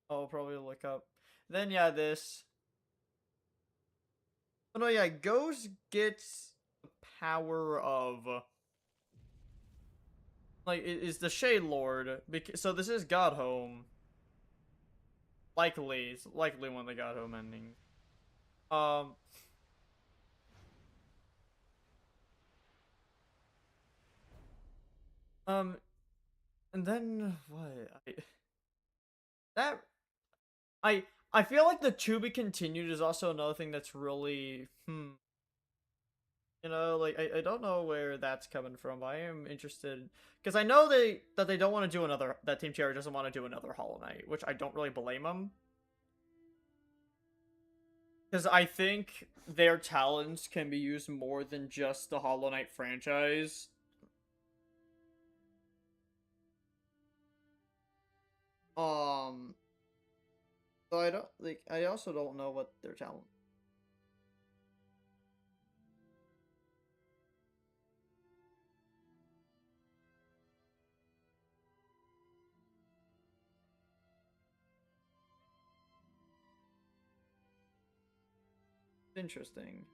I'll probably look up. Then, yeah, this. Oh, no, yeah, Ghost gets the power of like is the Shade Lord because so this is Godhome likely it's likely one of the Godhome endings um um and then what that I I feel like the to be continued is also another thing that's really you know like I don't know where that's coming from but I am interested because I know that they don't want to do another that Team Cherry doesn't want to do another Hollow Knight which I don't really blame them. Because I think their talents can be used more than just the Hollow Knight franchise. Um, so I don't like. I also don't know what their talent. Interesting.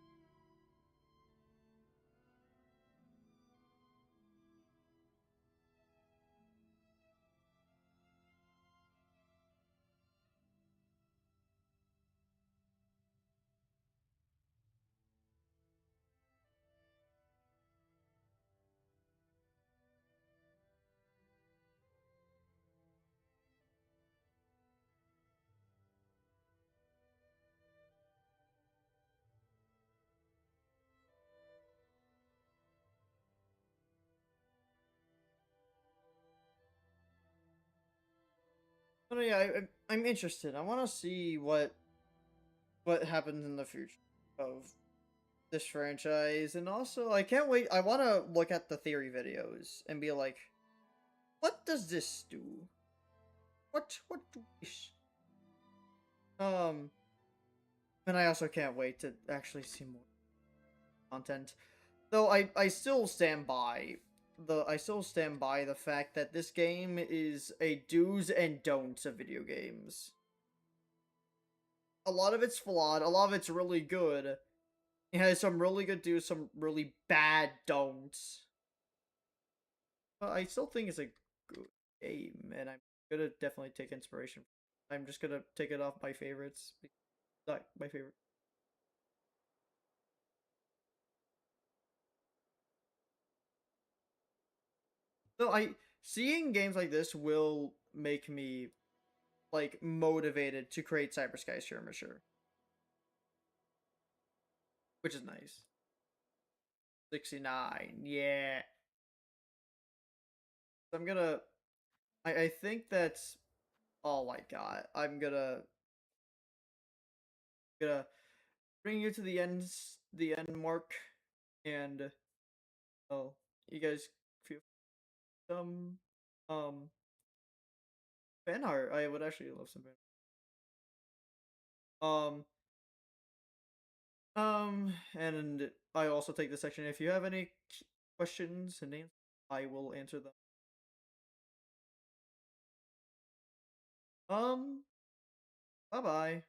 But yeah, I'm interested. I want to see what happens in the future of this franchise, and also I can't wait. I want to look at the theory videos and be like, what does this do? What do this? Um, and I also can't wait to actually see more content. Though I still stand by the fact that this game is a do's and don'ts of video games. A lot of it's flawed, a lot of it's really good, It has some really good do's, some really bad don'ts. But I still think it's a good game, and I'm gonna definitely take inspiration. I'm just gonna take it off my favorites. Not my favorite. So seeing games like this will make me like motivated to create Cyber Sky Skirmisher, which is nice. 69, yeah. So I'm gonna. I think that's all I got. I'm gonna bring you to the end mark, and oh, you guys feel some fan art. I would actually love some fan. Um, and I also take this section. If you have any questions and names, I will answer them. Um, bye bye.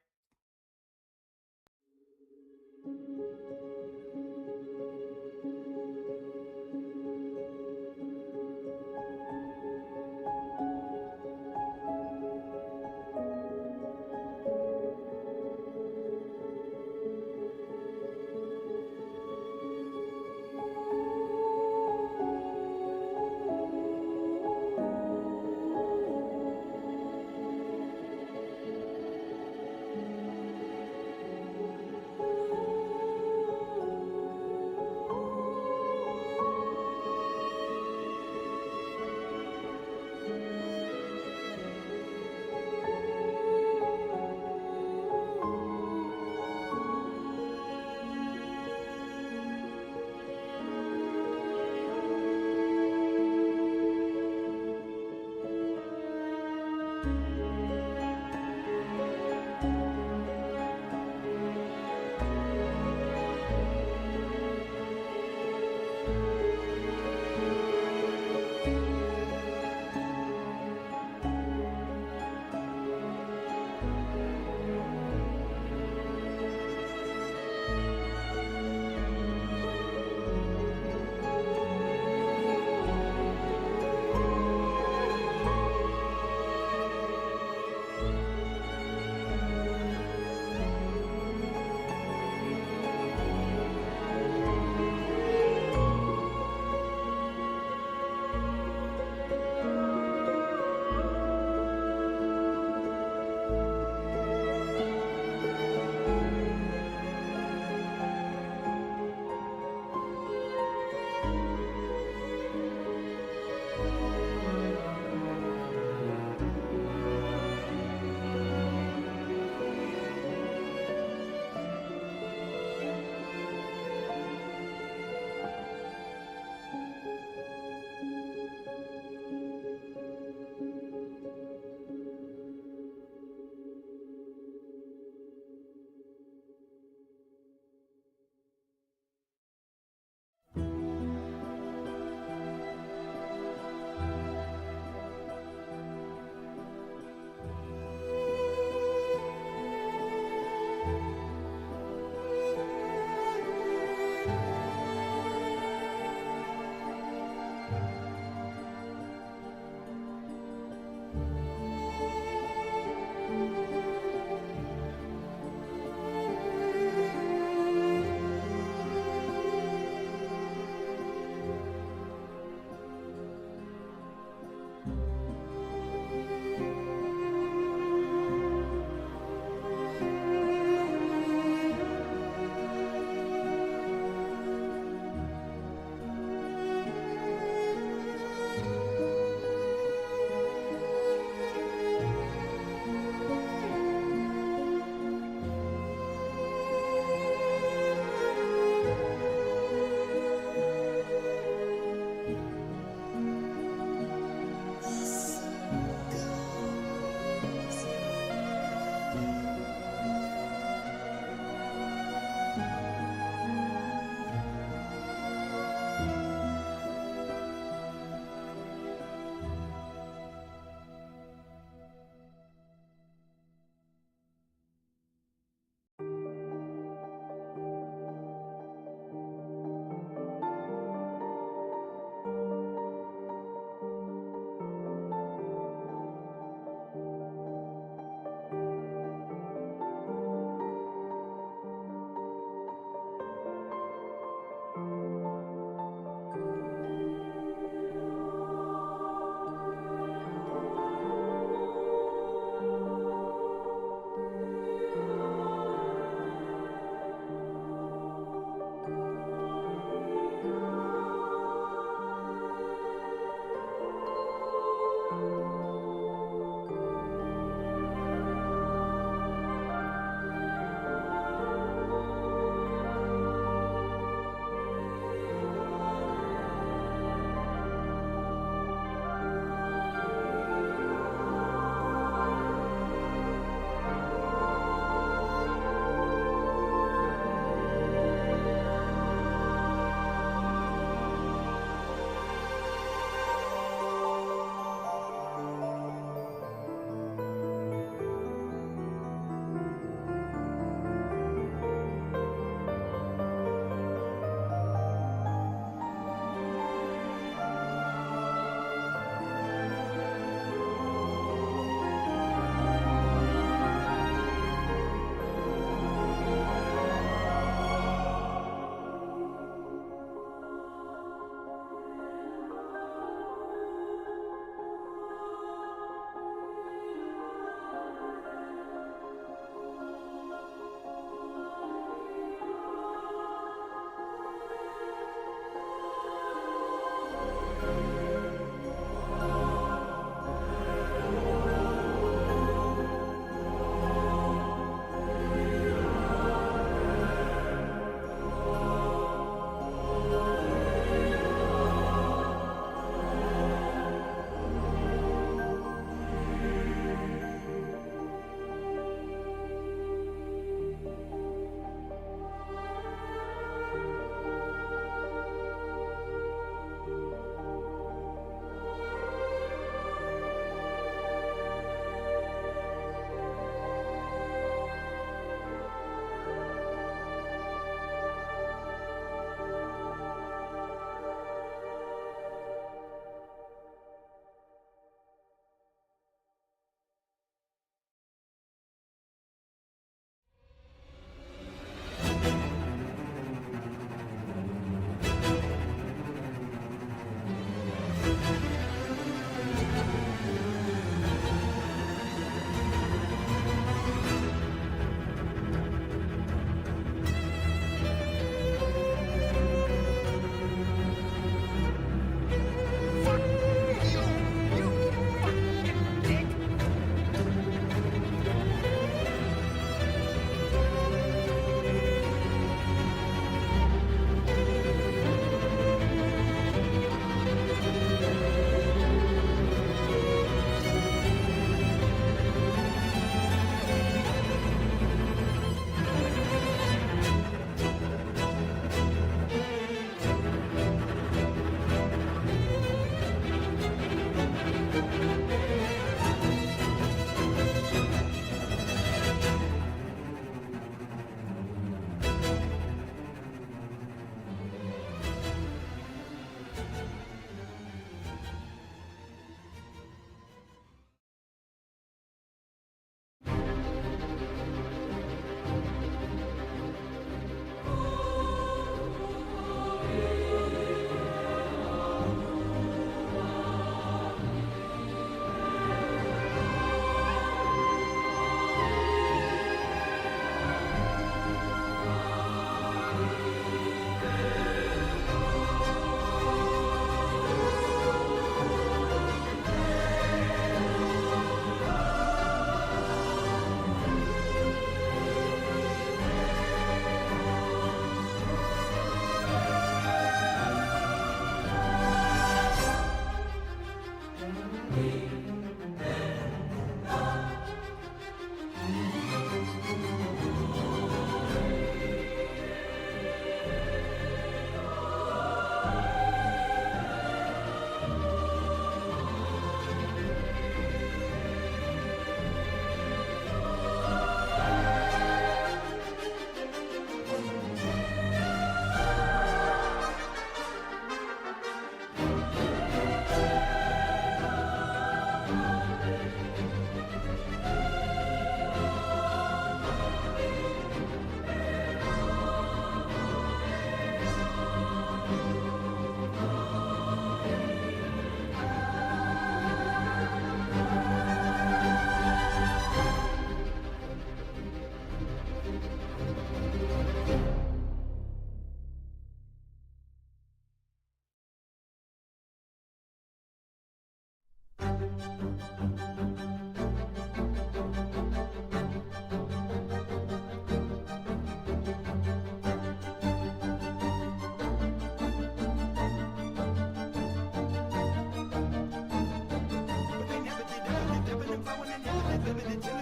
But they never did, never lived, never lived, I wanna never live, limited to